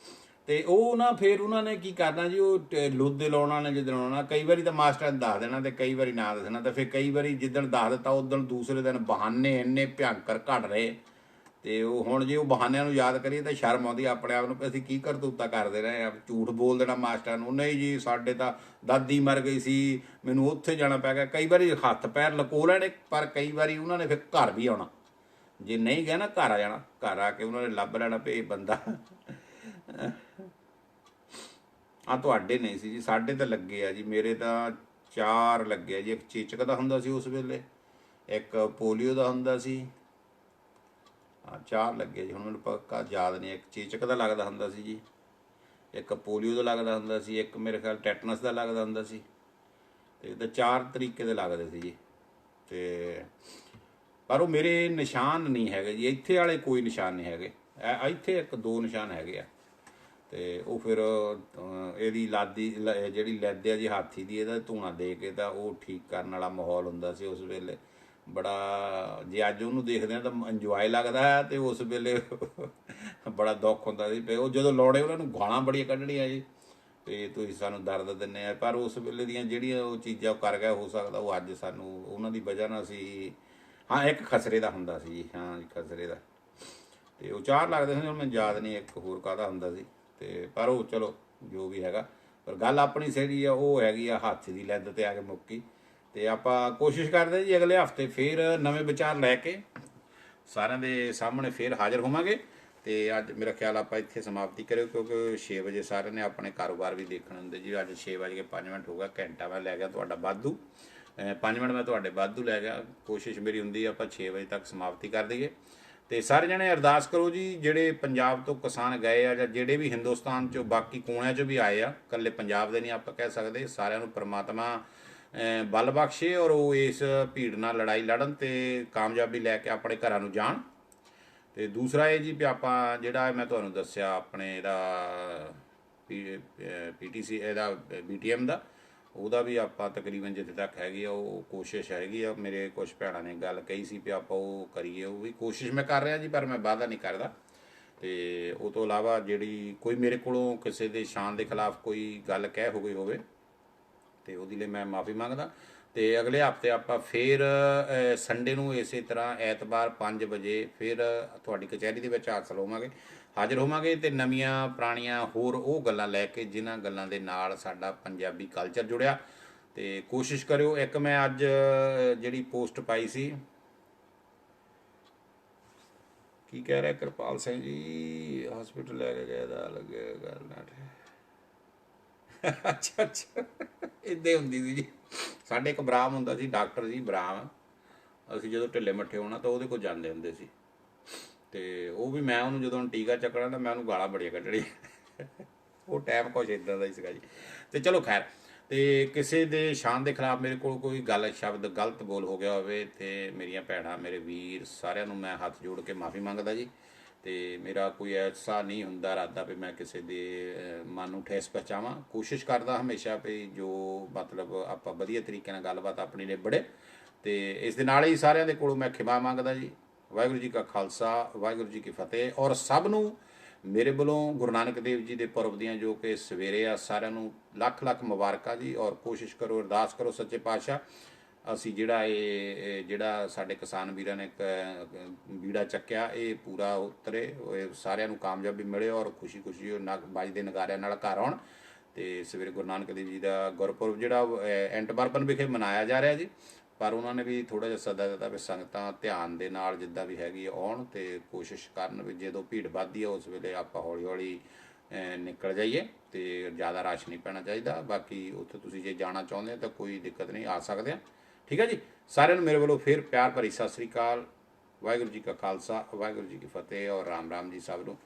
[SPEAKER 1] ਤੇ ਉਹ ਨਾ ਫਿਰ ਉਹਨਾਂ ਨੇ ਕੀ ਕਰਨਾ ਜੀ, ਉਹ ਲੋਦੇ ਲਾਉਣਾ ਨੇ ਜਿੱਦਣ ਆਉਣਾ। ਕਈ ਵਾਰੀ ਤਾਂ ਮਾਸਟਰ ਨੇ ਦੱਸ ਦੇਣਾ ਤੇ ਕਈ ਵਾਰੀ ਨਾ ਦੱਸਣਾ। ਤੇ ਫਿਰ ਕਈ ਵਾਰੀ ਜਿੱਦਣ ਦੱਸ ਦਿੱਤਾ ਉਦਣ ਦੂਸਰੇ ਦਿਨ ਬਹਾਨੇ ਇੰਨੇ ਭਿਅੰਕਰ ਘੜ ਰਹੇ। ਤੇ ਉਹ ਹੁਣ ਜੇ ਉਹ ਬਹਾਨਿਆਂ ਨੂੰ ਯਾਦ ਕਰੀਏ ਤਾਂ ਸ਼ਰਮ ਆਉਂਦੀ ਆਪਣੇ ਆਪ ਨੂੰ ਕਿ ਅਸੀਂ ਕੀ ਕਰਤੂਤਾ ਕਰਦੇ ਰਹੇ ਆ। ਝੂਠ ਬੋਲ ਦੇਣਾ ਮਾਸਟਰਾਂ ਨੂੰ, ਨਹੀਂ ਜੀ ਸਾਡੇ ਤਾਂ ਦਾਦੀ ਮਰ ਗਈ ਸੀ, ਮੈਨੂੰ ਉੱਥੇ ਜਾਣਾ ਪੈ ਗਿਆ। ਕਈ ਵਾਰੀ ਹੱਥ ਪੈਰ ਲਕੋ ਲੈਣੇ, ਪਰ ਕਈ ਵਾਰੀ ਉਹਨਾਂ ਨੇ ਫਿਰ ਘਰ ਵੀ ਆਉਣਾ। ਜੇ ਨਹੀਂ ਗਿਆ ਨਾ, ਘਰ ਆ ਜਾਣਾ। ਘਰ ਆ ਕੇ ਉਹਨਾਂ ਨੇ ਲੱਭ ਲੈਣਾ ਵੀ ਇਹ ਬੰਦਾ। ਤੁਹਾਡੇ ਨਹੀਂ ਸੀ ਜੀ, ਸਾਡੇ ਤਾਂ ਲੱਗੇ ਆ ਜੀ। ਮੇਰੇ ਤਾਂ 4 ਲੱਗੇ ਆ ਜੀ। ਇੱਕ ਚੇਚਕ ਦਾ ਹੁੰਦਾ ਸੀ ਉਸ ਵੇਲੇ, ਇੱਕ ਪੋਲੀਓ ਦਾ ਹੁੰਦਾ ਸੀ। 4 ਲੱਗੇ ਜੀ, ਹੁਣ ਮੈਨੂੰ ਪੱਕਾ ਯਾਦ ਨਹੀਂ। ਇੱਕ ਚੇਚਕ ਦਾ ਲੱਗਦਾ ਹੁੰਦਾ ਸੀ ਜੀ, ਇੱਕ ਪੋਲੀਓ ਦਾ ਲੱਗਦਾ ਹੁੰਦਾ ਸੀ, ਇੱਕ ਮੇਰੇ ਖਿਆਲ ਟੈਟਨਸ ਦਾ ਲੱਗਦਾ ਹੁੰਦਾ ਸੀ। ਤੇ ਤਾਂ 4 ਤਰੀਕੇ ਦੇ ਲੱਗਦੇ ਸੀ ਜੀ। ਤੇ ਪਰ ਉਹ ਮੇਰੇ ਨਿਸ਼ਾਨ ਨਹੀਂ ਹੈਗੇ ਜੀ, ਇੱਥੇ ਵਾਲੇ ਕੋਈ ਨਿਸ਼ਾਨ ਨਹੀਂ ਹੈਗੇ। ਇੱਥੇ 1-2 ਨਿਸ਼ਾਨ ਹੈਗੇ ਆ। ਤੇ ਉਹ ਫਿਰ ਇਹਦੀ ਲਾਦੀ ਜਿਹੜੀ ਲੈਦ ਆ ਜੀ ਹਾਥੀ ਦੀ, ਇਹਦਾ ਧੂਣਾ ਦੇ ਕੇ ਤਾਂ ਉਹ ਠੀਕ ਕਰਨ ਵਾਲਾ ਮਾਹੌਲ ਹੁੰਦਾ ਸੀ ਉਸ ਵੇਲੇ। ਬੜਾ, ਜੇ ਅੱਜ ਉਹਨੂੰ ਦੇਖਦੇ ਆ ਤਾਂ ਇੰਜੋਏ ਲੱਗਦਾ, ਤੇ ਉਸ ਵੇਲੇ ਬੜਾ ਦੁੱਖ ਹੁੰਦਾ ਸੀ। ਉਹ ਜਦੋਂ ਲਾਉਣੇ ਉਹਨਾਂ ਨੂੰ ਗਾਲਾਂ ਬੜੀਆਂ ਕੱਢਣੀਆਂ ਜੀ, ਤੇ ਤੁਸੀਂ ਸਾਨੂੰ ਦਰਦ ਦਿੰਦੇ ਆ। ਪਰ ਉਸ ਵੇਲੇ ਦੀਆਂ ਜਿਹੜੀਆਂ ਉਹ ਚੀਜ਼ਾਂ ਉਹ ਕਰ ਗਿਆ, ਹੋ ਸਕਦਾ ਉਹ ਅੱਜ ਸਾਨੂੰ ਉਹਨਾਂ ਦੀ ਵਜ੍ਹਾ ਨਾਲ ਸੀ। ਹਾਂ, ਇੱਕ ਖਸਰੇ ਦਾ ਹੁੰਦਾ ਸੀ ਜੀ, ਹਾਂ ਜੀ ਖਸਰੇ ਦਾ। ਤੇ ਉਹ 4 ਲੱਗਦੇ ਸੀ, ਮੈਨੂੰ ਯਾਦ ਨਹੀਂ ਇੱਕ ਹੋਰ ਕਾਹਦਾ ਹੁੰਦਾ ਸੀ। ਤੇ ਪਰ ਉਹ ਚਲੋ ਜੋ ਵੀ ਹੈਗਾ, ਪਰ ਗੱਲ ਆਪਣੀ ਜਿਹੜੀ ਆ ਉਹ ਹੈਗੀ ਆ ਹਾਥੀ ਦੀ ਲੈਦ ਤੇ ਆ ਕੇ ਮੁੱਕੀ। ਤੇ ਆਪਾਂ ਕੋਸ਼ਿਸ਼ ਕਰਦੇ ਜੀ ਅਗਲੇ ਹਫਤੇ ਫੇਰ ਨਵੇਂ ਵਿਚਾਰ ਲੈ ਕੇ ਸਾਰਿਆਂ ਦੇ ਸਾਹਮਣੇ ਫੇਰ ਹਾਜ਼ਰ ਹੋਵਾਂਗੇ। ਤੇ ਅੱਜ ਮੇਰਾ ਖਿਆਲ ਆਪਾਂ ਇੱਥੇ ਸਮਾਪਤੀ ਕਰਿਓ, ਕਿਉਂਕਿ 6 ਵਜੇ ਸਾਰਿਆਂ ਨੇ ਆਪਣੇ ਕਾਰੋਬਾਰ ਵੀ ਦੇਖਣ ਹੁੰਦੇ ਜੀ। ਅੱਜ 6:05 ਹੋਊਗਾ, ਘੰਟਾ ਮੈਂ ਲੈ ਗਿਆ ਤੁਹਾਡਾ ਵਾਧੂ, 5 ਮਿੰਟ ਮੈਂ ਤੁਹਾਡੇ ਵਾਧੂ ਲੈ ਗਿਆ। ਕੋਸ਼ਿਸ਼ ਮੇਰੀ ਹੁੰਦੀ ਆਪਾਂ 6 ਵਜੇ ਤੱਕ ਸਮਾਪਤੀ ਕਰ ਦਈਏ। ਤੇ ਸਾਰੇ ਜਣੇ ਅਰਦਾਸ ਕਰੋ ਜੀ, ਜਿਹੜੇ ਪੰਜਾਬ ਤੋਂ ਕਿਸਾਨ ਗਏ ਆ ਜਾਂ ਜਿਹੜੇ ਵੀ ਹਿੰਦੁਸਤਾਨ 'ਚੋਂ ਬਾਕੀ ਕੋਣਿਆਂ 'ਚੋਂ ਵੀ ਆਏ ਆ, ਇਕੱਲੇ ਪੰਜਾਬ ਦੇ ਨਹੀਂ ਆਪਾਂ ਕਹਿ ਸਕਦੇ। ਸਾਰਿਆਂ ਨੂੰ ਪ੍ਰਮਾਤਮਾ ਬਲ ਬਖਸ਼ੇ ਔਰ ਉਹ ਇਸ ਭੀੜ ਨਾਲ ਲੜਾਈ ਲੜਨ ਤੇ ਕਾਮਯਾਬੀ ਲੈ ਕੇ ਆਪਣੇ ਘਰਾਂ ਨੂੰ ਜਾਣ। ਤੇ ਦੂਸਰਾ ਇਹ ਜੀ ਵੀ ਆਪਾਂ ਜਿਹੜਾ ਮੈਂ ਤੁਹਾਨੂੰ ਦੱਸਿਆ ਆਪਣੇ ਇਹਦਾ PTC ਇਹਦਾ BTM ਦਾ, ਉਹਦਾ ਵੀ ਆਪਾਂ ਤਕਰੀਬਨ ਜਿੱਥੇ ਤੱਕ ਹੈਗੀ ਆ ਉਹ ਕੋਸ਼ਿਸ਼ ਹੈਗੀ ਆ। ਮੇਰੇ ਕੁਝ ਭੈਣਾਂ ਨੇ ਗੱਲ ਕਹੀ ਸੀ ਵੀ ਆਪਾਂ ਉਹ ਕਰੀਏ, ਉਹ ਵੀ ਕੋਸ਼ਿਸ਼ ਮੈਂ ਕਰ ਰਿਹਾ ਜੀ, ਪਰ ਮੈਂ ਵਾਅਦਾ ਨਹੀਂ ਕਰਦਾ। ਤੇ ਉਹ ਤੋਂ ਇਲਾਵਾ ਜਿਹੜੀ ਕੋਈ ਮੇਰੇ ਕੋਲੋਂ ਕਿਸੇ ਦੇ ਸ਼ਾਨ ਦੇ ਖਿਲਾਫ ਕੋਈ ਗੱਲ ਕਹਿ ਹੋ ਗਈ ਹੋਵੇ ਤੇ ਉਹਦੇ ਲਈ ਮੈਂ ਮਾਫੀ ਮੰਗਦਾ। ਤੇ ਅਗਲੇ ਹਫਤੇ ਆਪਾਂ ਫੇਰ ਸੰਡੇ ਨੂੰ ਇਸੇ ਤਰ੍ਹਾਂ ਐਤਵਾਰ 5 ਵਜੇ ਫੇਰ ਤੁਹਾਡੀ ਕਚਹਿਰੀ ਦੇ ਵਿੱਚ ਹਾਜ਼ਰ ਹੋਵਾਂਗੇ ਤੇ ਨਵੀਆਂ ਪੁਰਾਣੀਆਂ ਹੋਰ ਉਹ ਗੱਲਾਂ ਲੈ ਕੇ ਜਿਨ੍ਹਾਂ ਗੱਲਾਂ ਦੇ ਨਾਲ ਸਾਡਾ ਪੰਜਾਬੀ ਕਲਚਰ ਜੁੜਿਆ। ਤੇ ਕੋਸ਼ਿਸ਼ ਕਰਿਓ। ਇੱਕ ਮੈਂ ਅੱਜ ਜਿਹੜੀ ਪੋਸਟ ਪਾਈ ਸੀ, ਕੀ ਕਹਿ ਰਿਹਾ ਕਿਰਪਾਲ ਸਿੰਘ ਜੀ, ਹਸਪੀਟਲ ਲੈ ਕੇ ਗਏ ਦਾ ਲੱਗੇ ਗੱਲ ਨਾ। ਅੱਛਾ ਇੱਦਾਂ ਹੁੰਦੀ ਸੀ ਜੀ। ਸਾਡੇ ਇੱਕ ਬਰਾਮ ਹੁੰਦਾ ਸੀ, ਡਾਕਟਰ ਜੀ ਬਰਾਮ। ਅਸੀਂ ਜਦੋਂ ਢਿੱਲੇ ਮੱਠੇ ਹੋਣਾ ਤਾਂ ਉਹਦੇ ਕੋਲ ਜਾਂਦੇ ਹੁੰਦੇ ਸੀ। ਤੇ ਉਹ ਵੀ ਮੈਂ ਉਹਨੂੰ ਜਦੋਂ ਟੀਕਾ ਚੱਕਣਾ ਤਾਂ ਮੈਂ ਉਹਨੂੰ ਗਾਲਾਂ ਬੜੀਆਂ ਕੱਢਣੀਆਂ। ਉਹ ਟਾਈਮ ਕੁਛ ਇੱਦਾਂ ਦਾ ਹੀ ਸੀਗਾ ਜੀ। ਤੇ ਚਲੋ ਖੈਰ, ਤੇ ਕਿਸੇ ਦੇ ਸ਼ਾਨ ਦੇ ਖਿਲਾਫ ਮੇਰੇ ਕੋਲ ਕੋਈ ਗੱਲ ਸ਼ਬਦ ਗਲਤ ਬੋਲ ਹੋ ਗਿਆ ਹੋਵੇ ਤੇ ਮੇਰੀਆਂ ਭੈਣਾਂ ਮੇਰੇ ਵੀਰ ਸਾਰਿਆਂ ਨੂੰ ਮੈਂ ਹੱਥ ਜੋੜ ਕੇ ਮਾਫੀ ਮੰਗਦਾ ਜੀ। ਤੇ ਮੇਰਾ ਕੋਈ ਐਸਾ ਨਹੀਂ ਹੁੰਦਾ ਇਰਾਦਾ ਵੀ ਮੈਂ ਕਿਸੇ ਦੇ ਮਨ ਨੂੰ ਠੇਸ ਪਹੁੰਚਾਵਾਂ। ਕੋਸ਼ਿਸ਼ ਕਰਦਾ ਹਮੇਸ਼ਾ ਵੀ ਜੋ ਮਤਲਬ ਆਪਾਂ ਵਧੀਆ ਤਰੀਕੇ ਨਾਲ ਗੱਲਬਾਤ ਆਪਣੀ ਨਿਬੜੇ। ਤੇ ਇਸ ਦੇ ਨਾਲ ਹੀ ਸਾਰਿਆਂ ਦੇ ਕੋਲੋਂ ਮੈਂ ਖਿਮਾ ਮੰਗਦਾ ਜੀ। ਵਾਹਿਗੁਰੂ ਜੀ ਕਾ ਖਾਲਸਾ, ਵਾਹਿਗੁਰੂ ਜੀ ਕੀ ਫਤਿਹ। ਔਰ ਸਭ ਨੂੰ ਮੇਰੇ ਵੱਲੋਂ ਗੁਰੂ ਨਾਨਕ ਦੇਵ ਜੀ ਦੇ ਪੁਰਬ ਦੀਆਂ ਜੋ ਕਿ ਸਵੇਰੇ ਆ, ਸਾਰਿਆਂ ਨੂੰ ਲੱਖ ਲੱਖ ਮੁਬਾਰਕਾਂ ਜੀ। ਔਰ ਕੋਸ਼ਿਸ਼ ਕਰੋ, ਅਰਦਾਸ ਕਰੋ ਸੱਚੇ ਪਾਤਸ਼ਾਹ ਅਸੀਂ ਜਿਹੜਾ ਸਾਡੇ ਕਿਸਾਨ ਵੀਰਾਂ ਨੇ ਬੀੜਾ ਚੱਕਿਆ ਇਹ ਪੂਰਾ ਉਤਰੇ, ਇਹ ਸਾਰਿਆਂ ਨੂੰ ਕਾਮਯਾਬੀ ਮਿਲੇ ਔਰ ਖੁਸ਼ੀ ਖੁਸ਼ੀ ਉਹ ਵੱਜਦੇ ਨਗਾਰਿਆਂ ਨਾਲ ਘਰ ਆਉਣ। ਤੇ ਸਵੇਰੇ ਗੁਰੂ ਨਾਨਕ ਦੇਵ ਜੀ ਦਾ ਗੁਰਪੁਰਬ ਜਿਹੜਾ ਐਂਟ ਬਰਬਨ ਵਿਖੇ ਮਨਾਇਆ ਜਾ ਰਿਹਾ ਜੀ। ਪਰ ਉਹਨਾਂ ਨੇ ਵੀ ਥੋੜ੍ਹਾ ਜਿਹਾ ਸੱਦਾ ਦਿੱਤਾ ਵੀ ਸੰਗਤਾਂ ਧਿਆਨ ਦੇ ਨਾਲ ਜਿੱਦਾਂ ਵੀ ਹੈਗੀ ਆਉਣ ਤੇ ਕੋਸ਼ਿਸ਼ ਕਰਨ ਵੀ ਜਦੋਂ ਭੀੜ ਵੱਧਦੀ ਆ ਉਸ ਵੇਲੇ ਆਪਾਂ ਹੌਲੀ ਹੌਲੀ ਨਿਕਲ ਜਾਈਏ ਤੇ ਜ਼ਿਆਦਾ ਰਸ਼ ਨਹੀਂ ਪੈਣਾ ਚਾਹੀਦਾ। ਬਾਕੀ ਉੱਥੇ ਤੁਸੀਂ ਜੇ ਜਾਣਾ ਚਾਹੁੰਦੇ ਹੋ ਤਾਂ ਕੋਈ ਦਿੱਕਤ ਨਹੀਂ, ਆ ਸਕਦੇ ਆ। ਠੀਕ ਹੈ ਜੀ। ਸਾਰਿਆਂ ਨੂੰ ਮੇਰੇ ਵੱਲੋਂ ਫਿਰ ਪਿਆਰ ਭਰੀ ਸਤਿ ਸ੍ਰੀ ਅਕਾਲ। ਵਾਹਿਗੁਰੂ ਜੀ ਕਾ ਖਾਲਸਾ, ਵਾਹਿਗੁਰੂ ਜੀ ਕੀ ਫਤਿਹ ਔਰ ਰਾਮ ਰਾਮ ਜੀ ਸਭ ਨੂੰ।